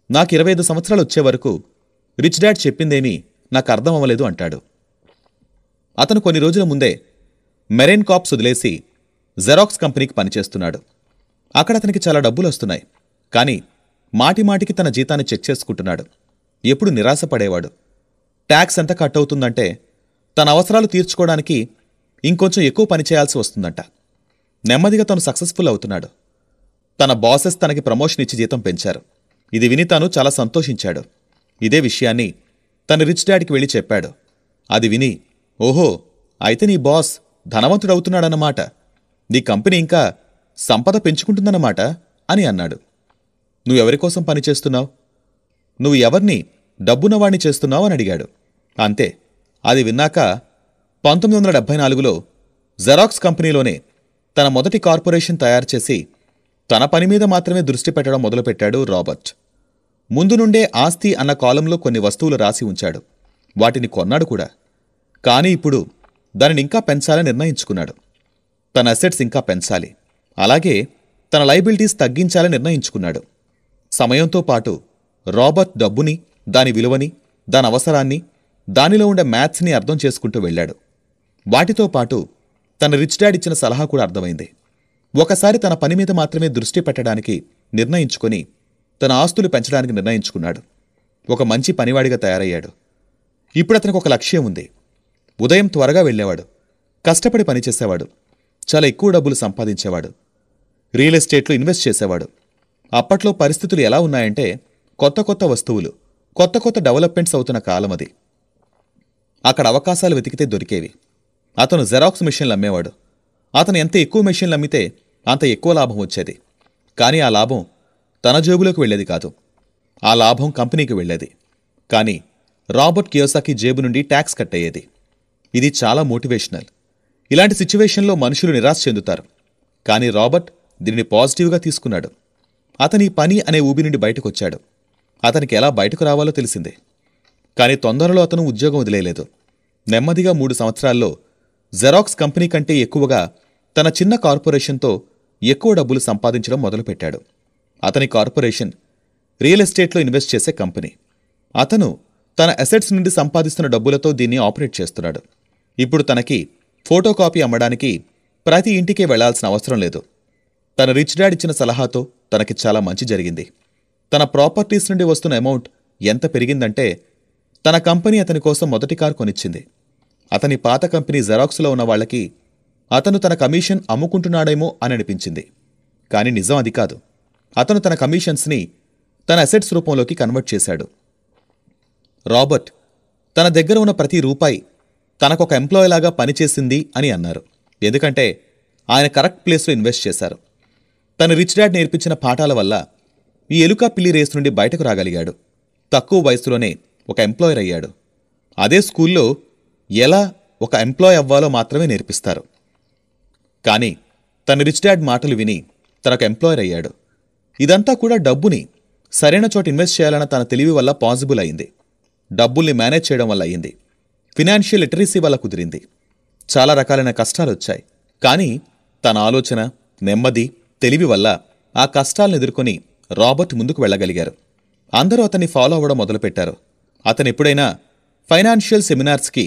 నాకు 25 సంవత్సరాలు వచ్చే వరకు రిచ్ డాడ్ చెప్పిందేమీ నాకు అర్థం అవ్వలేదు అంటాడు. అతను కొన్ని రోజుల ముందే మెరైన్ కార్ప్స్ వదిలేసి జెరాక్స్ కంపెనీకి పనిచేస్తున్నాడు. అక్కడ అతనికి చాలా డబ్బులు వస్తున్నాయి. కానీ మాటిమాటికి తన జీతాన్ని చెక్ చేసుకుంటున్నాడు. ఎప్పుడు నిరాశపడేవాడు. ట్యాక్స్ ఎంత కట్ అవుతుందంటే తన అవసరాలు తీర్చుకోవడానికి ఇంకొంచెం ఎక్కువ పనిచేయాల్సి వస్తుందంట. నెమ్మదిగా తను సక్సెస్ఫుల్ అవుతున్నాడు. తన బాసెస్ తనకి ప్రమోషన్ ఇచ్చి జీతం పెంచారు. ఇది విని తాను చాలా సంతోషించాడు. ఇదే విషయాన్ని తన రిచ్ డాడ్కి వెళ్ళి చెప్పాడు. అది విని, ఓహో, అయితే నీ బాస్ ధనవంతుడవుతున్నాడన్నమాట, నీ కంపెనీ ఇంకా సంపద పెంచుకుంటుందన్నమాట అని అన్నాడు. నువ్వెవరికోసం పనిచేస్తున్నావు? నువ్వు ఎవర్ని డబ్బున్నవాణ్ణి చేస్తున్నావు అని అడిగాడు. అంతే. అది విన్నాక 1974లో జెరాక్స్ కంపెనీలోనే తన మొదటి కార్పొరేషన్ తయారుచేసి తన పనిమీద మాత్రమే దృష్టి పెట్టడం మొదలుపెట్టాడు రాబర్ట్. ముందు నుండే ఆస్తి అన్న కాలంలో కొన్ని వస్తువులు రాసి ఉంచాడు. వాటిని కొన్నాడు కూడా. కానీ ఇప్పుడు దానిని ఇంకా పెంచాలని నిర్ణయించుకున్నాడు. తన అసెట్స్ ఇంకా పెంచాలి, అలాగే తన లయబిలిటీస్ తగ్గించాలని నిర్ణయించుకున్నాడు. సమయంతో పాటు రాబర్ట్ డబ్బుని, దాని విలువని, దాని అవసరాన్ని, దానిలో ఉండే మ్యాథ్స్ని అర్థం చేసుకుంటూ వెళ్ళాడు. వాటితో పాటు తన రిచ్ డాడ్ ఇచ్చిన సలహా కూడా అర్థమైంది. ఒకసారి తన పని మీద మాత్రమే దృష్టి పెట్టడానికి నిర్ణయించుకొని తన ఆస్తులు పెంచడానికి నిర్ణయించుకున్నాడు. ఒక మంచి పనివాడిగా తయారయ్యాడు. ఇప్పుడు అతనికి ఒక లక్ష్యం ఉంది. ఉదయం త్వరగా వెళ్ళేవాడు, కష్టపడి పనిచేసేవాడు, చాలా ఎక్కువ డబ్బులు సంపాదించేవాడు, రియల్ ఎస్టేట్లో ఇన్వెస్ట్ చేసేవాడు. అప్పట్లో పరిస్థితులు ఎలా ఉన్నాయంటే కొత్త కొత్త వస్తువులు, కొత్త కొత్త డెవలప్మెంట్స్ అవుతున్న కాలం అది. అక్కడ అవకాశాలు వెతికితే దొరికేవి. అతను జెరాక్స్ మెషిన్లు అమ్మేవాడు. అతను ఎంత ఎక్కువ మెషిన్లు అమ్మితే అంత ఎక్కువ లాభం వచ్చేది. కానీ ఆ లాభం తన జేబులోకి వెళ్లేది కాదు. ఆ లాభం కంపెనీకి వెళ్లేది. కానీ రాబర్ట్ కియోసాకి జేబు నుండి ట్యాక్స్ కట్ అయ్యేది. ఇది చాలా మోటివేషనల్. ఇలాంటి సిచ్యువేషన్లో మనుషులు నిరాశ చెందుతారు. కానీ రాబర్ట్ దీనిని పాజిటివ్గా తీసుకున్నాడు. అతని పని అనే ఊబి నుండి బయటకొచ్చాడు. అతనికి ఎలా బయటకు రావాలో తెలిసిందే. కానీ తొందరలో అతను ఉద్యోగం వదిలేయలేదు. నెమ్మదిగా 3 సంవత్సరాల్లో జెరాక్స్ కంపెనీ కంటే ఎక్కువగా తన చిన్న కార్పొరేషన్తో ఎక్కువ డబ్బులు సంపాదించడం మొదలుపెట్టాడు. అతని కార్పొరేషన్ రియల్ ఎస్టేట్లో ఇన్వెస్ట్ చేసే కంపెనీ. అతను తన అసెట్స్ నుండి సంపాదిస్తున్న డబ్బులతో దీన్ని ఆపరేట్ చేస్తున్నాడు. ఇప్పుడు తనకి ఫోటోకాపీ అమ్మడానికి ప్రతి ఇంటికి వెళ్లాల్సిన అవసరం లేదు. తన రిచ్ డాడ్ ఇచ్చిన సలహాతో తనకి చాలా మంచి జరిగింది. తన ప్రాపర్టీస్ నుండి వస్తున్న అమౌంట్ ఎంత పెరిగిందంటే తన కంపెనీ అతని కోసం మొదటి కారు కొనిచ్చింది. అతని పాత కంపెనీ జెరాక్స్లో ఉన్న వాళ్లకి అతను తన కమిషన్ అమ్ముకుంటున్నాడేమో అని అనిపించింది. కానీ నిజం అది కాదు. అతను తన కమిషన్స్ని తన అసెట్స్ రూపంలోకి కన్వర్ట్ చేశాడు. రాబర్ట్ తన దగ్గర ఉన్న ప్రతి రూపాయి తనకొక ఎంప్లాయీలాగా పనిచేసింది అని అన్నారు. ఎందుకంటే ఆయన కరెక్ట్ ప్లేస్లో ఇన్వెస్ట్ చేశారు. తన రిచ్ డాడ్ నేర్పించిన పాఠాల వల్ల ఈ ఎలుక పిల్లి రేస్ నుండి బయటకు రాగలిగాడు. తక్కువ వయసులోనే ఒక ఎంప్లాయర్ అయ్యాడు. అదే స్కూల్లో ఎలా ఒక ఎంప్లాయ్ అవ్వాలో మాత్రమే నేర్పిస్తారు. కానీ తన రిచ్ డాడ్ మాటలు విని తనకు ఎంప్లాయర్ అయ్యాడు. ఇదంతా కూడా డబ్బుని సరైన చోట ఇన్వెస్ట్ చేయాలన్న తన తెలివి వల్ల పాసిబుల్ అయింది. డబ్బుల్ని మేనేజ్ చేయడం వల్ల అయింది. ఫినాన్షియల్ లిటరసీ వల్ల కుదిరింది. చాలా రకాలైన కష్టాలొచ్చాయి. కానీ తన ఆలోచన, నెమ్మది, తెలివి వల్ల ఆ కష్టాలను ఎదుర్కొని రాబర్ట్ ముందుకు వెళ్ళగలిగారు. అందరూ అతన్ని ఫాలో అవ్వడం మొదలుపెట్టారు. అతనెప్పుడైనా ఫైనాన్షియల్ సెమినార్స్కి